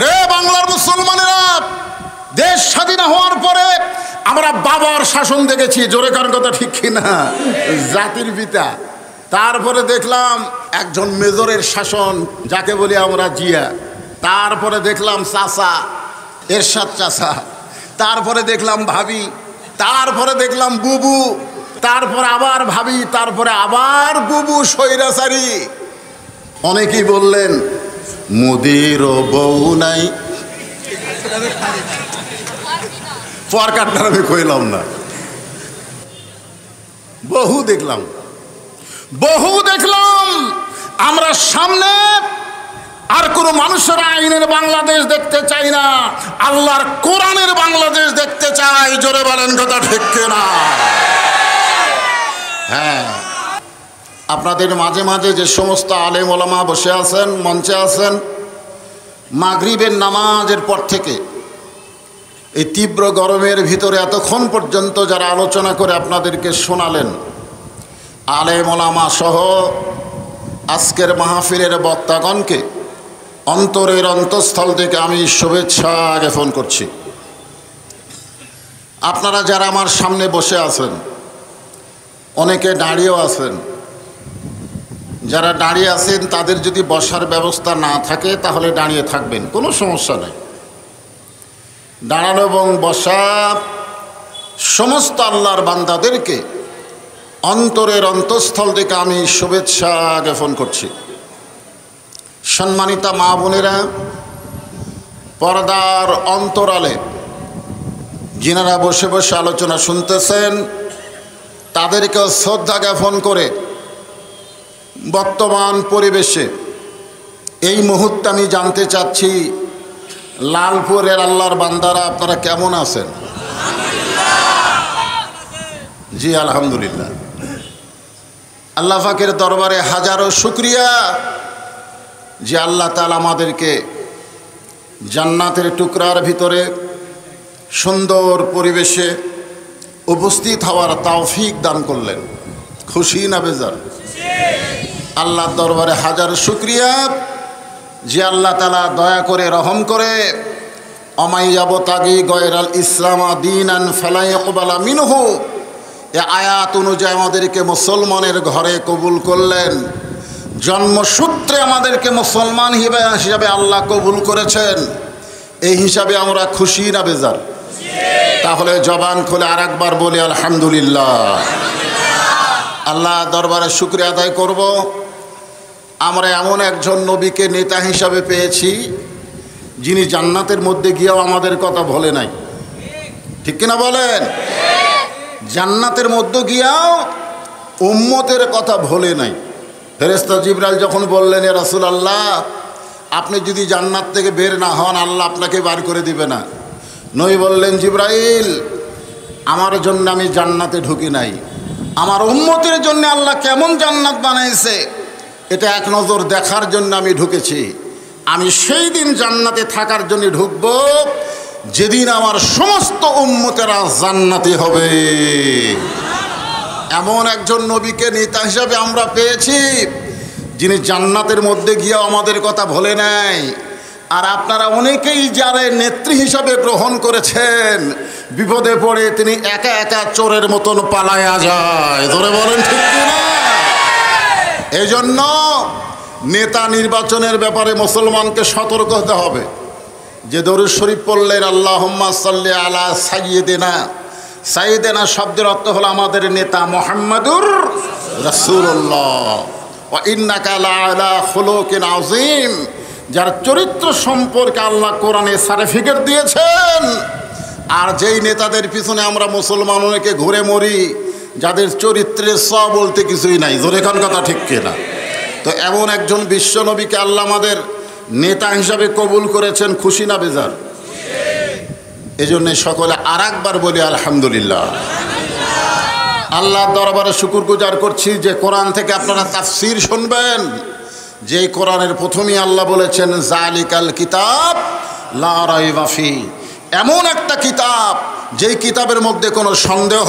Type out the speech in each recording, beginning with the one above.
রে বাংলার মুসলমানেরা, দেশ স্বাধীন হওয়ার পরে আমরা বাবার শাসন দেখেছি, জোরে কার কথা ঠিক কিনা, জাতির পিতা। তারপরে দেখলাম একজন মেজরের শাসন, যাকে বলি আমরা জিয়া। তারপরে দেখলাম চাচা, এরশাদ চাচা। তারপরে দেখলাম ভাবি, তারপরে দেখলাম বুবু, তারপরে আবার ভাবি, তারপরে আবার বুবু, স্বৈরাচারী। অনেকেই বললেন মোদির বউ নাই, পরকারটা আমি কইলাম না। বহু দেখলাম, বহু দেখলাম। আমরা সামনে আর কোনো মানুষের আইনের বাংলাদেশ দেখতে চাই না, আল্লাহর কোরআনের বাংলাদেশ দেখতে চাই। জোরে বলেন কথা ঠিক না? হ্যাঁ, আপনাদের মাঝে মাঝে যে সমস্ত আলেম ওলামা বসে আছেন, মঞ্চে আছেন, মাগরিবের নামাজের পর থেকে এই তীব্র গরমের ভিতরে এতক্ষণ পর্যন্ত যারা আলোচনা করে আপনাদেরকে শোনালেন, আলেম ওলামা সহ আজকের মাহফিলের বক্তাগণকে অন্তরের অন্তঃস্থল থেকে আমি শুভেচ্ছা জ্ঞাপন করছি। আপনারা যারা আমার সামনে বসে আছেন, অনেকে দাঁড়িয়েও আছেন। যারা দাঁড়িয়ে আছেন তাদের যদি বসার ব্যবস্থা না থাকে তাহলে দাঁড়িয়ে থাকবেন, কোনো সমস্যা নেই। দাঁড়ানো এবং বসা সমস্ত আল্লাহর বান্দাদেরকে অন্তরের অন্তঃস্থল থেকে আমি শুভেচ্ছা জ্ঞাপন করছি। সম্মানিতা মা বোনেরা, পর্দার অন্তরালে যিনারা বসে বসে আলোচনা শুনতেছেন, তাদেরকেও শ্রদ্ধা জ্ঞাপন করে বর্তমান পরিবেশে এই মুহূর্তে আমি জানতে চাচ্ছি, লালপুরের আল্লাহর বান্দারা আপনারা কেমন আছেন? জি আলহামদুলিল্লাহ। আল্লাহ পাকের দরবারে হাজারো শুকরিয়া যে আল্লাহ তাআলা আমাদেরকে জান্নাতের টুকরার ভিতরে সুন্দর পরিবেশে উপস্থিত হওয়ার তৌফিক দান করলেন। খুশি না বেজার? আল্লাহর দরবারে হাজার শুকরিয়া যে আল্লাহ তাআলা দয়া করে রহম করে অমাইয়াবতাগি গয়রাল ইসলাম দীনান ফালা ইয়াকবালা মিনহু, এ আয়াত অনুযায়ী আমাদেরকে মুসলমানের ঘরে কবুল করলেন। জন্মসূত্রে আমাদেরকে মুসলমান হিসাবে আল্লাহ কবুল করেছেন। এই হিসাবে আমরা খুশি না বেজার? তাহলে জবান খুলে আর একবার বলি আলহামদুলিল্লাহ। আল্লাহ দরবারে শুকরিয়া আদায় করব। আমরা এমন একজন নবীকে নেতা হিসাবে পেয়েছি যিনি জান্নাতের মধ্যে গিয়েও আমাদের কথা ভোলে নাই, ঠিক কিনা বলেন? জান্নাতের মধ্যে গিয়েও উম্মতের কথা ভোলে নাই। ফেরেশতা জিবরাইল যখন বললেন, ইয়া রাসূলুল্লাহ, আপনি যদি জান্নাত থেকে বের না হন আল্লাহ আপনাকে বার করে দিবে না। নবী বললেন, জিবরাইল, আমার জন্য আমি জান্নাতে ঢুকি নাই, আমার উম্মতের জন্য আল্লাহ কেমন জান্নাত বানাইছে এটা এক নজর দেখার জন্য আমি ঢুকেছি। আমি সেই দিন জান্নাতে থাকার জন্য ঢুকব যেদিন আমার সমস্ত উম্মতেরা জান্নাতি হবে। এমন একজন নবীকে নেতা হিসাবে আমরা পেয়েছি যিনি জান্নাতের মধ্যে গিয়েও আমাদের কথা ভোলে নাই। আর আপনারা অনেকেই যারা নেত্রী হিসাবে গ্রহণ করেছেন, বিপদে পড়ে তিনি একা একা চোরের মতন পালায়া যায়। ধরে বলেন ঠিক কিনা? এই জন্য নেতা নির্বাচনের ব্যাপারে মুসলমানকে সতর্ক হতে হবে। যে দরুদ শরীফ পড়লেন, আল্লাহুম্মা সাল্লি আলা সাইয়্যিদিনা, সাইয়্যিদিনা শব্দের অর্থ হলো আমাদের নেতা মুহাম্মাদুর রাসূলুল্লাহ, ওয়া ইন্নাকা লাআলা খুলুকিন আযীম, যার চরিত্র সম্পর্কে আল্লাহ কোরআনে সার্টিফিকেট দিয়েছেন। আর যেই নেতাদের পিছনে আমরা মুসলমান অনেকে ঘুরে মরি, যাদের চরিত্রে বলতে কিছুই নাই, জোরে কোন কথা ঠিক কিনা? তো এমন একজন বিশ্ব নবীকে আল্লাহ আমাদের নেতা হিসাবে কবুল করেছেন। খুশি না বেজার? এই জন্যে সকলে আর একবার বলি আলহামদুলিল্লাহ। আল্লাহর দরবারে শুকরগুজার করছি যে কোরআন থেকে আপনারা তাফসীর শুনবেন। যেই কোরআনের প্রথমেই আল্লাহ বলেছেন, জালিকাল কিতাব লা রাইবা ফি, এমন একটা কিতাব যেই কিতাবের মধ্যে কোনো সন্দেহ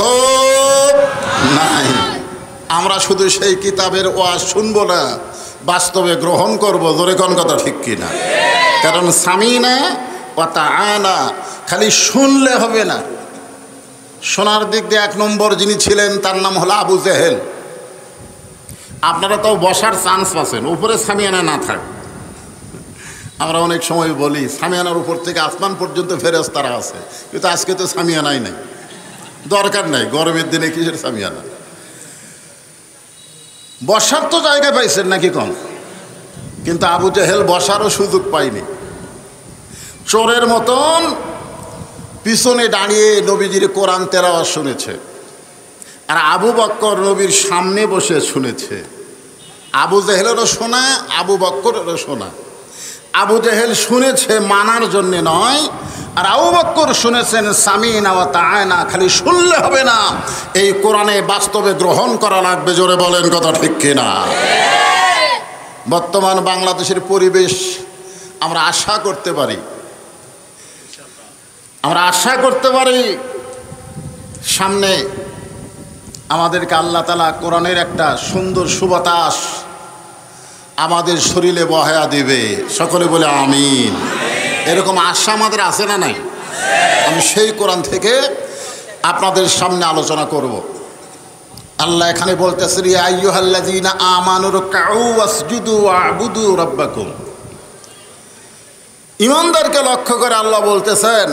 নাই। আমরা শুধু সেই কিতাবের ওয়াজ শুনবো না, বাস্তবে গ্রহণ করব। জোরে কোন কথা ঠিক কিনা? কারণ সামিনা ওয়া তাআনা খালি শুনলে হবে না, শোনার দিক দিয়ে এক নম্বর যিনি ছিলেন তার নাম হলো আবু জেহেল। আপনারা তো বসার চান্স পাচ্ছেন, উপরে সামিয়ানা না থাক। আমরা অনেক সময় বলি সামিয়ানার উপর থেকে আসমান পর্যন্ত ফেরেশতারা আছে, কিন্তু আজকে তো সামিয়ানাই নাই, দরকার নাই, গরমের দিনে কিসের সামিয়ানা। বসার তো জায়গা পাইছেন নাকি কম, কিন্তু আবু জেহেল বসারও সুযোগ পায়নি। চোরের মতন পিছনে দাঁড়িয়ে নবীজির কোরআন তেলাওয়াত শুনেছে, আর আবু বক্কর নবীর সামনে বসে শুনেছে। আবু জেহেলেরও শোনা, আবু বক্করেরও শোনা। আবু জেহেল শুনেছে মানার জন্য নয়, আর আবু বক্কর শুনেছেন সামিনা ওয়া তাআনা, খালি শুনলে হবে না, এই কোরআনে বাস্তবে গ্রহণ করা লাগবে। জোরে বলেন কথা ঠিক কিনা? বর্তমান বাংলাদেশের পরিবেশ আমরা আশা করতে পারি, সামনে আমাদেরকে আল্লাহ তাআলা কোরআনের একটা সুন্দর সুবাতাস আমাদের শরীরে বহায়া দিবে। সকলে বলে আমিন। এরকম আশা আমাদের আছে না নাই? আমি সেই কোরআন থেকে আপনাদের সামনে আলোচনা করব। আল্লাহ এখানে বলতেছেন, ইয়া আইয়ুহাল্লাযীনা আমানু রুকউ ওয়াসজুদু ওয়া'বুদু রাব্বাকুম। ঈমানদারকে লক্ষ্য করে আল্লাহ বলতেছেন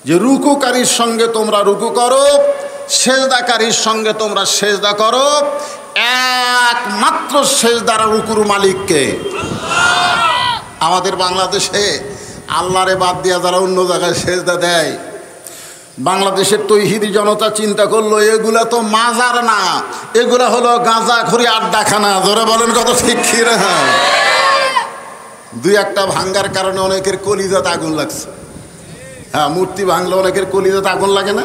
যে রুকুকারীর সঙ্গে তোমরা রুকু করো, সেজদাকারীর সঙ্গে তোমরা সেজদা করো। একমাত্র সেজদার রুকুর মালিককে। আমাদের বাংলাদেশে আল্লাহরে বাদ দিয়া যারা অন্য জায়গায় সেজদা দেয়, বাংলাদেশের তৌহিদি জনতা চিন্তা করলো এগুলা তো মাজার না, এগুলা হলো গাঁজাখুরি আড্ডাখানা। জোরে বলেন কত ঠিক কি না? দুই একটা ভাঙ্গার কারণে অনেকের কলিজাতে আগুন লাগছে। হ্যাঁ, মূর্তি ভাঙলে অনেকের কলিজাতে আগুন লাগে না?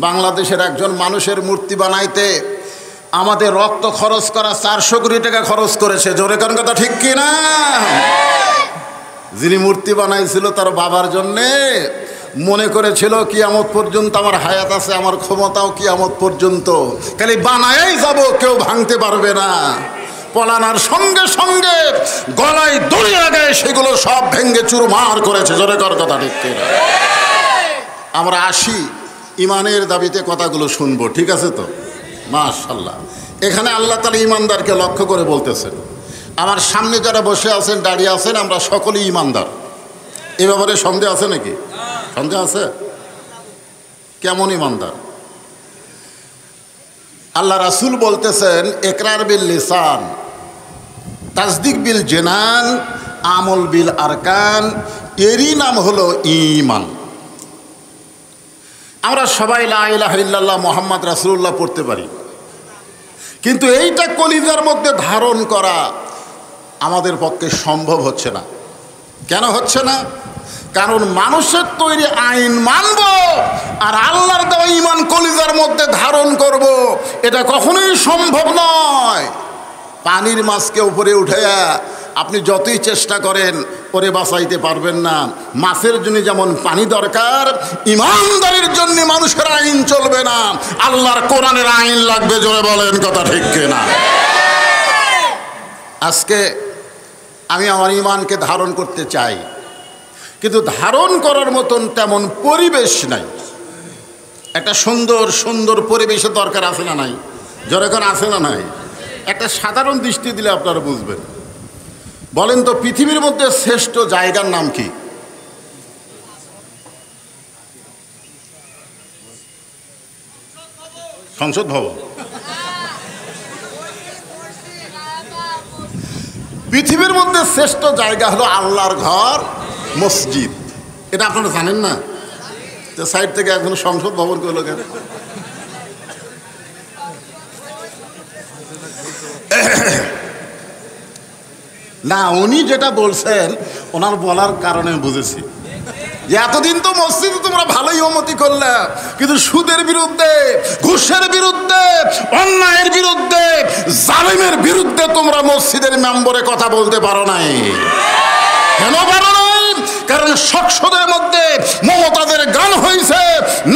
বাংলাদেশের একজন মানুষের মূর্তি বানাইতে আমাদের রক্ত খরচ করা 400 কোটি টাকা খরচ করেছে। জোরে কোন কথা ঠিক কি না? যিনি মূর্তি বানাইছিল তার বাবার জন্যে মনে করেছিল কিয়ামত পর্যন্ত আমার হায়াত আছে, আমার ক্ষমতাও কিয়ামত পর্যন্ত, খালি বানায়াই যাব, কেউ ভাঙতে পারবে না। পলানার সঙ্গে সঙ্গে গলায় দড়ি লাগায় সেগুলো সব ভেঙ্গে চুরমার করেছে। জোরে কর কথা ঠিক কি না? আমরা আসি ইমানের দাবিতে কথাগুলো শুনবো, ঠিক আছে তো? মাশাআল্লাহ। এখানে আল্লাহ তাআলা ইমানদারকে লক্ষ্য করে বলতেছেন, আমার সামনে যারা বসে আছেন, দাঁড়িয়ে আছেন, আমরা সকলেই ইমানদার। এ ব্যাপারে সন্দেহ আছে নাকি? সন্দেহ আছে? কেমন ইমানদার? আল্লাহ রাসূল বলতেছেন, ইকরার বিল লিসান, তাসদিক বিল জিনান, আমল বিল আরকান, এরই নাম হলো ঈমান। আমরা সবাই লা ইলাহা ইল্লাল্লাহ মুহাম্মদ রাসূলুল্লাহ পড়তে পারি, কিন্তু এইটা কলিজার মধ্যে ধারণ করা আমাদের পক্ষে সম্ভব হচ্ছে না। কেন হচ্ছে না? কারণ মানুষের তৈরি আইন মানব আর আল্লাহর দেওয়া ঈমান কলিজার মধ্যে ধারণ করব, এটা কখনোই সম্ভব নয়। পানির মাছকে উপরে উঠাইয়া আপনি যতই চেষ্টা করেন ওরে বাঁচাইতে পারবেন না। মাছের জন্য যেমন পানি দরকার, ইমানদারির জন্য মানুষের আইন চলবে না, আল্লাহর কোরআনের আইন লাগবে। জোরে বলেন কথা ঠিক কিনা? আজকে আমি আমার ইমানকে ধারণ করতে চাই, কিন্তু ধারণ করার মতন তেমন পরিবেশ নাই। একটা সুন্দর সুন্দর পরিবেশের দরকার আছে না নাই? জোরে কোন আছে না নাই? একটা সাধারণ দৃষ্টি দিলে আপনারা বুঝবেন। বলেন তো, পৃথিবীর মধ্যে শ্রেষ্ঠ জায়গার নাম কি? সংসদ ভবন। পৃথিবীর মধ্যে শ্রেষ্ঠ জায়গা হলো আল্লাহর ঘর, মসজিদ। এটা আপনারা জানেন না? সাইড থেকে এখন সংসদ ভবন করলো কেন? না, উনি যেটা বলছেন ওনার বলার কারণে বুঝেছি যে এতদিন তো মসজিদে তোমরা ভালোই ইমামতি করলে, কিন্তু সুদের বিরুদ্ধে, ঘুষের বিরুদ্ধে, অন্যায়ের বিরুদ্ধে, জালিমের বিরুদ্ধে তোমরা মসজিদের মেম্বরে কথা বলতে পারো নাই। কেন পারো নাই? কারণ সংসদের মধ্যে মমতাদের গান হয়েছে,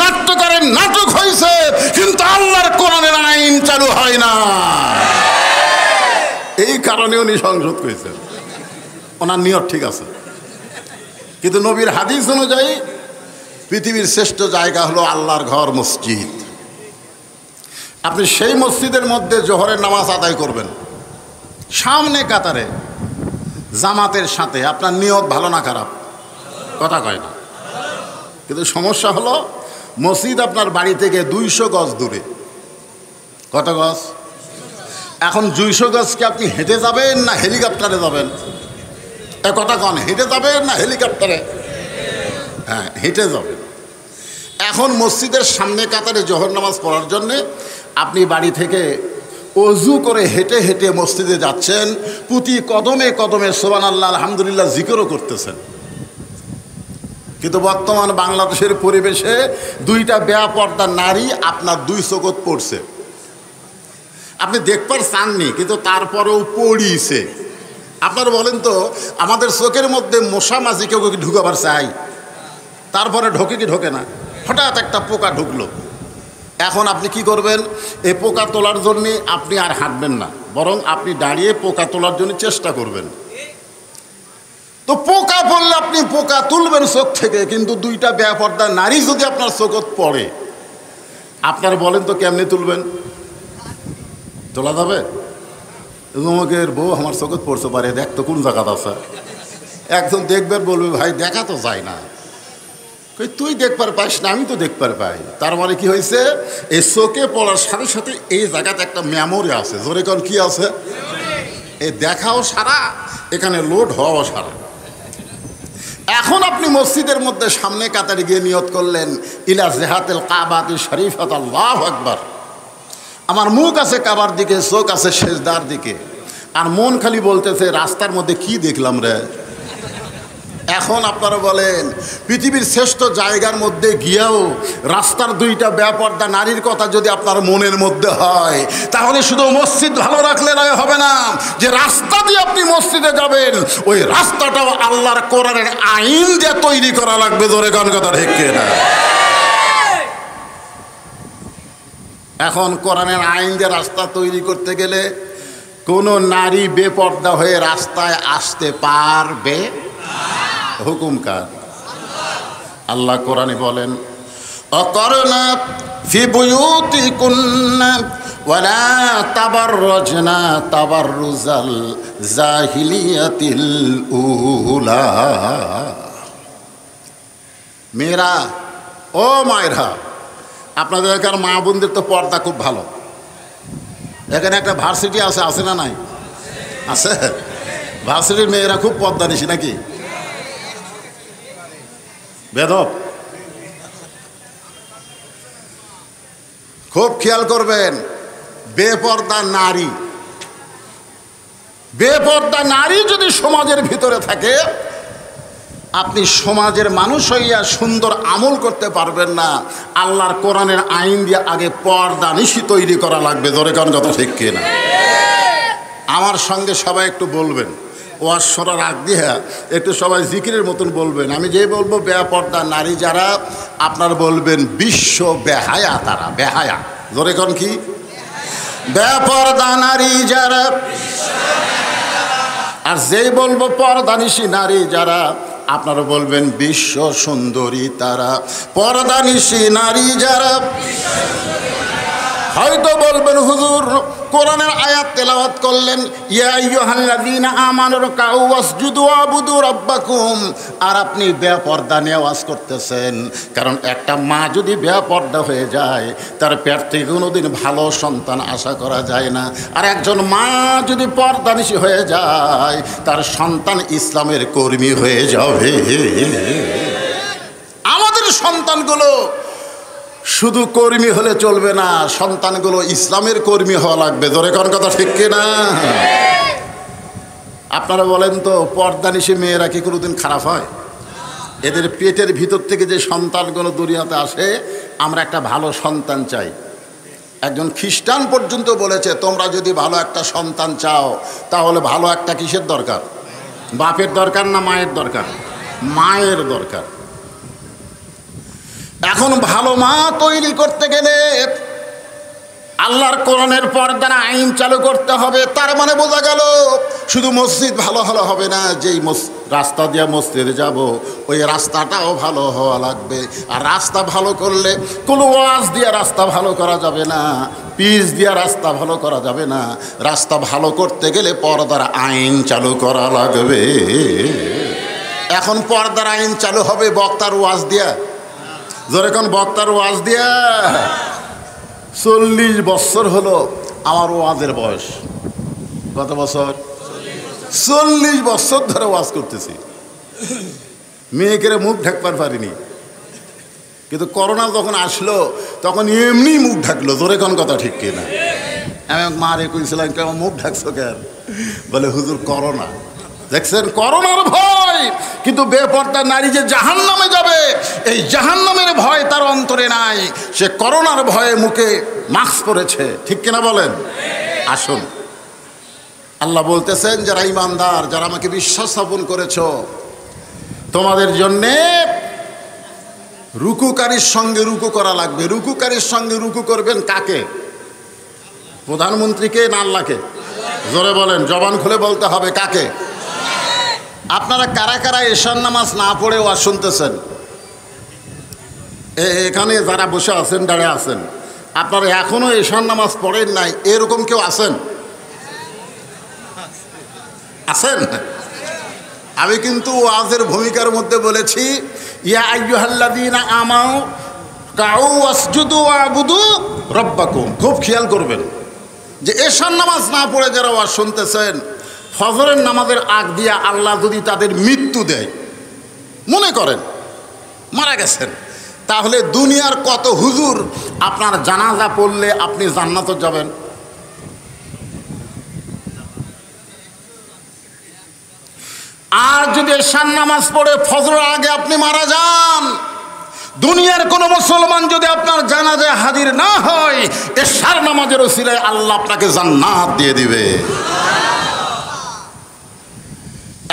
নাট্যকারের নাটক হয়েছে, কিন্তু আল্লাহর কোরআনের আইন চালু হয় না। এই কারণে উনি সংসদ করেছেন। ওনার নিয়ত ঠিক আছে, কিন্তু নবীর হাদিস অনুযায়ী পৃথিবীর শ্রেষ্ঠ জায়গা হলো আল্লাহর ঘর মসজিদ। আপনি সেই মসজিদের মধ্যে জোহরের নামাজ আদায় করবেন সামনে কাতারে জামাতের সাথে, আপনার নিয়ত ভালো না খারাপ? কথা কয় না। কিন্তু সমস্যা হলো মসজিদ আপনার বাড়ি থেকে 200 গজ দূরে। কত গজ? এখন 200 গজ কি আপনি হেঁটে যাবেন না হেলিকপ্টারে যাবেন? এ কথা কন, হেঁটে যাবেন না হেলিকপ্টারে? হ্যাঁ, হেঁটে যাবেন। এখন মসজিদের সামনে কাতারে জোহর নামাজ পড়ার জন্যে আপনি বাড়ি থেকে অজু করে হেঁটে হেঁটে মসজিদে যাচ্ছেন, প্রতি কদমে কদমে সুবহানাল্লাহ আলহামদুলিল্লাহ জিকিরও করতেছেন। কিন্তু বর্তমান বাংলাদেশের পরিবেশে 2টা বেপরদা নারী আপনার 2 চোখত পড়ছে, আপনি দেখবার চাননি কিন্তু তারপরেও পড়িছে। আপনারা বলেন তো, আমাদের চোখের মধ্যে মশা মাছি কেউ ঢুকাবার চাই, তারপরে ঢোকে কি ঢোকে না? হঠাৎ একটা পোকা ঢুকলো, এখন আপনি কি করবেন? এই পোকা তোলার জন্যে আপনি আর হাঁটবেন না, বরং আপনি দাঁড়িয়ে পোকা তোলার জন্য চেষ্টা করবেন। তো পোকা পড়লে আপনি পোকা তুলবেন চোখ থেকে, কিন্তু 2টা বেপরদা নারী যদি আপনার চোখত পড়ে, আপনার বলেন তো কেমনে তুলবেন? তোলা যাবে? তোমাকের বউ আমার চোখত পড়তে পারে, দেখ তো কোন জায়গাতে আছে। একজন দেখবার বলবে, ভাই দেখা তো যায় না। তুই দেখবার পাইস না, আমি তো দেখবার পাই। তার মানে কি হয়েছে? এই চোখে পড়ার সাথে সাথে এই জায়গাতে একটা মেমোরি আছে। জোরে কোন কি আছে? এই দেখাও সারা, এখানে লোড হওয়াও সারা। এখন আপনি মসজিদের মধ্যে সামনে কাতারে গিয়ে নিয়ত করলেন, ইলা জিহাতিল কাবাতি শরীফাত, আল্লাহু আকবার। আমার মুখ আছে কাবার দিকে, চোখ আছে সেজদার দিকে, আর মন খালি বলতেছে রাস্তার মধ্যে কি দেখলাম রে। এখন আপনারা বলেন, পৃথিবীর শ্রেষ্ঠ জায়গার মধ্যে গিয়েও রাস্তার 2টা বেপরদা নারীর কথা যদি আপনার মনের মধ্যে হয়, তাহলে শুধু মসজিদ ভালো রাখলে নয় হবে না, যে রাস্তা দিয়ে আপনি মসজিদে যাবেন ওই রাস্তাটাও আল্লাহর কোরআনের আইন দিয়ে তৈরি করা লাগবে। জোরে গান কথা ঠিক কিনা? এখন কোরআনের আইন দিয়ে রাস্তা তৈরি করতে গেলে কোনো নারী বেপর্দা হয়ে রাস্তায় আসতে পারবে? হুকুম কার? আল্লাহ কোরআনে বলেন, অকরনা ফি বুয়ুতিকুন্না ওয়ালা তাবাররাজনা তাবাররুজাল জাহিলিয়াতিল উলা। মেয়েরা, ও মায়েরা, আপনাদের এখানে মা বোনদের তো পর্দা খুব ভালো। এখানে একটা ভার্সিটি আছে, আছে না নাই? আছে। ভার্সিটির মেয়েরা খুব পর্দা নিশি নাকি? বেদব। খুব খেয়াল করবেন, বেপর্দা নারী, বেপর্দা নারী যদি সমাজের ভিতরে থাকে, আপনি সমাজের মানুষ হইয়া সুন্দর আমল করতে পারবেন না। আল্লাহর কোরআনের আইন দিয়ে আগে পর্দা নিশি তৈরি করা লাগবে। ধরে কারণ কথা ঠিক কিনা? আমার সঙ্গে সবাই একটু বলবেন, ওয়াজ শোনার আগ দিয়ে একটু সবাই জিকিরের মতন বলবেন। আমি যে বলবো বেপর্দা নারী যারা, আপনার বলবেন বিশ্ব বেহায়া তারা, বেহায়া। ধরে কোন কি? বেপর্দা নারী যারা। আর যেই বলবো পর্দানিশী নারী যারা, আপনারা বলবেন বিশ্ব সুন্দরী তারা। পর্দানিশী নারী যারা হয়তো বলবেন, হুজুর কোরআনের আয়াত তেলাওয়াত করলেন, ইয়া আইয়ুহাল্লাযীনা আমানু রুকউ ওয়াসজুদু ওয়াবুদু রাব্বাকুম, আর আপনি বেপর্দা নিয়ে ওয়াজ করতেছেন। কারণ একটা মা যদি বেপর্দা হয়ে যায়, তার পেট থেকে কোনোদিন ভালো সন্তান আশা করা যায় না। আর একজন মা যদি পর্দানিশী হয়ে যায়, তার সন্তান ইসলামের কর্মী হয়ে যাবে। আমাদের সন্তানগুলো শুধু কর্মী হলে চলবে না, সন্তানগুলো ইসলামের কর্মী হওয়া লাগবে। ধরে কোন কথা ঠিক কিনা? আপনারা বলেন তো, পর্দানিশী মেয়েরা কি কোনোদিন খারাপ হয়? এদের পেটের ভিতর থেকে যে সন্তানগুলো দুনিয়াতে আসে, আমরা একটা ভালো সন্তান চাই। একজন খ্রিস্টান পর্যন্ত বলেছে, তোমরা যদি ভালো একটা সন্তান চাও, তাহলে ভালো একটা কিসের দরকার? বাপের দরকার না মায়ের দরকার? মায়ের দরকার। এখন ভালো মা তৈরি করতে গেলে আল্লাহর কোরআনের পর্দার আইন চালু করতে হবে। তার মানে বোঝা গেল শুধু মসজিদ ভালো হলে হবে না, যেই রাস্তা দিয়ে মসজিদে যাব ওই রাস্তাটাও ভালো হওয়া লাগবে। আর রাস্তা ভালো করলে কোনো ওয়াজ দিয়ে রাস্তা ভালো করা যাবে না, পিচ দিয়ে রাস্তা ভালো করা যাবে না। রাস্তা ভালো করতে গেলে পর্দার আইন চালু করা লাগবে। এখন পর্দার আইন চালু হবে বক্তার ওয়াজ দিয়া, জোরে কোন বক্তার ওয়াজ দিয়া। 40 বছর হলো আমার ওয়াজের বয়স। কত বছর? 40 বছর ধরে ওয়াজ করতেছি, মেয়েকে মুখ ঢাকবার পারিনি। কিন্তু করোনা যখন আসলো তখন এমনি মুখ ঢাকলো, জোরে কোন কথা ঠিক কিনা? আমি মারে কইছিলাম কেমন মুখ ঢাকছো কেন? বলে হুজুর করোনা। দেখছেন, করোনার ভয়, কিন্তু বেপর্দা নারী যে জাহান্নামে যাবে এই জাহান্নামের ভয় তার অন্তরে নাই। সে করোনার ভয়ে মুখে মাস্ক পরেছে, ঠিক কিনা বলেন? আসুন, আল্লাহ বলতেছেন যারা ঈমানদার, যারা আমাকে বিশ্বাস স্থাপন করেছো, তোমাদের জন্যে রুকুকারীর সঙ্গে রুকু করা লাগবে। রুকুকারীর সঙ্গে রুকু করবেন কাকে? প্রধানমন্ত্রীকে না আল্লাহকে? জোরে বলেন, জবান খুলে বলতে হবে কাকে? আপনারা কারা কারা এশার নামাজ না পড়ে ওয়াজ শুনতেছেন? এখানে যারা বসে আছেন, দাঁড়িয়ে আছেন, আপনারা এখনো এশার নামাজ পড়েন নাই, এরকম কেউ আছেন? আছেন? আমি কিন্তু ওয়াজের ভূমিকার মধ্যে বলেছি ইয়া আইয়ুহাল্লাযীনা আমানু কাউ ওয়াসজুদু ওয়াবুদু রাব্বাকুম। খুব খেয়াল করবেন যে এশার নামাজ না পড়ে যারা ওয়াজ শুনতেছেন, ফজরের নামাজের আগ দিয়া আল্লাহ যদি তাদের মৃত্যু দেয়, মনে করেন মারা গেছেন, তাহলে দুনিয়ার কত হুজুর আপনার জানাজা পড়লে আপনি জান্নাতে যাবেন? আর যদি এশার নামাজ পড়ে ফজরের আগে আপনি মারা যান, দুনিয়ার কোন মুসলমান যদি আপনার জানাজায় হাজির না হয়, এশার নামাজের ওসিলায় আল্লাহ আপনাকে জান্নাত দিয়ে দিবে।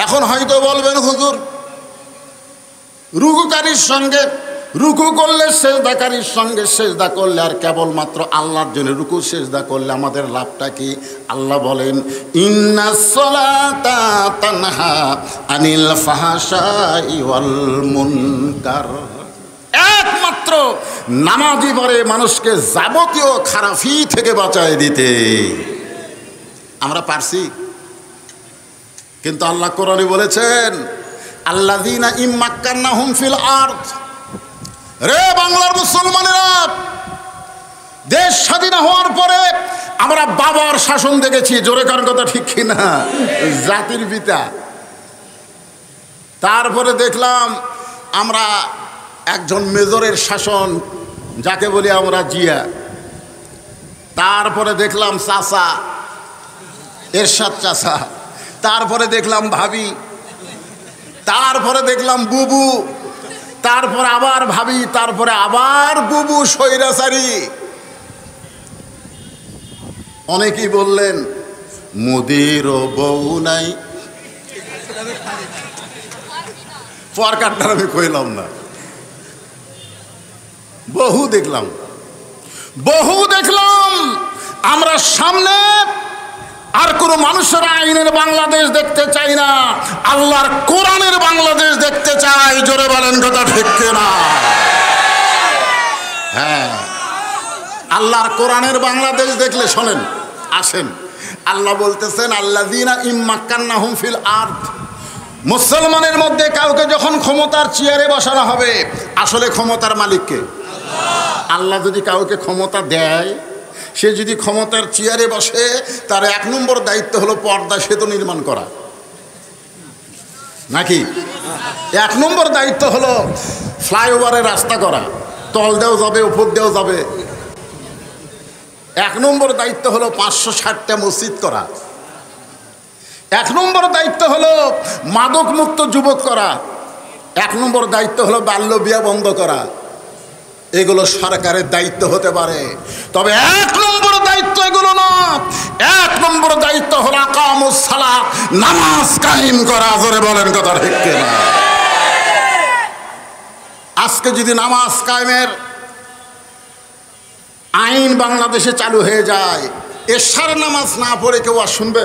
এখন হয়তো বলবেন হুজুর রুকুকারীর সঙ্গে রুকু করলে, সেজদাকারীর সঙ্গে সেজদা করলে আর কেবলমাত্র আল্লাহর জন্য রুকু সেজদা করলে আমাদের লাভটা কি? আল্লাহ বলেন ইন্নাস সালাতা তানহা আনিল ফাহশাই ওয়াল মুনকার। একমাত্র নামাজই পারে মানুষকে যাবতীয় খারাপি থেকে বাঁচায় দিতে। আমরা পারছি? কিন্তু আল্লাহ কোরআনে বলেছেন আল্লাযীনা ইম্মাক্কান্নাহুম ফিল আরদ। রে বাংলার মুসলমানেরা, দেশ স্বাধীন হওয়ার পরে আমরা বাবার শাসন দেখেছি, জোরে কার কথা ঠিক কিনা? জাতির পিতা। তারপরে দেখলাম আমরা একজন মেজরের শাসন, যাকে বলি আমরা জিয়া। তারপরে দেখলাম চাচা, এরশাদ চাচা। তারপরে দেখলাম ভাবি, তারপরে দেখলাম বুবু, তারপরে আবার ভাবি, তারপরে আবার বুবু, স্বৈরাচারী। অনেকেই বললেন মোদিরও বউ নাই। পরকারটা আমি কইলাম না। বহু দেখলাম, বহু দেখলাম। আমরা সামনে আর কোন মানুষের আইনের বাংলাদেশ দেখতে চাই না, আল্লাহর কোরআনের বাংলাদেশ দেখতে চাই। জোরে বলেন কথা ঠিক না? হ্যাঁ, আল্লাহর কোরআনের বাংলাদেশ দেখলে শোনেন, আসেন, আল্লাহ বলতেছেন আল্লাযীনা ইম্মাক্কান্নাহুম ফিল আরদ। মুসলমানের মধ্যে কাউকে যখন ক্ষমতার চেয়ারে বসানো হবে, আসলে ক্ষমতার মালিককে? আল্লাহ যদি কাউকে ক্ষমতা দেয়, সে যদি ক্ষমতার চেয়ারে বসে, তার 1 নম্বর দায়িত্ব হলো পর্দা সেতু নির্মাণ করা, নাকি? 1 নম্বর দায়িত্ব হলো ফ্লাইওভারের রাস্তা করা, তল দেও যাবে, উপর দেও যাবে। 1 নম্বর দায়িত্ব হলো 560টা মসজিদ করা। 1 নম্বর দায়িত্ব হলো মাদক মুক্ত যুবক করা। 1 নম্বর দায়িত্ব হলো বাল্য বিয়া বন্ধ করা। এগুলো সরকারের দায়িত্ব হতে পারে, তবে 1 নম্বর দায়িত্ব এগুলো না। 1 নম্বর দায়িত্ব হলো আকামুস সালাত, নামাজ কায়েম করা। জোরে বলেন কথা ঠিক কিনা? আজকে যদি নামাজ কায়েমের আইন বাংলাদেশে চালু হয়ে যায়, এশার নামাজ না পড়ে কেউ আর শুনবে?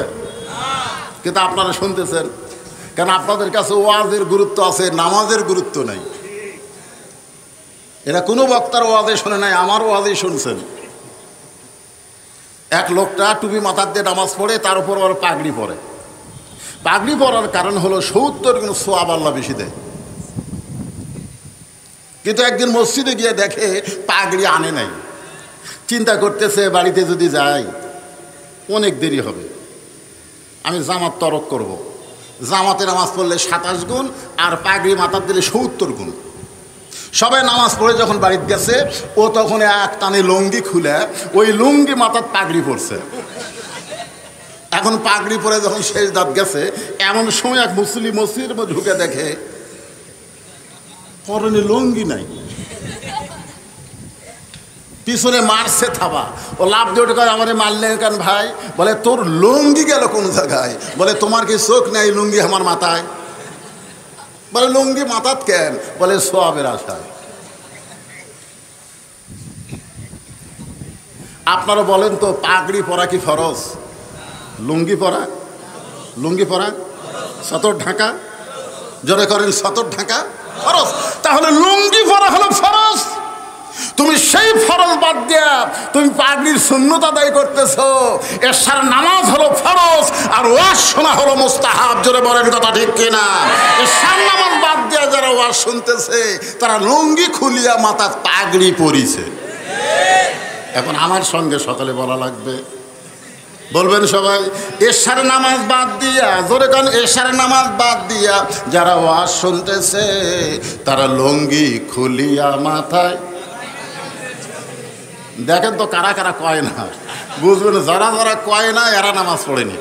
কিন্তু আপনারা শুনতেছেন কেন? আপনাদের কাছে ওয়াজের গুরুত্ব আছে, নামাজের গুরুত্ব নাই। এরা কোনো বক্তার ওয়াজে শোনে নাই, আমার ওয়াজেই শুনছেন। এক লোকটা টুপি মাথার দিয়ে নামাজ পড়ে, তার উপর আবার পাগড়ি পরে। পাগড়ি পরার কারণ হলো 70 গুণ সোয়াব আল্লাহ বেশি দেয়। কিন্তু একদিন মসজিদে গিয়ে দেখে পাগড়ি আনে নাই। চিন্তা করতেছে বাড়িতে যদি যাই অনেক দেরি হবে, আমি জামাত তরক করব। জামাতে নামাজ পড়লে 27 গুণ, আর পাগড়ি মাথার দিলে 70 গুণ। সবাই নামাজ পড়ে যখন বাড়িতে গেছে, ও তখন এক টানে লুঙ্গি খুলে ওই লুঙ্গি মাথার পাগড়ি পড়ছে। এখন পাগড়ি পরে যখন শেষ দাঁত গেছে, এমন সময় এক মুসলিম মসজিদের মধ্যে ঢুকে দেখে পরনে লুঙ্গি নাই। পিছনে মারছে থাবা, ও লাভ দিয়ে ওটা করে, আমারে মারলে কেন ভাই? বলে তোর লুঙ্গি গেল কোন জায়গায়? বলে তোমার কি চোখ নেই লুঙ্গি আমার মাথায়? বলে লুঙ্গি মাথাত কেন? বলে সোয়াবের আশায়। আপনারা বলেন তো, পাগড়ি পরা কি ফরজ? লুঙ্গি পরা? লুঙ্গি পরা সতর ঢাকা, জোরে করেন, সতর ঢাকা ফরজ। তাহলে লুঙ্গি পরা হলো ফরজ। তুমি সেই ফরজ বাদ দিয়া তুমি পাগড়ির সুন্নত আদায় করতেছো। এশার নামাজ হলো ফরজ, আর ওয়াজ শোনা হলো মুস্তাহাব। জোরে বলেন কথা ঠিক কিনা? এশার নামাজ বাদ দিয়া যারা ওয়াজ শুনতেছে, তারা লুঙ্গি খুলিয়া মাথার পাগড়ি পরিছে। এখন আমার সঙ্গে সকালে বলা লাগবে, বলবেন সবাই, এশার নামাজ বাদ দিয়া, জোরে কান, এশার নামাজ বাদ দিয়া যারা ওয়াজ শুনতেছে, তারা লুঙ্গি খুলিয়া মাথায়। দেখেন তো কারা কারা কয় না, বুঝবেন। যারা যারা কয় না এরা নামাজ পড়েনি।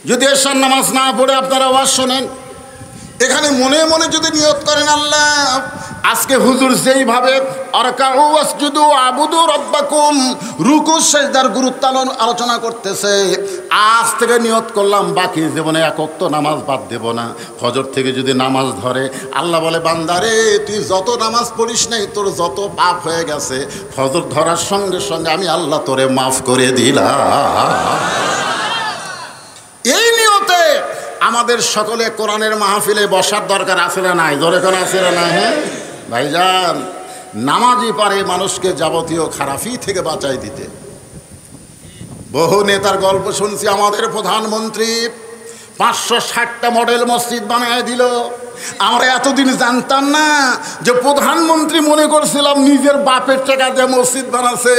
যদি এশার নামাজ না পড়ে আপনারা ওয়াজ শোনেন, এখানে মনে মনে যদি নিয়ত করেন, আল্লাহ আজকে হুজুর যেইভাবে আরকাউ ওয়াসজুদু আবুদু রাব্বাকুম, রুকু সিজদার গুরুত্ব আলোচনা করতেছে, আজ থেকে নিয়ত করলাম বাকি জীবনে এক ওয়াক্ত নামাজ বাদ দেব না। ফজর থেকে যদি নামাজ ধরে, আল্লাহ বলে বান্দারে তুই যত নামাজ পড়িস নাই, তোর যত পাপ হয়ে গেছে, ফজর ধরার সঙ্গে সঙ্গে আমি আল্লাহ তোরে মাফ করে দিলাম। এই নিয়তে আমাদের সকলে কোরআনের মাহফিলে বসার দরকার আছে না নাই? জোরে করে আছে না নাই? হ্যাঁ ভাইজান, নামাজই পারে মানুষকে যাবতীয় খারাপি থেকে বাঁচাই দিতে। বহু নেতার গল্প শুনছি। আমাদের প্রধানমন্ত্রী 560টা মডেল মসজিদ বানায় দিল। আমরা এতদিন জানতাম না যে প্রধানমন্ত্রী মনে করছিলাম নিজের বাপের টাকা দিয়ে মসজিদ বানাচ্ছে।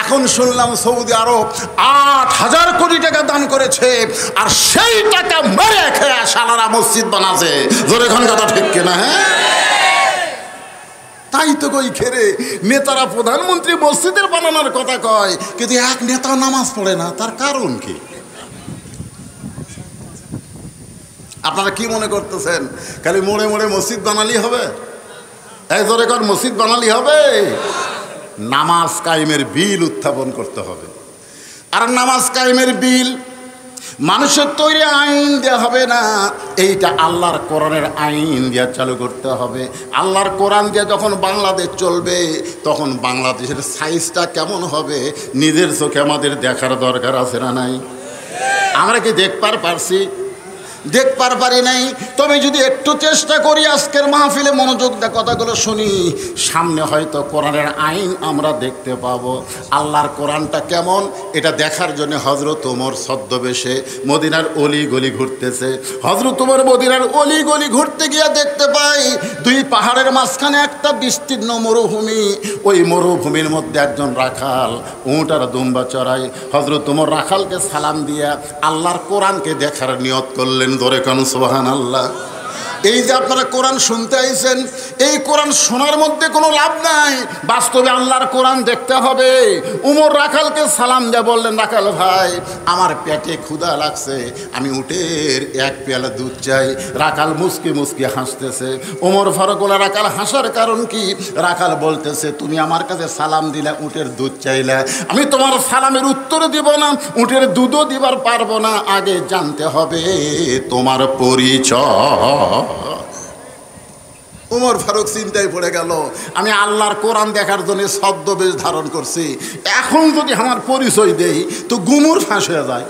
এখন শুনলাম সৌদি আরব 8,000 কোটি টাকা দান করেছে, আর সেই টাকা মেরে খেয়ে সালারা মসজিদ বানাচ্ছে। জোরে এখন কথা ঠিক কিনা? হ্যাঁ, তাই তো কই খেরে নেতারা প্রধানমন্ত্রী মসজিদের বানানোর কথা কয়, কিন্তু এক নেতা নামাজ পড়ে না। তার কারণ কি? আপনারা কি মনে করতেছেন খালি মোড়ে মোড়ে মসজিদ বানালি হবে? এই জোরে কর, মসজিদ বানালি হবে? নামাজ কায়েমের বিল উত্থাপন করতে হবে। আর নামাজ কায়েমের বিল মানুষের তৈরি আইন দেওয়া হবে না, এইটা আল্লাহর কোরআনের আইন দিয়ে চালু করতে হবে। আল্লাহর কোরআন দিয়ে যখন বাংলাদেশ চলবে, তখন বাংলাদেশের সাইজটা কেমন হবে নিজের চোখে আমাদের দেখার দরকার আছে না নাই? আমরা কি দেখবার পারছি? দেখবার পারি নাই। তবে যদি একটু চেষ্টা করি, আজকের মাহফিলে মনোযোগ দিয়ে কথাগুলো শুনি, সামনে হয়তো কোরআনের আইন আমরা দেখতে পাবো। আল্লাহর কোরআনটা কেমন এটা দেখার জন্য হযরত ওমর ছদ্মবেশে মদিনার অলি গলি ঘুরতেছে। হযরত ওমর মদিনার অলি গলি ঘুরতে গিয়ে দেখতে পাই দুই পাহাড়ের মাঝখানে একটা বিস্তীর্ণ মরুভূমি। ওই মরুভূমির মধ্যে একজন রাখাল উট আর দুম্বা চড়াই। হযরত ওমর রাখালকে সালাম দিয়া আল্লাহর কোরআনকে দেখার নিয়ত করলেন। ধরে কান সুবহানাল্লাহ। এই যে আপনারা কোরআন শুনতে আইছেন, এই কোরআন শোনার মধ্যে কোনো লাভ নাই, বাস্তবে আল্লাহর কোরআন দেখতে হবে। উমর রাখালকে সালাম দিয়ে বললেন, রাখাল ভাই আমার পেটে ক্ষুধা লাগছে, আমি উটের এক পেয়ালা দুধ চাই। রাখাল মুসকি মুসকি হাসতেছে। ওমর ফারুক বলে, রাখাল হাসার কারণ কি? রাখাল বলতেছে, তুমি আমার কাছে সালাম দিলে, উটের দুধ চাইলে, আমি তোমার সালামের উত্তর দিব না, উটের দুধও দিবার পারবো না, আগে জানতে হবে তোমার পরিচয়। উমর ফারুক চিন্তায় পড়ে গেল, আমি আল্লাহর কোরআন দেখার জন্য ছদ্মবেশ ধারণ করছি, এখন যদি আমার পরিচয় দেই তো গুমুর ফাঁস হয়ে যায়।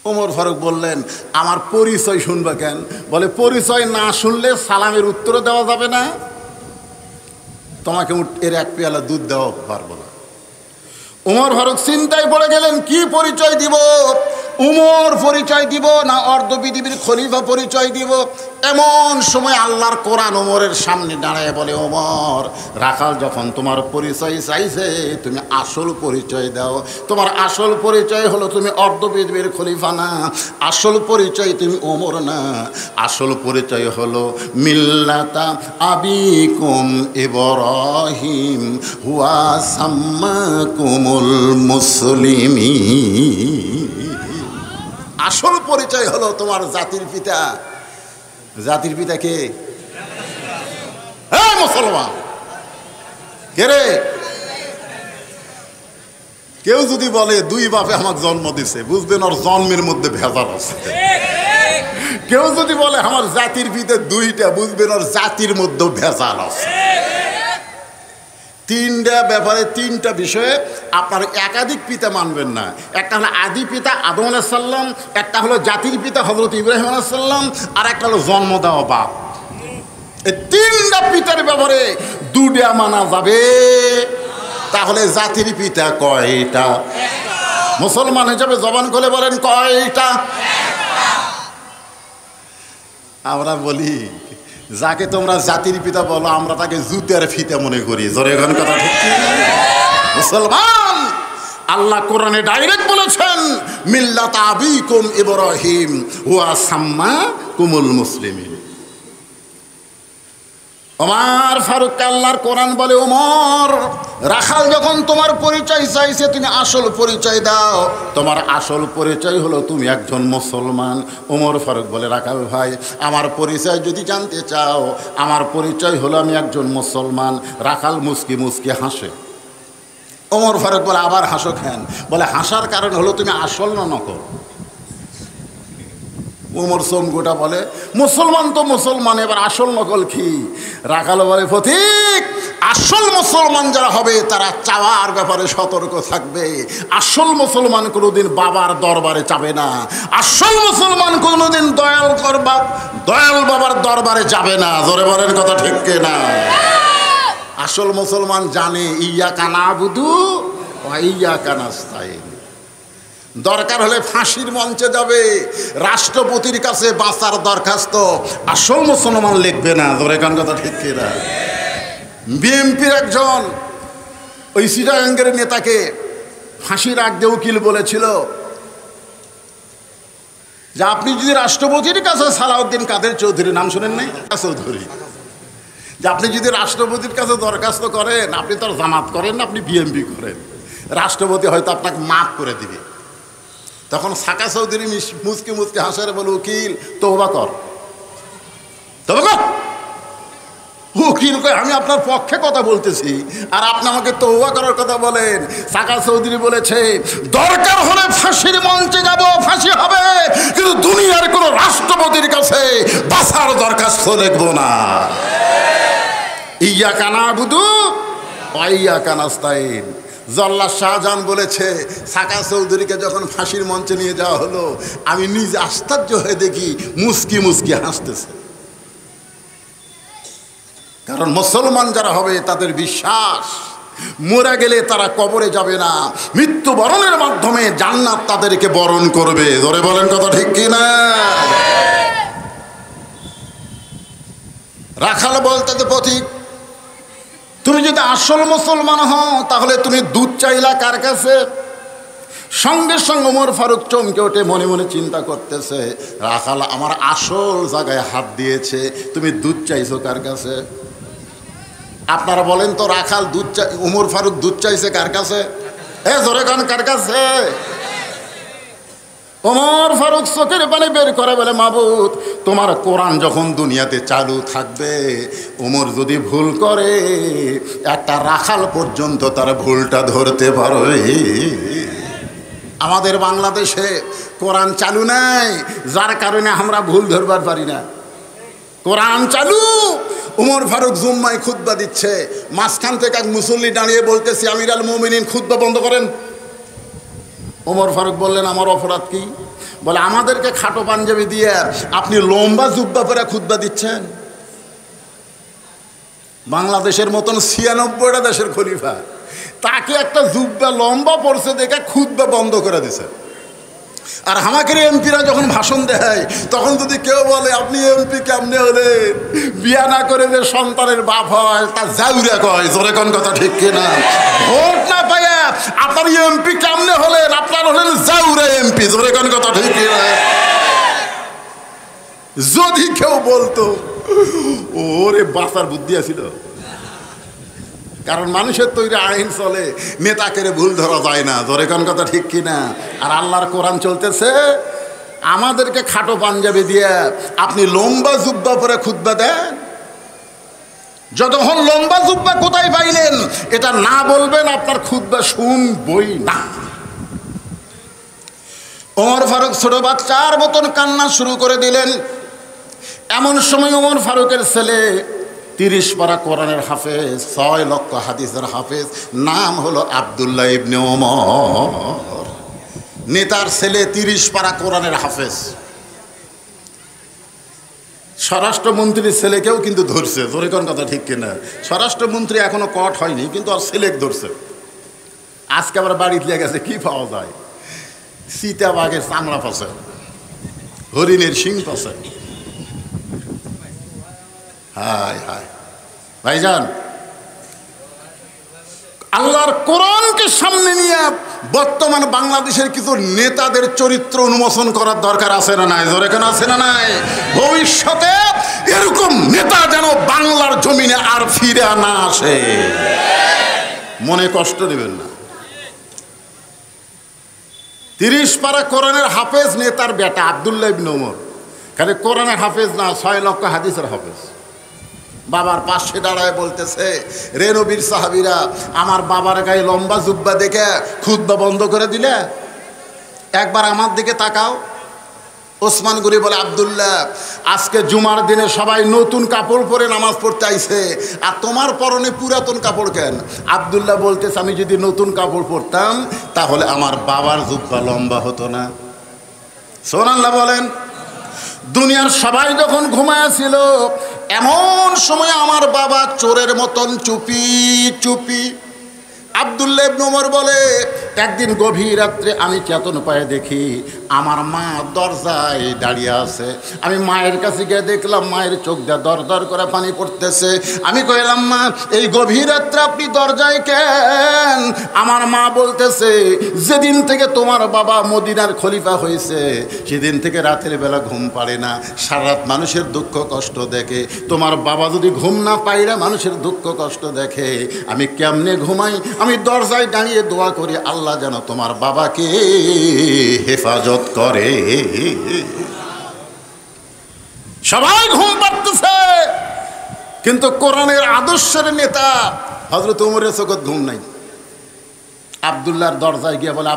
উমর ফারুক বললেন, আমার পরিচয় শুনবে কেন? বলে, পরিচয় না শুনলে সালামের উত্তর দেওয়া যাবে না, তোমাকে এর এক পেয়ালা দুধ দেওয়া পারবো না। উমর ফারুক চিন্তায় পড়ে গেলেন, কি পরিচয় দিব? উমর পরিচয় দিব না অর্ধ পৃথিবীর খলিফা পরিচয় দিব? এমন সময় আল্লাহর কোরআন ওমরের সামনে দাঁড়ায় বলে, ওমর, রাখাল যখন তোমার পরিচয় চাইছে তুমি আসল পরিচয় দাও। তোমার আসল পরিচয় হলো তুমি অর্ধ পৃথিবীর খলিফা না, আসল পরিচয় তুমি ওমর না, আসল পরিচয় হলো মিল্লাতা আবিকুম ইব্রাহিম হুয়া সাম্মাকুমুল মুসলিমিন। আসল পরিচয় হলো তোমার জাতির পিতা। জাতির পিতা কে? হ্যাঁ মুসলমান। কে রে? কেউ যদি বলে দুই বাপে আমাকে জন্ম দিছে, বুঝবেন ওর জন্মের মধ্যে ভেজাল আছে। কেউ যদি বলে আমার জাতির পিতা দুইটা, বুঝবেন ওর জাতির মধ্যে ভেজাল আছে। তিনটা ব্যাপারে, তিনটা বিষয়ে আপনার একাধিক পিতা মানবেন না। একটা হলো আদি পিতা আদম আলাইহিস সালাম, একটা হলো জাতির পিতা হযরত ইব্রাহিম আলাইহিস সালাম, আর একটা হলো জন্ম দেওয়া বাপ। এই তিনটা পিতার ব্যাপারে দুটা মানা যাবে। তাহলে জাতির পিতা কয়টা? মুসলমান হিসেবে জবান খুলে বলেন কয়টা? আমরা বলি, যাকে তোমরা জাতির পিতা বলো আমরা তাকে জুতের ফিতা মনে করি। জোরে গান কথা ঠিক কি? মুসলমান, আল্লাহ কোরআনে ডাইরেক্ট বলেছেন, মিল্লাত আবিকুম ইব্রাহিম হুয়া সাম্মাকুমুল মুসলিমিন। ওমর ফারুক আল্লাহর কোরআন বলে, ওমর, রাখাল যখন তোমার পরিচয় চাইছে তুমি আসল পরিচয় দাও। তোমার আসল পরিচয় হলো তুমি একজন মুসলমান। ওমর ফারুক বলে, রাখাল ভাই, আমার পরিচয় যদি জানতে চাও, আমার পরিচয় হলো আমি একজন মুসলমান। রাখাল মুস্কি মুস্কি হাসে। ওমর ফারুক বলে, আবার হাসো কেন? বলে, হাসার কারণ হলো তুমি আসল না নকল। ওমর সোমগোটা বলে, মুসলমান তো মুসলমান, এবার আসল নকল কি? রাখাল বলে, পথিক, আসল মুসলমান যারা হবে তারা চাওয়ার ব্যাপারে সতর্ক থাকবে। আসল মুসলমান কোনোদিন বাবার দরবারে যাবে না। আসল মুসলমান কোনোদিন দয়াল বাবার দরবারে যাবে না। জোরে বলেন কথা ঠিক না? আসল মুসলমান জানে ইয়াকা নাবুদু ওয়া ইয়াকা নাস্তাইন। দরকার হলে ফাঁসির মঞ্চে যাবে, রাষ্ট্রপতির কাছে বাঁচার দরখাস্ত আসল মুসলমান লিখবে না। ধরে কান কথা ঠিক কিনা? বিএনপির একজন ওই চিটাগাঙ্গের নেতাকে ফাঁসির আগে উকিল বলেছিল যে আপনি যদি রাষ্ট্রপতির কাছে, সালাউদ্দিন কাদের চৌধুরী নাম শুনেন নাই? চৌধুরী, যে আপনি যদি রাষ্ট্রপতির কাছে দরখাস্ত করেন, আপনি তো জামাত করেন না, আপনি বিএনপি করেন, রাষ্ট্রপতি হয়তো আপনাকে মাফ করে দিবে। তখন সাকা চৌধুরী মুচকে মুচকে হাসারে বলে, উকিল তওবা কর, তওবা কর। উকিল কয়, আমি আপনার পক্ষে কথা বলতেছি আর আপনি আমাকে তওবা করার কথা বলেন। সাকা চৌধুরী বলেছে, দরকার হলে ফাঁসির মঞ্চে যাব, ফাঁসি হবে, কিন্তু দুনিয়ার কোনো রাষ্ট্রপতির কাছে বাঁচার দরখাস্ত লিখব না। ইয়াকা নাবুদু ওয়া ইয়াকা নাস্তাইন। জল্লাদ শাহজাহান বলেছে, সাকা চৌধুরীকে যখন ফাঁসির মঞ্চে নিয়ে যাওয়া হলো, আমি নিজে আশ্চর্য হয়ে দেখি মুস্কি মুস্কি হাসতেছে। কারণ মুসলমান যারা হবে তাদের বিশ্বাস মরে গেলে তারা কবরে যাবে না, মৃত্যুবরণের মাধ্যমে জান্নাত তাদেরকে বরণ করবে। ধরে বলেন কথা ঠিক কিনা? রাখাল বলতে তো পথিক, তুমি যদি আসল মুসলমান হও তাহলে তুমি দুধ চাইলা কার কাছে? সঙ্গে সঙ্গে ওমর ফারুক চমকে ওঠে, মনে মনে চিন্তা করতেছে, রাখাল আমার আসল জায়গায় হাত দিয়েছে, তুমি দুধ চাইছো কার কাছে? আপনারা বলেন তো, রাখাল দুধ চাই, ওমর ফারুক দুধ চাইছে কার কাছে? জোরে গান কার কাছে? ওমর ফারুক চোখের পানি বের করে বলে, মাবুদ, তোমার কোরআন যখন দুনিয়াতে চালু থাকবে, ওমর যদি ভুল করে একটা রাখাল পর্যন্ত তার ভুলটা ধরতে পারবে। আমাদের বাংলাদেশে কোরআন চালু নাই, যার কারণে আমরা ভুল ধরবার পারি না। কোরআন চালু। উমর ফারুক জুম্মায় খুতবা দিচ্ছে, মাঝখান থেকে এক মুসল্লি দাঁড়িয়ে বলতেছে, আমির আল মুমিনিন খুতবা বন্ধ করেন। ওমর ফারুক বললেন, আমার অপরাধ কি? বলে, আমাদেরকে খাটো পাঞ্জাবি দিয়ে আপনি লম্বা জুব্বা পরে খুতবা দিচ্ছেন। বাংলাদেশের মতন 96টা দেশের খলিফা, তাকে একটা জুব্বা লম্বা পড়ছে দেখে খুতবা বন্ধ করে দিছে। আর আমাকে এমপিরা যখন ভাষণ দেয়, তখন যদি কেউ বলে আপনি এমপি কেমনে হলেন, বিয়া না করে যে সন্তানের বাপ হয় তা জাউরা কয়, জোরে কোন কথা ঠিক কিনা? ভোট না পাইয়া আপনার এমপি কেমনে হলেন, আপনার হলেন জাউরা এমপি, জোরে কোন কথা ঠিক কিনা? যদি কেউ বলতো, ওরে বাঁচার বুদ্ধি আছিল। কারণ মানুষের তৈরি আইন চলে, নেতাকে ভুল ধরা যায় না, জোরে কোন কথা ঠিক কিনা? আর আল্লাহর কোরআন চলতেছে, আমাদেরকে খাটো পাঞ্জাবি দিয়ে আপনি লম্বা জুব্বা পরে খুতবা দেন। যতক্ষণ লম্বা জুব্বা কোথায় পাইলেন এটা না বলবেন, আপনার খুতবা শুনবই না। ওমর ফারুক ছোট বাচ্চার মতন কান্না শুরু করে দিলেন। এমন সময় ওমর ফারুকের ছেলে 30 পারা কোরআনের হাফেজ, 6 লক্ষ হাদিসের হাফেজ, নাম হলো আব্দুল্লাহ ইবনে ওমর। নেতার ছেলে 30 পারা কোরআনের হাফেজ। স্বরাষ্ট্রমন্ত্রীর ছেলেকেও কিন্তু ধরছে, জোরে কোন কথা ঠিক কিনা? স্বরাষ্ট্রমন্ত্রী এখনো কট হয়নি, কিন্তু আর ছেলেকে ধরছে। আজকে আবার বাড়িতে লেগে গেছে, কি পাওয়া যায়? চিতাবাঘের চামড়া পাশে, হরিণের শিং পাশে। হায় হায় ভাইজান, আল্লাহর কোরআনকে সামনে নিয়ে বর্তমান বাংলাদেশের কিছু নেতাদের চরিত্র উন্মোচন করার দরকার আছে না নাই? জোরে কেন আছে না নাই? ভবিষ্যতে এরকম নেতা যেন বাংলার জমিনে আর ফিরে না আসে, মনে কষ্ট নেবেন না। 30 পারা কোরআনের হাফেজ নেতার বেটা আব্দুল্লাহ ইবনে ওমর, খালি কোরআনের হাফেজ না, 6 লক্ষ হাদিসের হাফেজ। বাবার পাশে দাঁড়ায় বলতেছে, রে নবীর সাহাবীরা, আমার বাবার গায়ে লম্বা জুব্বা দেখে খুতবা বন্ধ করে দিলে, একবার আমার দিকে তাকাও। ওসমান গনি বলে, আব্দুল্লাহ, আজকে জুমার দিনে সবাই নতুন কাপড় পরে নামাজ পড়তে আইছে, আর তোমার পরনে পুরাতন কাপড় কেন? আব্দুল্লাহ বলতেছে, আমি যদি নতুন কাপড় পরতাম তাহলে আমার বাবার জুব্বা লম্বা হতো না। সুবহানাল্লাহ বলেন। দুনিয়ার সবাই যখন ঘুমায়াছিল, এমন সময় আমার বাবা চোরের মতন চুপি চুপি। আব্দুল্লাহ ইবনে ওমর বলে, একদিন গভীর রাত্রে আমি চেতন পায়ে দেখি আমার মা দরজায় দাঁড়িয়ে আছে। আমি মায়ের কাছে গিয়ে দেখলাম মায়ের চোখ দিয়ে দর দর করে পানি পড়তেছে। আমি কইলাম, মা, এই গভীর রাত্রে আপনি দরজায় কেন? আমার মা বলতেছে, যেদিন থেকে তোমার বাবা মদিনার খলিফা হয়েছে সেদিন থেকে রাতের বেলা ঘুম পাড়ে না, সারা রাত মানুষের দুঃখ কষ্ট দেখে। তোমার বাবা যদি ঘুম না পাইরা মানুষের দুঃখ কষ্ট দেখে, আমি কেমনে ঘুমাই? আমি দরজায় দাঁড়িয়ে দোয়া করি, আল্লাহ যেন তোমার বাবাকে হেফাজত করে। সবাই ঘুম পাড়তেছে, কিন্তু কোরআনের আদর্শের নেতা হযরত ওমরের চোখে ঘুম নাই। আব্দুল্লাহর দরজায় গিয়ে বলে,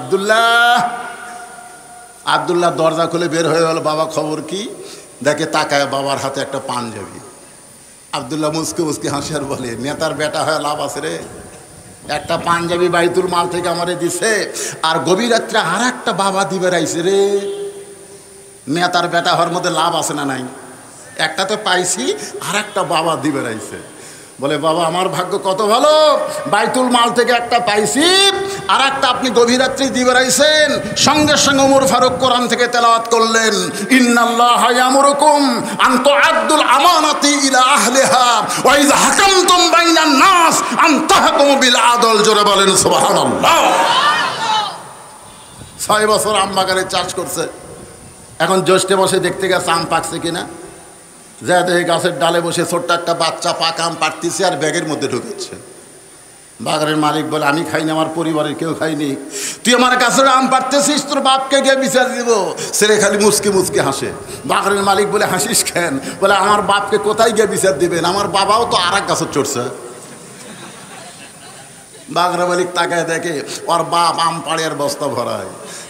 আব্দুল্লাহ দরজা খুলে বের হয়ে গেল। বাবা, খবর কি? দেখে তাকায়, বাবার হাতে একটা পাঞ্জাবি। আব্দুল্লাহ মুসকে মুসকে হাসি আর বলে, নেতার বেটা হয়ে লাভ আছে রে, একটা পাঞ্জাবি বাইতুল মাল থেকে আমারে দিছে, আর গভীর রাত্রে আর একটা বাবা দিবে রাইছে রে। নেতার বেটা হওয়ার মধ্যে লাভ আছে না নাই? একটা তো পাইছি, আর একটা বাবা দিবে রাইছে। বলে, বাবা, আমার ভাগ্য কত ভালো, বাইতুল মাল থেকে একটা পাইছি, আর একটা আপনি গভীর রাত্রি দিবে রাইছেন। সঙ্গে সঙ্গে ওমর ফারুক কোরআন থেকে তেলাওয়াত করলেন, ইন্নাল্লাহা ইয়ামুরুকুম আন তুআদ্দুল আমানাতি ইলা আহলিহা ওয়া ইযা হাকামতুম বাইনান নাস আন তাহকুমু বিল আদল। জোরে বলেন সুবহানাল্লাহ। 6 বছর আম বাগানে চাষ করছে, এখন জ্যৈষ্ঠে বসে দেখতে গেছে আম পাকছে কিনা। যা দেখে গাছের ডালে বসে ছোট্ট একটা বাচ্চা পাকা আম পাড়তেছে আর ব্যাগের মধ্যে ঢুকাচ্ছে। বাগানের মালিক বলে, আমি খাইনি, আমার পরিবারের কেউ খাইনি, তুই আমার গাছের আম পাড়তেছিস, তোর বাপকে গিয়ে বিচার দিব। ছেলে খালি মুচকি মুচকি হাসে। বাগানের মালিক বলে, হাসিস কেন? বলে, আমার বাপকে কোথায় গিয়ে বিচার দিবেন, আমার বাবাও তো আর এক গাছের চড়ছে। বাগরা মালিক তাকায় দেখে ওর বাপ আম পাড়ের বস্তা ভরায়,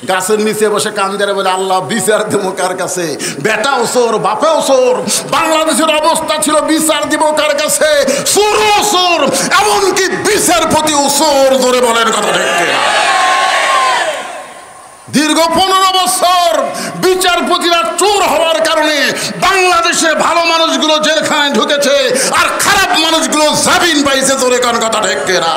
গাছের নিচে বসে কান্দারে বলে আল্লাহ বিচার দেবো কার কাছে? বেটাও চোর, বাপেও চোর। বাংলাদেশের অবস্থা ছিল বিচার দিব কার কাছে? চোরও চোর, এমনকি বিচারপতিও চোর। জোরে বলেন কথা ঠিক কিনা? দীর্ঘ 15 বছর বিচারপতিরা চোর হওয়ার কারণে বাংলাদেশের ভালো মানুষগুলো জেলখানায় ঢুকেছে, আর খারাপ মানুষগুলো জামিন পাইছে। জোরে কোন কথা ঠিক কিনা?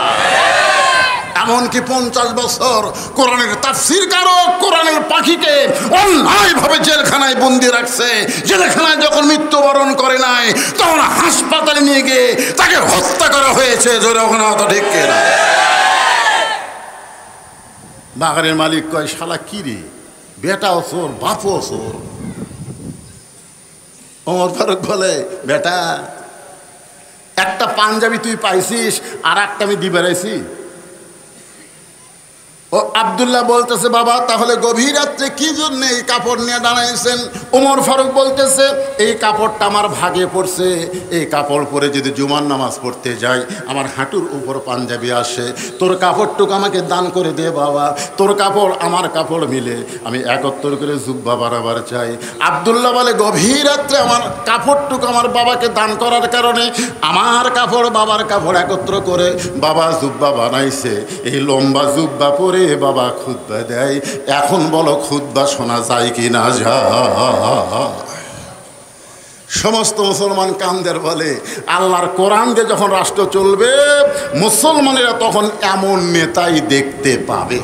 এমনকি 50 বছর কোরআনের তাফসীরকারক কোরআনের পাখিকে অন্যায়ভাবে জেলখানায় বন্দি রাখছে। জেলখানায় যখন মৃত্যুবরণ করে নাই, তখন হাসপাতালে নিয়ে গিয়ে তাকে হত্যা করা হয়েছে। জোরে কথা ঠিক কিনা? বাগানের মালিক কয় শালা কি রে, বেটাও চোর, বাপও চোর। ওমর ফারুক বলে বেটা, একটা পাঞ্জাবি তুই পাইছিস, আর একটা আমি দিয়ে বেড়াইছি। ও আব্দুল্লাহ বলতেছে বাবা তাহলে গভীর রাত্রে কি জন্য এই কাপড় নিয়ে দাঁড়াইছেন? ওমর ফারুক বলতেছে এই কাপড়টা আমার ভাগে পড়ছে, এই কাপড় পরে যদি জুমার নামাজ পড়তে যাই আমার হাঁটুর উপর পাঞ্জাবি আসে, তোর কাপড়টুকু আমাকে দান করে দে বাবা, তোর কাপড় আমার কাপড় মিলে আমি একত্র করে জুব্বা বানাবার চাই। আব্দুল্লাহ বলে গভীর রাত্রে আমার কাপড়টুকু আমার বাবাকে দান করার কারণে আমার কাপড় বাবার কাপড় একত্র করে বাবা জুব্বা বানাইছে। এই লম্বা জুব্বা পরে বাবা খুতবা দেয়। এখন বলো খুতবা শোনা যায় কি না যায়? সমস্ত মুসলমান কান্দের বলে আল্লাহর কোরআন দিয়ে যখন রাষ্ট্র চলবে মুসলমানেরা তখন এমন নেতাই দেখতে পাবে।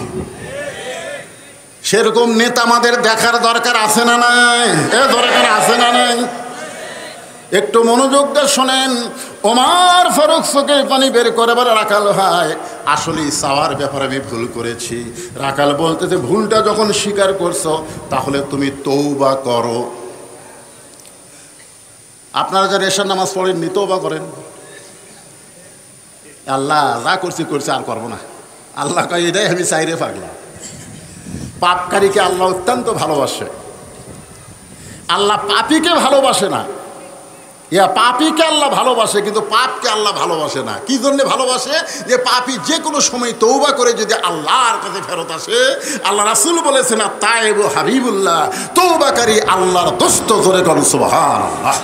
সেরকম নেতা আমাদের দেখার দরকার আছে না নাই? দরকার আছে না নাই? একটু মনোযোগ দিয়ে শোনেন। ওমর ফারুক চোখে পানি বের করে বলে রাখাল ভাই আসলে চাওয়ার ব্যাপারে আমি ভুল করেছি। রাখাল বলতেছে ভুলটা যখন স্বীকার করছো তাহলে তুমি তওবা করো। আপনারা যারা এশার নামাজ পড়েননি তওবা করেন। আল্লাহ যা করছি করছি আর করবো না। আল্লাহ কয় এটাই আমি চাইরে পাগলা। পাপকারীকে আল্লাহ অত্যন্ত ভালোবাসে, আল্লাহ পাপীকে ভালোবাসে না। পাপীকে আল্লাহ ভালোবাসে কিন্তু পাপকে আল্লাহ ভালোবাসে না। কি জন্য ভালোবাসে? যে পাপী যে কোনো সময় তওবা করে যদি আল্লাহর কাছে ফেরত আসে, আল্লাহ রাসূল বলেছেন তায়েবু হাবিবুল্লাহ, তওবাকারী আল্লাহর দোস্ত। জোরে বলেন সুবহানাল্লাহ।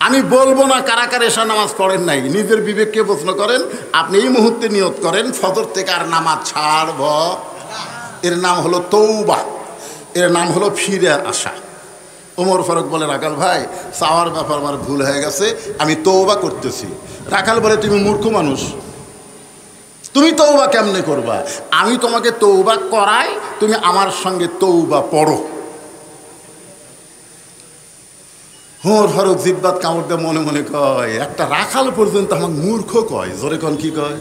আমি বলবো না কারা কারা এশার নামাজ পড়েন নাই, নিজের বিবেককে প্রশ্ন করেন। আপনি এই মুহূর্তে নিয়ত করেন ফজর থেকে আর নামাজ ছাড়ব। এর নাম হলো তওবা, এর নাম হলো ফিরে আসা। ওমর ফারুক বলে রাখাল ভাই চাওয়ার ব্যাপার আমার ভুল হয়ে গেছে, আমি তওবা করতেছি। রাখাল বলে তুমি মূর্খ মানুষ, তুমি তওবা কেমনে করবা? আমি তোমাকে তওবা করাই, তুমি আমার সঙ্গে তওবা পড়ো। ওমর ফারুক জিব্বাত কামড় দিয়ে মনে মনে কয় একটা রাখাল পর্যন্ত আমাকে মূর্খ কয়। জোরে কোন কি কয়?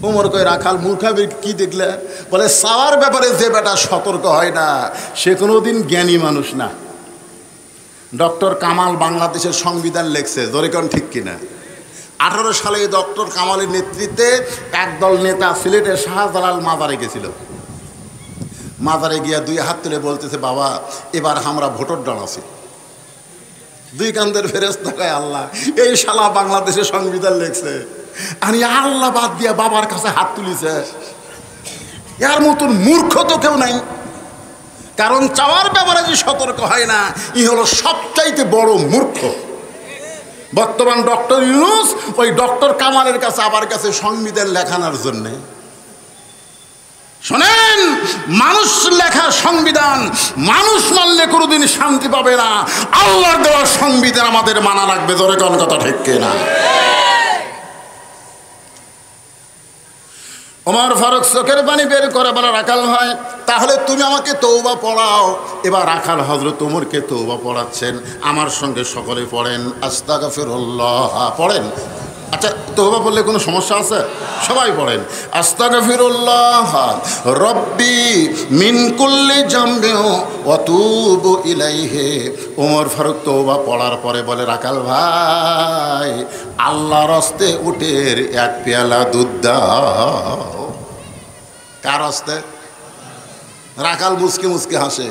ওমর কয় রাখাল মূর্খাবে কি দেখলে? বলে চাওয়ার ব্যাপারে যে বেটা সতর্ক হয় না সে কোনোদিন জ্ঞানী মানুষ না। ডক্টর কামাল বাংলাদেশের সংবিধান লেখছে। জোরে কোন ঠিক কিনা? 18 সালে ডক্টর কামালের নেতৃত্বে একদল নেতা সিলেটের শাহজালাল মাজারে গেছিল। মাজারে গিয়া 2 হাত তুলে বলতেছে বাবা এবার আমরা ভোটর দাঁড়াছি। 2 কান্দের ফেরেশতা কয় আল্লাহ এই শালা বাংলাদেশের সংবিধান লেখছে, আমি আল্লাহ বাদ দিয়া বাবার কাছে হাত তুলিছে। এর মতন মূর্খ তো কেউ নাই। কারণ চাওয়ার ব্যাপারে যে সতর্ক হয় না ই হলো সবচাইতে বড় মূর্খ। বর্তমান ডক্টর ইউনূস ওই ডক্টর কামালের কাছে আবার কাছে সংবিধান লেখানোর জন্যে। শোনেন, মানুষ লেখা সংবিধান মানুষ মানলে কোনোদিন শান্তি পাবে না। আল্লাহর দেওয়া সংবিধান আমাদের মানা লাগবে। জোরে কোন কথা ঠিক কিনা? ওমর ফারুক চোখের পানি বের করে বলে রাখাল ভাই তাহলে তুমি আমাকে তওবা পড়াও। এবার রাখাল হযরত ওমরকে তওবা পড়াচ্ছেন। আমার সঙ্গে সকলে পড়েন আস্তাগফিরুল্লাহ। পড়েন। আচ্ছা তওবা বললে কোনো সমস্যা আছে? সবাই পড়েন আস্তাগফিরুল্লাহ রব্বি মিন কুল্লি জামবি ওয়া তুবু ইলাইহি। ওমর ফারুক তওবা পড়ার পরে বলে রাখাল ভাই আল্লাহর হস্তে উটের 1 পেয়ালা দুধ দাও। কার হস্তে? রাখাল মুচকে মুচকে হাসে।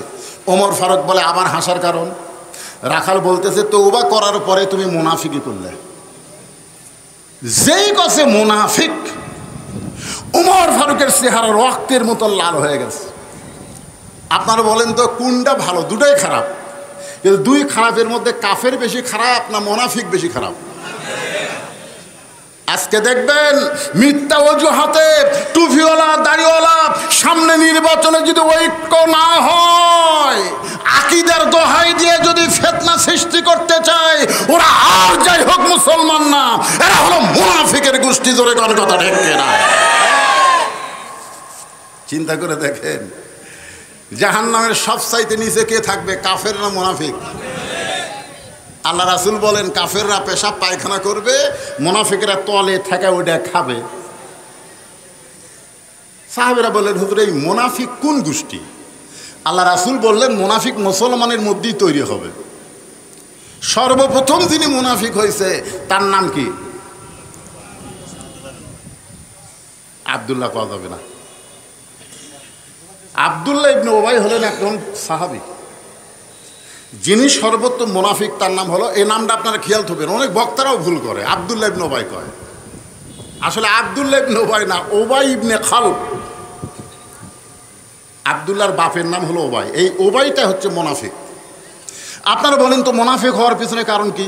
ওমর ফারুক বলে আবার হাসার কারণ? রাখাল বলতেছে তওবা করার পরে তুমি মুনাফিকি করলে। যেই কছে মুনাফিক, উমর ফারুকের চেহারা রক্তের মতো লাল হয়ে গেছে। আপনারা বলেন তো কোনটা ভালো? দুটাই খারাপ, কিন্তু দুই খারাপের মধ্যে কাফের বেশি খারাপ না মুনাফিক বেশি খারাপ? আজকে দেখবেন মিথ্যা অজুহাতে টুপিওয়ালা দাড়িওয়ালা সামনে নির্বাচনে যদি ঐক্য না হয়, আকীদার দোহাই দিয়ে যদি ফিতনা সৃষ্টি করতে চায়, ওরা আর যাই হোক মুসলমান না, এরা হলো মুনাফিকের গোষ্ঠী। জোরে কোন কথা ঠিক কিনা? চিন্তা করে দেখেন, জাহান্নামের সবচাইতে নিচে কে থাকবে, কাফের না মুনাফিক? আল্লাহ রাসূল বলেন কাফেররা পেশাব পায়খানা করবে, মুনাফিকরা তলে থেকে ওটা খাবে। সাহাবেরা বললেন হুজুর এই মুনাফিক কোন গোষ্ঠী? আল্লাহ রাসূল বললেন মুনাফিক মুসলমানের মধ্যেই তৈরি হবে। সর্বপ্রথম যিনি মুনাফিক হয়েছে তার নাম কি? আব্দুল্লাহ পাওয়া যাবে না। আব্দুল্লাহ ইবনে উবাই হলেন একজন সাহাবী, যিনি সর্বোত্তম মুনাফিক। তার নাম হলো, এই নামটা আপনারা খেয়াল থাকবেন, অনেক বক্তারাও ভুল করে, আব্দুল্লাহ ইবনে উবাই কয়। আসলে আব্দুল্লাহ ইবনে উবাই না, উবাই ইবনে খালদ। আব্দুল্লাহর বাপের নাম হলো উবাই, এই উবাইটা হচ্ছে মুনাফিক। আপনারা বলেন তো মুনাফিক হওয়ার পিছনে কারণ কি?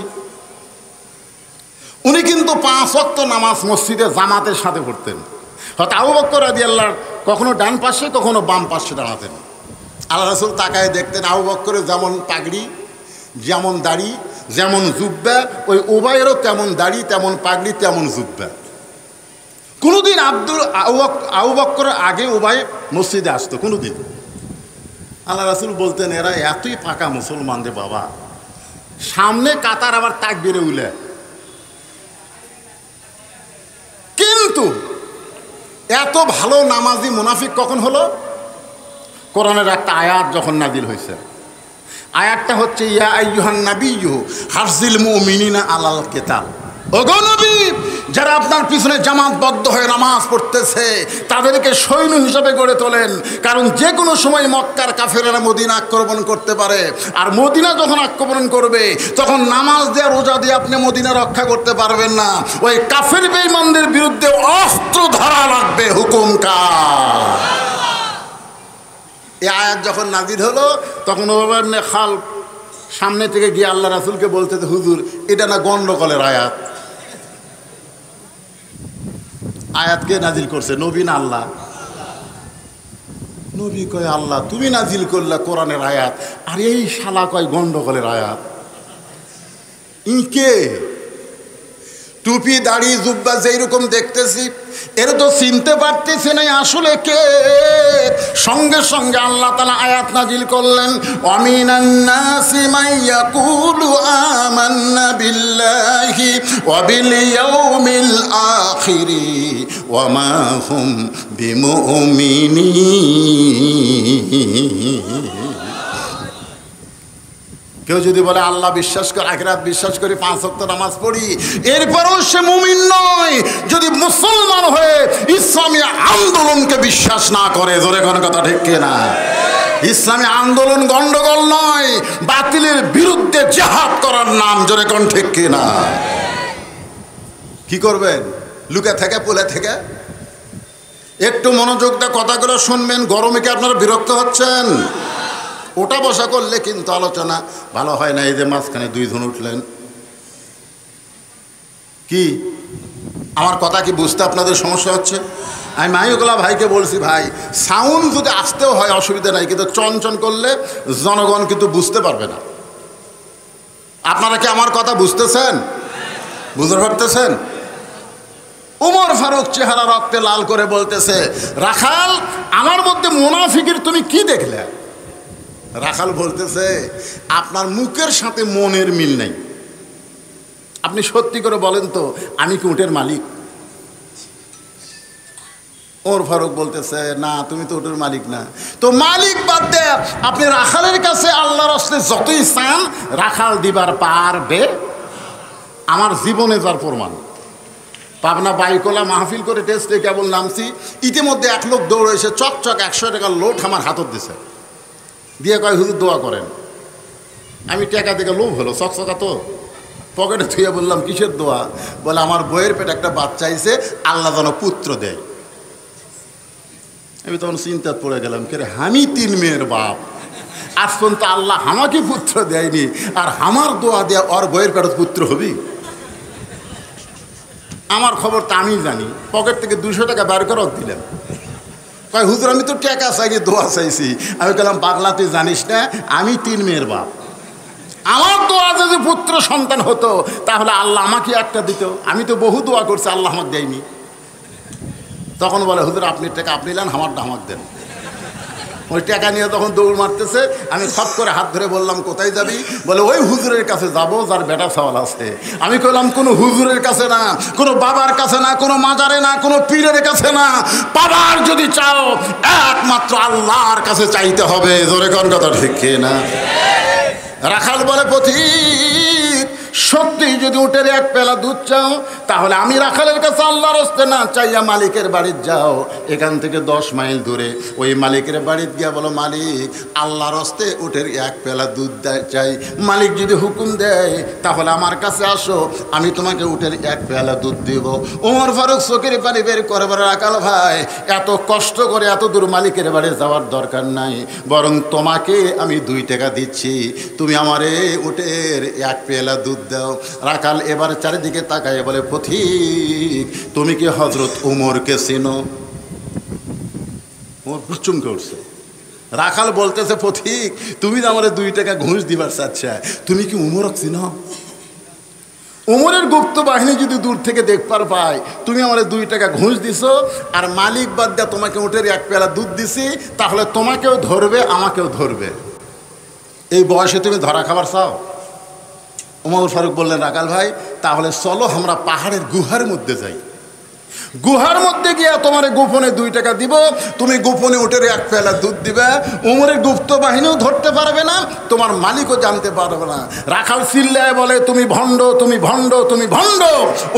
উনি কিন্তু 5 ওয়াক্ত নামাজ মসজিদে জামাতের সাথে পড়তেন। হয়তো আবু বকর রাদিয়াল্লাহু কখনো ডান পাশে কখনো বাম পাশে দাঁড়াতেন। আল্লাহ রাসূল তাকায় দেখতেন আবু বকরের যেমন পাগড়ি, যেমন দাড়ি, যেমন জুব্বা, ওই উবাইয়েরও তেমন দাড়ি, তেমন পাগড়ি, তেমন জুব্বা। কোনোদিন আবু বকরের আগে উবাই মসজিদে আসতো কোনোদিন। আল্লাহ রাসূল বলতেন এরা এতই পাকা মুসলমান রে বাবা, সামনে কাতার আবার তাকবীরে উলে। কিন্তু এত ভালো নামাজি মুনাফিক কখন হলো? কোরআনের একটা আয়াত যখন নাজিল হয়েছে, আয়াতটা হচ্ছে ইয়া আইয়ুহান নাবিয়্যু হারজিল মুমিনিনা আলাল কিতাল। ওগো নবী, যারা আপনার পিছনে জামাতবদ্ধ হয়ে নামাজ পড়তেছে তাদেরকে সৈন্য হিসাবে গড়ে তোলেন, কারণ যে কোনো সময় মক্কার কাফেরেরা মদিনা আক্রমণ করতে পারে। আর মদিনা যখন আক্রমণ করবে তখন নামাজ দিয়ে রোজা দিয়ে আপনি মদিনা রক্ষা করতে পারবেন না। ওই কাফের বেঈমানদের বিরুদ্ধে অস্ত্র ধরা লাগবে। হুকুম কার? এই আয়াত যখন নাজিল হলো তখন ওমর ইবনে খালদ সামনে থেকে গিয়ে আল্লাহ রাসূলকে বলতেছে হুজুর এটা না গন্ডগোলের আয়াত। আয়াত কে নাজিল করছে? নবী না আল্লাহ? নবী কয় আল্লাহ, তুমি নাজিল করলা কোরআনের আয়াত, আর এই শালা কয় গন্ডগোলের আয়াত। ইকে টুপি দাড়ি জুব্বা যেই রকম দেখতেছি এর তো চিনতে পারতেছি না আসলে কে। সঙ্গে সঙ্গে আল্লাহ তাআলা আয়াত নাজিল করলেন ওয়ামিনান নাসি মাইয়াকুলু আমান্না বিল্লাহি ওয়া বিল ইয়াউমিল আখিরি ওয়া মা হুম বিমুমিনিন। কেউ যদি বলে আল্লাহ বিশ্বাস করে, আখিরাত বিশ্বাস করি, 5 ওয়াক্ত নামাজ পড়ি, এরপরও সে মুমিন নয় যদি মুসলমান হয়ে ইসলামী আন্দোলনকে বিশ্বাস না করে। জোরে কোন কথা ঠিক কিনা? ইসলামী আন্দোলন গন্ডগোল নয়, বাতিলের বিরুদ্ধে জিহাদ করার নাম। জোরে কোন ঠিক কিনা? কি করবেন? লুকে থেকে পুলে থেকে একটু মনোযোগ দিয়ে কথাগুলো শুনবেন। গরমে কি আপনারা বিরক্ত হচ্ছেন? ওটা বসা করলে কিন্তু আলোচনা ভালো হয় না। এই যে মাঝখানে 2 জন উঠলেন, কি আমার কথা কি বুঝতে আপনাদের সমস্যা হচ্ছে? আমি মাইকলা ভাইকে বলছি ভাই সাউন্ড যদি আসতেও হয় অসুবিধা নাই, কিন্তু চঞ্চন করলে জনগণ কিন্তু বুঝতে পারবে না। আপনারা কি আমার কথা বুঝতেছেন? বুঝতে পারতেছেন? উমর ফারুক চেহারা রক্তে লাল করে বলতেছে রাখাল আমার মধ্যে মুনাফিকের তুমি কি দেখলে? রাখাল বলতেছে আপনার মুখের সাথে মনের মিল নেই। আপনি সত্যি করে বলেন তো আমি কি উটের মালিক? ওমর ফারুক বলতেছে না, তুমি তো উটের মালিক না। তো মালিক বাদ দে, আপনি রাখালের কাছে আল্লাহর রাস্তে যতই চান রাখাল দিবার পারবে। আমার জীবনে যার প্রমাণ। পাবনা বাইকলা মাহফিল করে টেস্টে কেবল নামছি, ইতিমধ্যে এক লোক দৌড়ে এসে চকচক 100 টাকার লোট আমার হাতত দিছে, দিয়ে কয় হুজুর দোয়া করেন। আমি টাকা দেখে লোভ হলো, চকচকা তো পকেটে থুয়ে বললাম কিসের দোয়া? বলে আমার বইয়ের পেটে একটা বাচ্চা আইছে, আল্লাহ যেন পুত্র দেয়। আমি তখন চিন্তা পড়ে গেলাম, কে রে, আমি 3 মেয়ের বাপ, আজ পর্যন্ত আল্লাহ আমাকে পুত্র দেয়নি, আর আমার দোয়া দেয়া ওর বইয়ের পেটে পুত্র হবি? আমার খবর তো আমি জানি। পকেট থেকে 200 টাকা বের করে দিলাম। কয় হুজুর আমি তো টাকা চাইনি, দোয়া চাইছি। আমি বললাম পাগলা তুই জানিস না আমি 3 মেয়ের বাপ, আমার দোয়া যদি পুত্র সন্তান হতো তাহলে আল্লাহ আমাকে একটা দিত। আমি তো বহু দোয়া করছি, আল্লাহ আমাকে দেয়নি। তখন বলে হুজুর আপনি টাকা আপনি নেন, আমারটা আমাকে দেন। ওই টাকা নিয়ে তখন দৌড় মারতেছে। আমি সব করে হাত ধরে বললাম কোথায় যাবি? বলে ওই হুজুরের কাছে যাবো যার বেটা সওয়াল আছে। আমি কইলাম কোনো হুজুরের কাছে না, কোনো বাবার কাছে না, কোনো মাজারে না, কোনো পীরের কাছে না। পাবার যদি চাও একমাত্র আল্লাহর কাছে চাইতে হবে। জোরে কোন কথা ঠিক না? রাখাল বলে পথিক সত্যি যদি উটের 1 পেলা দুধ চাও তাহলে আমি রাখালের কাছে আল্লাহর রাস্তে না চাইয়া মালিকের বাড়িতে যাও। এখান থেকে 10 মাইল দূরে ওই মালিকের বাড়িতে গিয়া বলো মালিক আল্লাহর রাস্তে উটের 1 পেলা দুধ চাই। মালিক যদি হুকুম দেয় তাহলে আমার কাছে আসো, আমি তোমাকে উটের 1 পেলা দুধ দিব। ওমর ফারুক চোখের পানি বের করে বলে রাখাল ভাই এত কষ্ট করে এত দূর মালিকের বাড়ি যাওয়ার দরকার নাই, বরং তোমাকে আমি 2 টাকা দিচ্ছি, তুমি আমারে উটের 1 পেলা দুধ দাও। রাখাল এবার চারিদিকে তাকায় বলে পথিক তুমি কি হযরত উমরকে চিনো? ওমর চমকে উঠছে। রাখাল বলতেছে পথিক তুমি তো আমারে 2 টাকা ঘুষ দিবার চাচ্ছা, তুমি কি উমরকে চিনো? উমরের গুপ্ত বাহিনী যদি দূর থেকে দেখবার পায় তুমি আমারে 2 টাকা ঘুষ দিছো, আর মালিক বাদ দিয়া তোমাকে উটের 1 পেলা দুধ দিছি, তাহলে তোমাকেও ধরবে আমাকেও ধরবে। এই বয়সে তুমি ধরা খাবার চাও? ওমর ফারুক বললেন রাখাল ভাই তাহলে চলো আমরা পাহাড়ের গুহার মধ্যে যাই, গুহার মধ্যে গিয়া তোমার গোপনে 2 টাকা দিব, তুমি গোপনে উটের 1 পেলা দুধ দিবে, উমরের গুপ্ত বাহিনীও ধরতে পারবে না, তোমার মালিকও জানতে পারবে না। রাখাল চিল্লায় বলে তুমি ভণ্ড, তুমি ভণ্ড, তুমি ভণ্ড।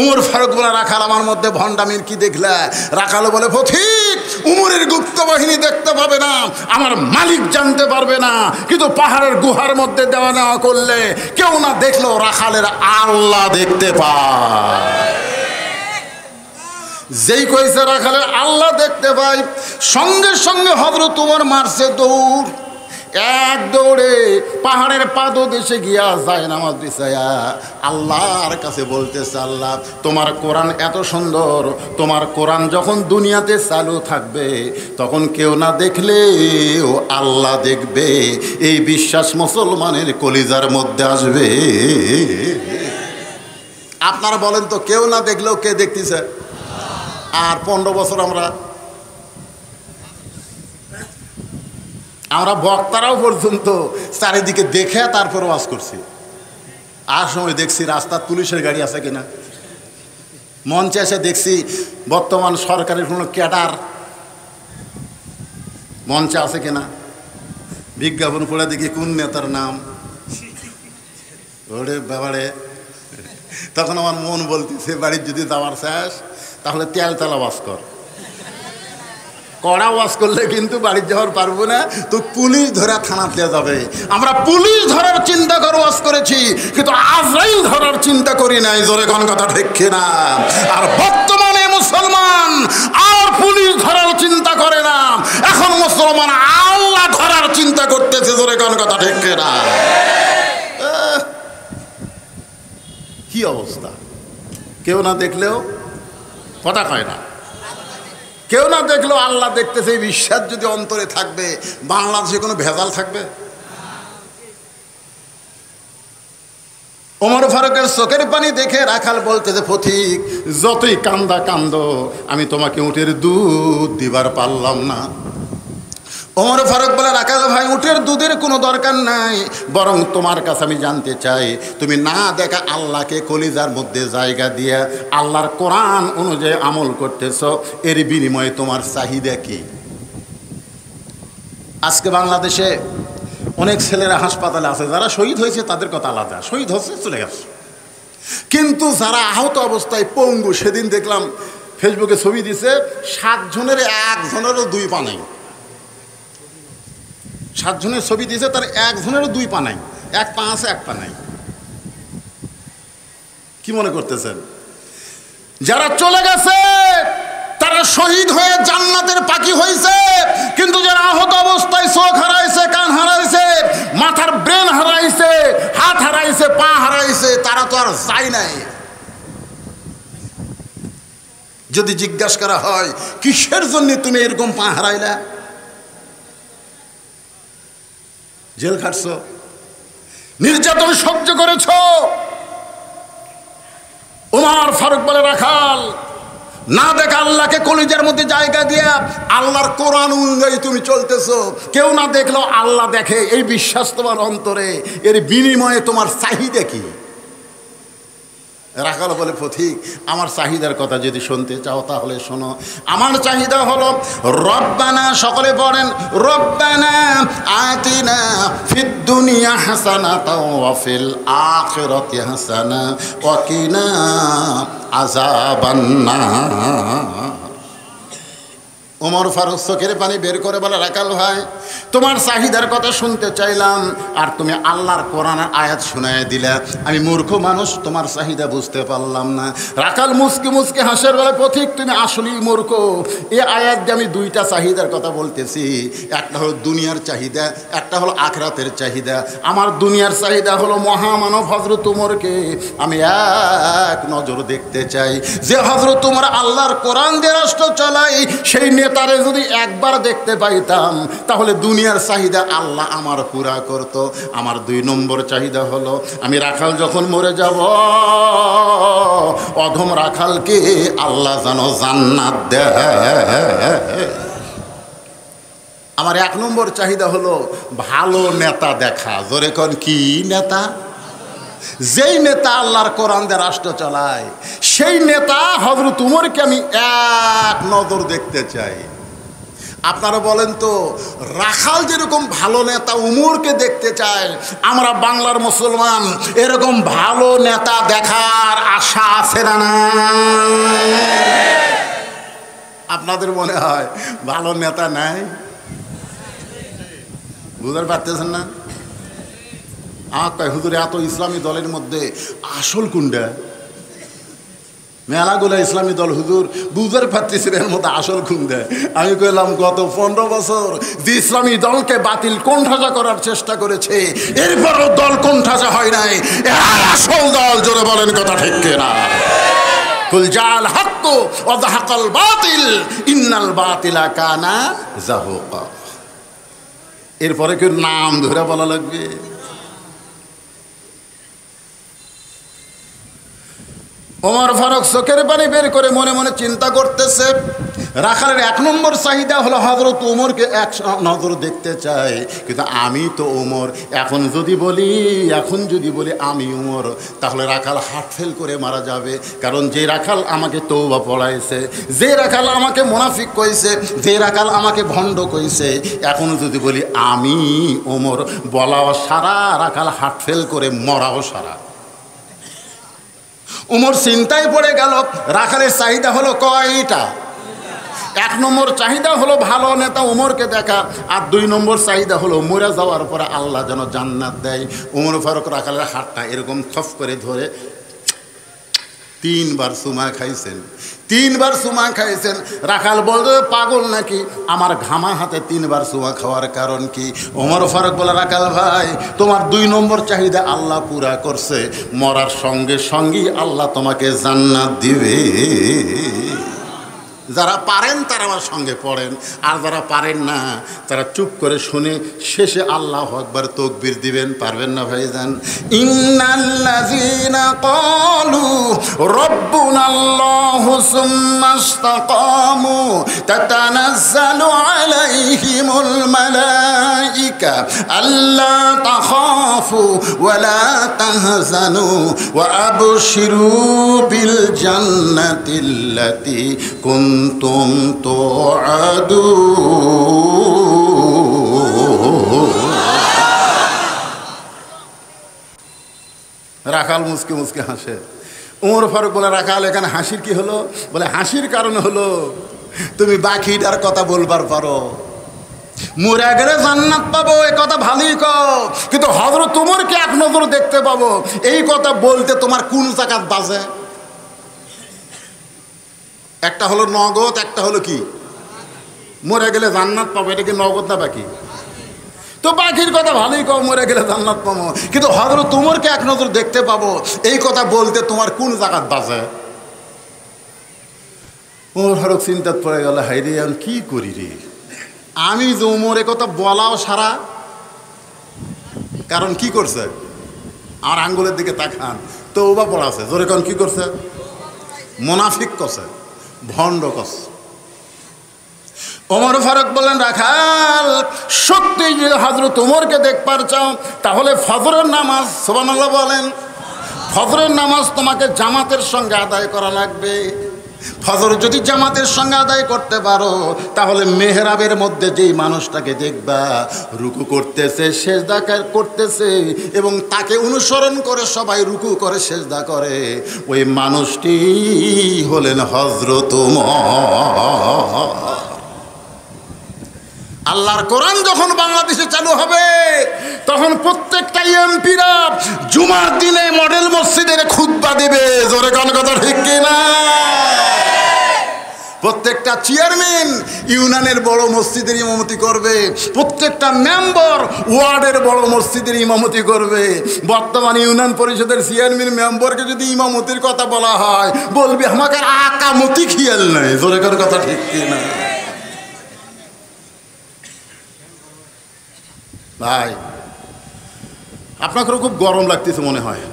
উমর ফারুক বলে রাখাল আমার মধ্যে ভণ্ডামির কি দেখলা? রাখাল বলে পথিক উমরের গুপ্ত বাহিনী দেখতে পাবে না, আমার মালিক জানতে পারবে না, কিন্তু পাহাড়ের গুহার মধ্যে দেওয়া নেওয়া করলে কেউ না দেখলেও রাখালের আল্লাহ দেখতে পায়। যেই কইছে রাখালের আল্লাহ দেখতে পাই, সঙ্গে সঙ্গে হযরত উমর মারছে দৌড়। 1 দৌড়ে পাহাড়ের পাদদেশে গিয়া যায় নামাজ বিছায়া আল্লাহর কাছে বলতেছে আল্লাহ তোমার কোরআন এত সুন্দর, তোমার কোরআন যখন দুনিয়াতে চালু থাকবে তখন কেউ না দেখলেও আল্লাহ দেখবে, এই বিশ্বাস মুসলমানের কলিজার মধ্যে আসবে। আপনারা বলেন তো কেউ না দেখলেও কে দেখতেছে? আর 15 বছর আমরা বক্তারাও পর্যন্ত চারিদিকে দেখে তারপর ওয়াজ করছি। আর সময় দেখছি রাস্তার পুলিশের গাড়ি আছে কিনা, মঞ্চে এসে দেখছি বর্তমান সরকারের কোনো ক্যাডার মঞ্চে আছে কিনা, বিজ্ঞাপন পড়ে দেখি কোন নেতার নাম, ওরে বাবারে। তখন আমার মন বলতেছে বাড়ির যদি যাওয়ার শেষ তাহলে তেলতলা ওয়াজ কর, কড়া ওয়াজ করলে কিন্তু বাড়ি যাওয়ার পারবো না, তো পুলিশ ধরা থানাতে যাবে। আমরা পুলিশ ধরার চিন্তা করে ওয়াজ করেছি, কিন্তু আজরাইল ধরার চিন্তা করি নাই। জোরে কোন কথা ঠিক না? আর বর্তমানে মুসলমান আর পুলিশ ধরার চিন্তা করে না, এখন মুসলমান আল্লাহ ধরার চিন্তা করতেছে। জোরে কোন কথা ঠিক না? কি অবস্থা! কেউ না দেখলেও কথা কয় না, কেউ না দেখলেও আল্লাহ দেখতেছে, এই বিশ্বাস যদি অন্তরে থাকবে বাংলাদেশে কোনো ভেজাল থাকবে? ওমর ফারুকের চোখের পানি দেখে রাখাল বলতেছে পথিক যতই কান্দা কান্দো আমি তোমাকে উটের দুধ দিবার পারলাম না। ওমর ফারুক বলে রাখাল ভাই উটের দুধের কোনো দরকার নাই, বরং তোমার কাছে আমি জানতে চাই তুমি না দেখা আল্লাহকে কলিজার মধ্যে জায়গা দিয়ে আল্লাহর কোরআন অনুযায়ী আমল করতেছ, এর বিনিময়ে তোমার চাহিদা কি? আজকে বাংলাদেশে অনেক ছেলেরা হাসপাতালে আছে, যারা শহীদ হয়েছে তাদের কথা আলাদা, শহীদ হচ্ছে চলে গেছে, কিন্তু যারা আহত অবস্থায় পঙ্গু, সেদিন দেখলাম ফেসবুকে ছবি দিছে 7 জনের 1 জনেরও 2 পা নাই, 7 জনের ছবি দিয়েছে, তার 1 জনেরও 2 পা নাই, 1 পা আছে 1 পা নাই। কি মনে করতেছেন? যারা চলে গেছে তারা শহীদ হয়ে জান্নাতের পাখি হয়েছে, কিন্তু যারা আহত অবস্থায় চোখ হারাইছে, কান হারাইছে, মাথার ব্রেন হারাইছে, হাত হারাইছে, পা হারাইছে, তারা তো আর যায় নাই। যদি জিজ্ঞাসা করা হয় কিসের জন্য তুমি এরকম পা হারাইলা, জেল খাটছ, নির্যাতন সহ্য করেছ। ওমর ফারুক বলে, রাখাল না দেখা আল্লাহকে কলিজার মধ্যে জায়গা দিয়া আল্লাহর কোরআন অনুযায়ী তুমি চলতেছো, কেউ না দেখলেও আল্লাহ দেখে, এই বিশ্বাস তোমার অন্তরে, এর বিনিময়ে তোমার চাহিদা কি? রাখাল বলে, পথিক আমার চাহিদার কথা যদি শুনতে চাও তাহলে শোনো। আমার চাহিদা হলো রব্বানা, সকলে পড়েন, রব্বানা আতিনা ফিদ দুনিয়া হাসানাতাও ওয়া ফিল আখিরাতি হাসানা ওয়া কিনা আযাবান্নার। ওমর ফারুক চোখের পানি বের করে বলে, রাখাল ভাই তোমার চাহিদার কথা শুনতে চাইলাম আর তুমি আল্লাহর কোরআনের আয়াত শুনায় দিলা, আমি মূর্খ মানুষ তোমার চাহিদা বুঝতে পারলাম না। রাখাল মুচকি মুচকি হাসের বলে, পথিক তুমি আসলেই মূর্খ। এই আয়াত দিয়ে আমি দুইটা চাহিদার কথা বলতেছি, একটা হলো দুনিয়ার চাহিদা, একটা হলো আখিরাতের চাহিদা। আমার দুনিয়ার চাহিদা হলো মহামানব হযরত ওমরকে আমি এক নজর দেখতে চাই। যে হযরত ওমর আল্লাহর কোরআন দিয়ে রাষ্ট্র চালায়, সেই নেতারে যদি একবার দেখতে পাইতাম তাহলে দুনিয়ার চাহিদা আল্লাহ আমার পুরা করত। আমার 2 নম্বর চাহিদা হলো, আমি রাখাল যখন মরে যাব, অধম রাখালকে আল্লাহ যেন জান্নাত দেয়। আমার 1 নম্বর চাহিদা হলো ভালো নেতা দেখা। জোরে কোন, কি নেতা? যেই নেতা আল্লাহর কোরআন দিয়ে রাষ্ট্র চালায়, সেই নেতা হযরত উমরকে আমি এক নজর দেখতে চাই। আপনারা বলেন তো, রাখাল যেরকম ভালো নেতা উমরকে দেখতে চায়, আমরা বাংলার মুসলমান এরকম ভালো নেতা দেখার আশা আছে না? আপনাদের মনে হয় ভালো নেতা নাই? বুঝতে পারতেছেন না? আমার কয়, হুজুর এত ইসলামী দলের মধ্যে আসল কোনটা? মেলাগুলো ইসলামী দল হুজুর, বুঝতে পারতেছেন এর মধ্যে আসল কোনটা? আমি কইলাম, গত 15 বছর যে ইসলামী দলকে বাতিল কোণঠাসা করার চেষ্টা করেছে, এরপরও দল কোণঠাসা হয় নাই, এরাই আসল দল। জোরে বলেন কথা ঠিক কিনা? কুল জাল হক ওয়া যাহাকাল বাতিল ইন্নাল বাতিলা কানা যাহুকা। এরপরে কি নাম ধরে বলা লাগবে? ওমর ফারুক চোখের পানি বের করে মনে মনে চিন্তা করতেছে, রাখালের 1 নম্বর চাহিদা হলো হযরত ওমরকে এক নজর দেখতে চাই, কিন্তু আমি তো ওমর। এখন যদি বলি আমি ওমর, তাহলে রাখাল হার্ট ফেল করে মারা যাবে। কারণ যে রাখাল আমাকে তওবা পড়াইছে, যে রাখাল আমাকে মুনাফিক কইছে, যে রাখাল আমাকে ভণ্ড কইছে, এখন যদি বলি আমি ওমর, বলাও সারা, রাখাল হার্ট ফেল করে মরাও সারা। উমর চিন্তায় পড়ে গেল। রাখালের চাহিদা হলো কয়টা? 1 নম্বর চাহিদা হলো ভালো নেতা উমরকে দেখা, আর 2 নম্বর চাহিদা হলো মরে যাওয়ার পরে আল্লাহ যেন জান্নাত দেয়। উমর ফারুক রাখালের হাতটা এরকম থপ করে ধরে 3 বার চুমা খাইছেন। 3 বার চুমা খাইছেন। রাখাল বলতে, পাগল নাকি? আমার ঘামা হাতে 3 বার চুমা খাওয়ার কারণ কি? ওমর ফারুক বলে, রাখাল ভাই তোমার 2 নম্বর চাহিদা আল্লাহ পুরা করছে, মরার সঙ্গে সঙ্গেই আল্লাহ তোমাকে জান্নাত দিবে। যারা পারেন তারা আমার সঙ্গে পড়েন, আর যারা পারেন না তারা চুপ করে শুনে শেষে আল্লাহু আকবার তাকবীর দিবেন। পারবেন না ভাইজান? ইন্নাল্লাযীনা ক্বালু রাব্বুনাল্লাহু সুম্মা ইসতাকামু তাতানাজ্জালু আলাইহিমুল মালায়েকা আল্লা তাখাফু ওয়া লা তাহজানু ওয়া আবশিরু বিল জান্নাতিল্লাতী কুনতুম তুআদুন। রাখাল মুসকে মুসকে হাসে। ওমর ফারুক বলে, রাখাল এখানে হাসির কি হলো? বলে, হাসির কারণ হলো তুমি বাকিটার কথা বলবার পারো, মরে গেলে জান্নাত পাবো, এ কথা ভালোই কও, কিন্তু হযরত ওমরকে এক নজর দেখতে পাবো, এই কথা বলতে তোমার কোন জাকাত বাজে? একটা হলো নগদ, একটা হলো কি মরে গেলে জান্নাত পাবো, এটা কি নগদ না বাকি? তো বাকির কথা ভালোই কও, মরে গেলে জান্নাত পাবো, কিন্তু হযরত ওমরকে এক নজর দেখতে পাবো, এই কথা বলতে তোমার কোন জাকাত বাজে? ওমর ফারুক চিন্তাত পড়ে গেল, হাই রে আমি কি করি রে, আমি যে ওমর এ কথা বলাও সারা, কারণ কি করছে আমার আঙ্গুলের দিকে তাকান, তো ওবা পড়াছে জোরে কারণ কি করছে, মুনাফিক করছে, ভণ্ড করছে। ওমর ফারুক বললেন, রাখাল সত্যি যদি হযরত ওমরকে দেখবার চাও তাহলে ফজরের নামাজ, সুবহানাল্লাহ বলেন, ফজরের নামাজ তোমাকে জামাতের সঙ্গে আদায় করা লাগবে। ফজর যদি জামাতের সঙ্গে আদায় করতে পারো তাহলে মেহরাবের মধ্যে যেই মানুষটাকে দেখবা রুকু করতেছে, সেজদা করতেছে এবং তাকে অনুসরণ করে সবাই রুকু করে সেজদা করে, ওই মানুষটি হলেন হযরত ওমর। আল্লাহর কোরআন যখন বাংলাদেশে চালু হবে তখন প্রত্যেকটা এমপিরা জুমার দিনে মডেল মসজিদের খুতবা দেবে, জোরে কোন কথা ঠিক কিনা? প্রত্যেকটা চেয়ারম্যান ইউনিয়নের বড় মসজিদের ইমামতি করবে, প্রত্যেকটা মেম্বার ওয়ার্ডের বড় মসজিদের ইমামতি করবে। বর্তমান ইউনিয়ন পরিষদের চেয়ারম্যান মেম্বারকে যদি ইমামতির কথা বলা হয় বলবে আমাকে আকামতি খেয়াল নাই, জোরে কোন কথা ঠিক কিনা? ভাই আপনাকে খুব গরম লাগতেছে মনে হয়,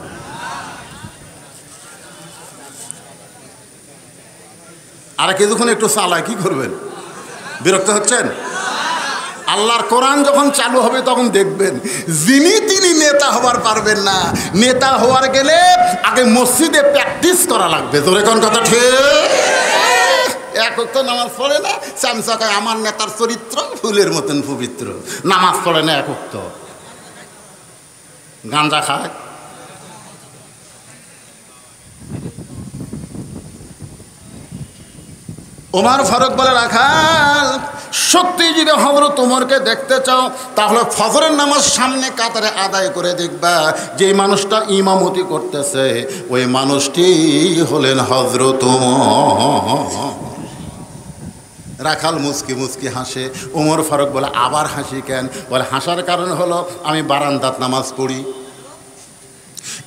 আর কিছুক্ষণ একটু চালায় কি করবেন, বিরক্ত হচ্ছেন? আল্লাহর কোরআন যখন চালু হবে তখন দেখবেন যিনি তিনি নেতা হবার পারবেন না, নেতা হওয়ার গেলে আগে মসজিদে প্র্যাকটিস করা লাগবে, তোর কোন কথা ঠিক? এক ওয়াক্ত নামাজ পড়ে না, চামচা কয় আমার নেতার চরিত্র ফুলের মতন পবিত্র, নামাজ পড়ে না এক ওয়াক্ত, গাঁজা খায়। ওমর ফারুক বলে, রাখাল সত্যি যদি হযরত ওমরকে দেখতে চাও তাহলে ফজরের নামাজ সামনে কাতারে আদায় করে দেখবা যে মানুষটা ইমামতি করতেছে ওই মানুষটি হলেন হযরত ওমর। রাখাল মুচকি মুচকি হাসে। ওমর ফারুক বলে, আবার হাসি কেন? বলে, হাসার কারণ হলো আমি বারান্দাত নামাজ পড়ি,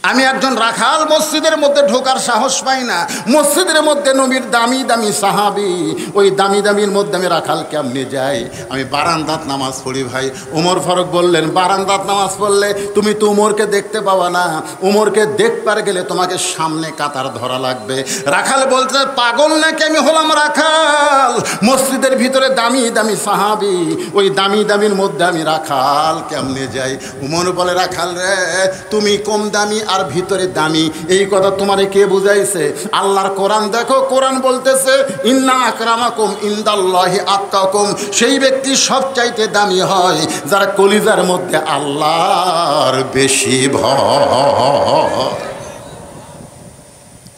আমি একজন রাখাল মসজিদের মধ্যে ঢোকার সাহস পাই না, মসজিদের মধ্যে নবীর দামি দামি সাহাবী, ওই দামি দামির মধ্যে আমি রাখাল কেমনে যাই? আমি বারান্দাত নামাজ পড়ি ভাই। ওমর ফারুক বললেন, বারান্দাত নামাজ পড়লে তুমি তো ওমরকে দেখতে পাওয়া না, ওমরকে দেখবার গেলে তোমাকে সামনে কাতার ধরা লাগবে। রাখাল বলতে, পাগল নাকি আমি হলাম রাখাল? মসজিদের ভিতরে দামি দামি সাহাবী, ওই দামি দামির মধ্যে আমি রাখাল কেমনে যাই? ওমর বলে, রাখাল রে তুমি কম দামি আর ভিতরে দামি, এই কথা তোমারে কে বুঝাইছে? আল্লাহর কোরআন দেখো, কোরআন বলতেছে ইন্না আকরামাকুম ইনদাল্লাহি আতকাকুম, সেই ব্যক্তি সবচাইতে দামি হয় যারা কলিজার মধ্যে আল্লাহর বেশি ভয়।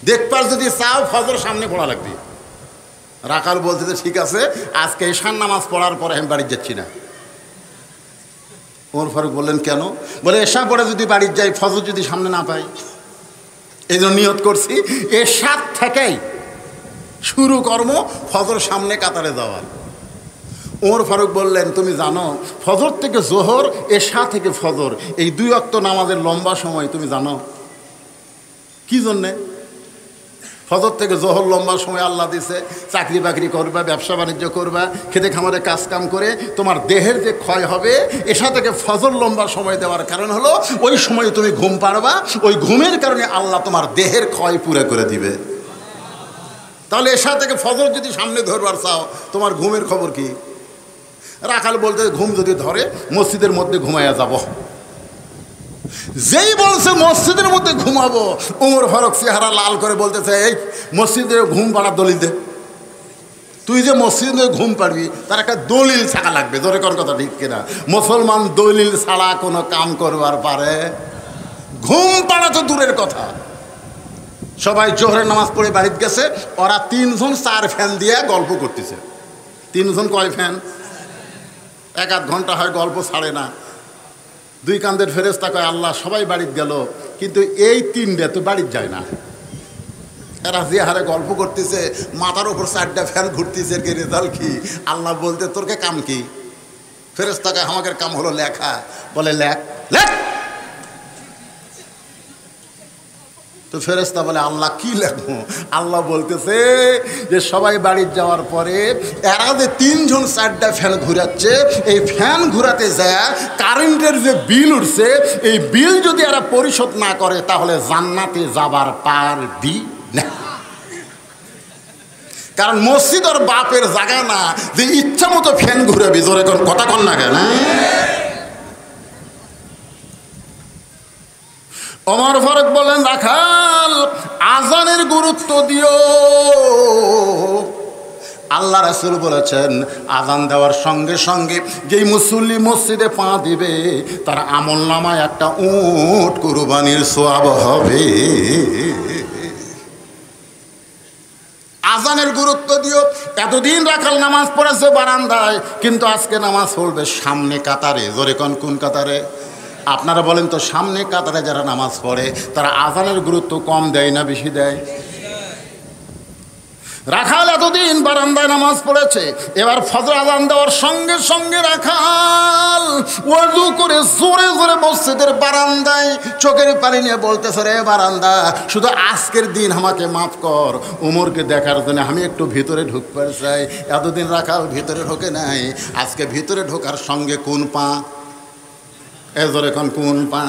দেখবার যদি চাও ফজর সামনে পড়া লাগবে। রাখাল বলতেছে, ঠিক আছে আজকে ঈশার নামাজ পড়ার পরে আমি বাড়ি যাচ্ছি না। ওমর ফারুক বললেন, কেন? বলে, এশা পড়ে যদি বাড়ি যাই ফজর যদি সামনে না পাই, এই জন্য নিয়ত করছি এশার থেকেই শুরু কর্ম ফজর সামনে কাতারে যাওয়ার। ওমর ফারুক বললেন, তুমি জানো ফজর থেকে জোহর, এশা থেকে ফজর, এই দুই ওয়াক্ত নামাজের লম্বা সময় তুমি জানো কি জন্যে? ফজর থেকে জোহর লম্বা সময় আল্লাহ দিছে, চাকরি বাকরি করবা, ব্যবসা বাণিজ্য করবা, খেতে খামারে কাজ কাম করে তোমার দেহের যে ক্ষয় হবে, এশা থেকে ফজর লম্বা সময় দেওয়ার কারণ হলো ওই সময় তুমি ঘুম পারবা, ওই ঘুমের কারণে আল্লাহ তোমার দেহের ক্ষয় পুরো করে দিবে। তাহলে এশা থেকে ফজর যদি সামনে ধরবার চাও তোমার ঘুমের খবর কি? রাখাল বলতে, ঘুম যদি ধরে মসজিদের মধ্যে ঘুমাইয়া যাব। যেই বলছে মসজিদের মধ্যে ঘুমাবো, ওমর ফারুক চেহারা লাল করে বলতেছে, এই মসজিদে ঘুম পাড়ার দলিল দে। তুই যে মসজিদে ঘুম পাড়বি তার একটা দলিল থাকা লাগবে, ধরে কোন কথা ঠিক কিনা? মুসলমান দলিল ছাড়া কোনো কাম করবার পারে? ঘুম পাড়া তো দূরের কথা। সবাই জোহরের নামাজ পড়ে বাড়িতে গেছে, ওরা তিনজন 4 ফ্যান দিয়ে গল্প করতেছে। তিনজন কয় ফ্যান? 1-1 ঘন্টা হয় গল্প ছাড়ে না। দুই কান্দের ফেরেশতা কয় আল্লাহ সবাই বাড়িতে গেল, কিন্তু এই তিনটা তো বাড়িতে যায় না। এরা যে হারে গল্প করতেছে, মাথার উপর 4টা ফ্যান ঘুরতেছে, এর রেজাল্ট কি? আল্লাহ বলতে তোরকে কাম কি? ফেরেশতা কয় আমাদের কাম হলো লেখা। বলে লেখ লেখ। তো ফেরেশতা বলে আল্লাহ কি লেখবো? আল্লাহ বলতেছে যে সবাই বাড়ির যাওয়ার পরে এরা যে 3 জন 4টা ফ্যান ঘুরাচ্ছে, এই ফ্যান ঘুরাতে যায় কারেন্টের যে বিল উঠছে, এই বিল যদি এরা পরিশোধ না করে তাহলে জান্নাতে যাবার পারবি না। কারণ মসজিদ ওর বাপের জায়গা না যে ইচ্ছা মতো ফ্যান ঘুরাবি। জোরে কথা কন না কেন? ওমর ফারুক বলেন রাখাল আজানের গুরুত্ব দিও। আল্লাহ রাসূল বলেছেন আজান দেওয়ার সঙ্গে সঙ্গে যেই মুসল্লি মসজিদে পা দিবে তার আমলনামায় একটা উট কুরবানির সওয়াব হবে। আজানের গুরুত্ব দিও। এতদিন রাখাল নামাজ পড়েছে বারান্দায়, কিন্তু আজকে নামাজ পড়বে সামনে কাতারে। জোরে কোন কাতারে? আপনারা বলেন তো, সামনে কাতারে যারা নামাজ পড়ে তারা আজানের গুরুত্ব কম দেয় না বেশি দেয়? রাখাল এতদিন বারান্দায় নামাজ পড়েছে, এবার ফজর আজান দেওয়ার সঙ্গে সঙ্গে রাখাল ওযু করে জোরে জোরে মসজিদের বারান্দায় চোখের পানি নিয়ে বলতেছে, রে বারান্দা, শুধু আজকের দিন আমাকে মাফ কর, উমরকে দেখার জন্য আমি একটু ভিতরে ঢুকতে চাই। এতদিন রাখাল ভিতরে ঢোকে নাই, আজকে ভিতরে ঢোকার সঙ্গে কোন পা? এ জোরে কোন পা?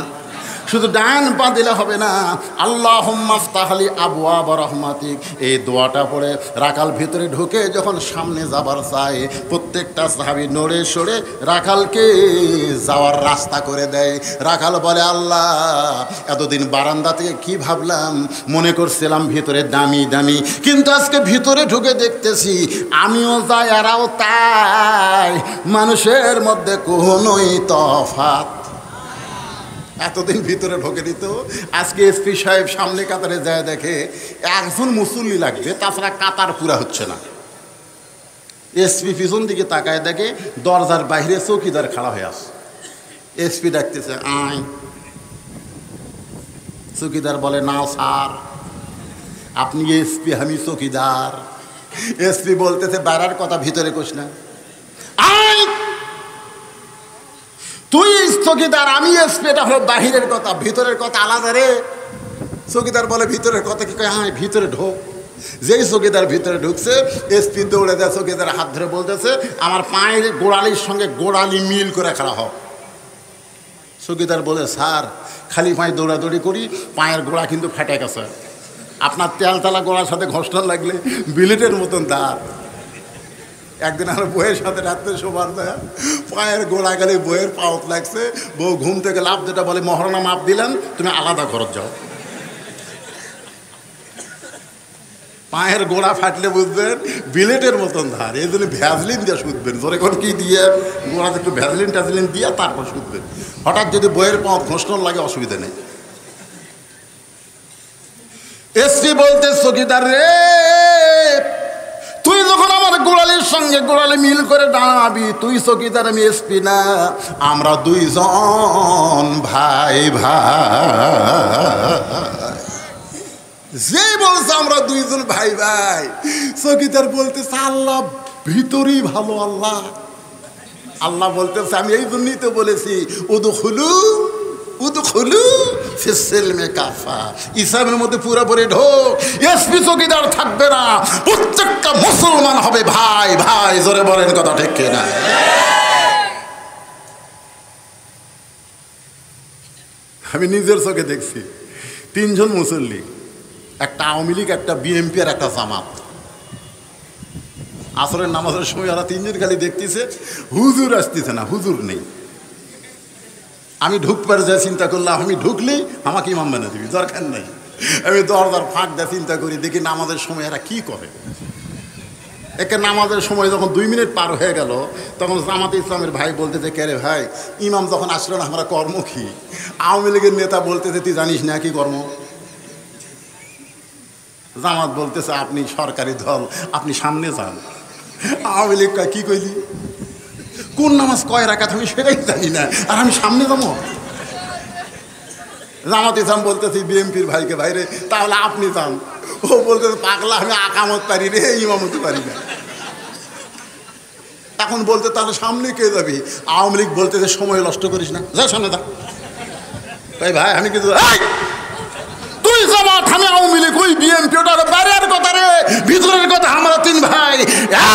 শুধু ডান পা দিলে হবে না। আল্লাহুম্মা আফতাহলি আবওয়াব রাহমাতিক, এই দোয়াটা পড়ে রাখাল ভিতরে ঢুকে যখন সামনে যাবার চায়, প্রত্যেকটা সাহাবী নড়ে সরে রাখালকে যাওয়ার রাস্তা করে দেয়। রাখাল বলে আল্লাহ, এতদিন বারান্দা থেকে কি ভাবলাম, মনে করছিলাম ভিতরে দামি দামি, কিন্তু আজকে ভিতরে ঢুকে দেখতেছি আমিও যাই এরাও তাই, মানুষের মধ্যে কোনোই তফাৎ। এতদিন ভিতরে ঢোকে দিত, আজকে এসপি সাহেব সামনে কাতারে যায় দেখে একজন মুসল্লি লাগবে, তাছাড়া কাতার পুরা হচ্ছে না। এসপি পিছন দিকে তাকায় দেখে দরজার বাইরে চৌকিদার খাড়া হয়ে আসে। এসপি ডাকতেছে আয়। চৌকিদার বলে না স্যার, আপনি এসপি, আমি চৌকিদার। এসপি বলতেছে বাইরের কথা ভিতরে কোস না, আয়। তুই চৌকিদার, আমি এসপি, এটা হলো বাহিরের কথা, ভিতরের কথা আলাদা রে। চৌকিদার বলে ভিতরের কথা কি কয়? হ্যাঁ ভিতরে ঢোক। যেই চৌকিদার ভিতরে ঢুকছে, এসপি দৌড়ে দেয়, চৌকিদার হাত ধরে বলতেছে আমার পায়ের গোড়ালির সঙ্গে গোড়ালি মিল করে খাড়া হোক। চৌকিদার বলে স্যার, খালি পায়ে দৌড়াদৌড়ি করি, পায়ের গোড়া কিন্তু ফেটে গেছে। আপনার তেলতলা গোড়ার সাথে ঘষটা লাগলে বিলেটের মতন দাঁত। একদিন আমার বউয়ের সাথে রাত্রে শোবার দেয়, পায়ের গোড়া গেলে বউয়ের পাওত লাগছে। বউ ঘুম থেকে লাভ যেটা বলে মহারণা মাপ দিলেন, তুমি আলাদা ঘরত যাও। পায়ের গোড়া ফাটলে বুঝবেন বিলেটের মতন ধার, এই জন্য ভ্যাজলিন দিয়ে শুধবেন। ধরে কোন কি দিয়ে গোড়াতে একটু ভ্যাজলিন দিয়ে তারপর শুধবেন। হঠাৎ যদি বইয়ের পাওত ঘোষণ লাগে অসুবিধা নেই। এসপি বলতে চৌকিদার রে, তুই যখন আমার গোড়ালির সঙ্গে গোড়ালি মিল করে দাঁড়াবি, তুই চৌকিদার আমি এসপি না, আমরা দুইজন ভাই ভাই। যেই বলছে আমরা দুইজন ভাই ভাই, চৌকিদার বলতেছে আল্লাহ ভিতরেই ভালো। আল্লাহ আল্লাহ বলতেছে আমি এই জন্যই তো বলেছি উদখুলু ফিস-সিলমি কাফা, ইসলামের মধ্যে পুরোপুরি ঢোক। এসপি চৌকিদার থাকবে না, প্রত্যেকটা মুসলমান হবে ভাই ভাই। জোরে বলেন কথা ঠিক কিনা? আমি নিজের চোখে দেখছি 3 জন মুসল্লি, একটা আওয়ামী লীগ, একটা বিএনপি আর একটা জামাত। আসরের নামাজের সময় ওরা 3 জন খালি দেখতেছে, হুজুর আসতেছে না, হুজুর নেই। আমি ঢুকবার যা চিন্তা করলাম, আমি ঢুকলেই আমাকে ইমাম বানিয়ে দিবি, দরকার নেই। আমি দরজার ফাঁক দিয়ে চিন্তা করি, দেখি নামাজের সময় এরা কি করে। একে নামাজের সময় যখন 2 মিনিট পার হয়ে গেল, তখন জামাতে ইসলামের ভাই বলতেছে কে রে ভাই, ইমাম যখন আসলো না, আমরা কর্ম কি? আওয়ামী লীগের নেতা বলতেছে তুই জানিস না কি কর্ম? জামাত বলতেছে আপনি সরকারি দল, আপনি সামনে যান। আওয়ামী লীগ কি কইলি, কোন নামাজ কয় রাকাত আমি সেটাই জানি না, আর আমি সামনে যাবো? জামাত ইসলাম বলতেছি বিএমপির ভাইকে ভাইরে তাহলে আপনি যান। ও বলতেছে পাগলা আমি আকামত পারি রে, ইমামতি পারি না। এখন বলতে তাহলে সামনে কে যাবি? আওয়ামী লীগ বলতেছে সময় নষ্ট করিস না, যা সামনে যা। ভাই ভাই আমি কিন্তু তুই জামাত আমি আওয়ামী লীগ ওই বিএনপি ওটার বাইরের কথা রে, ভিতরের কথা। আমরা তিন ভাই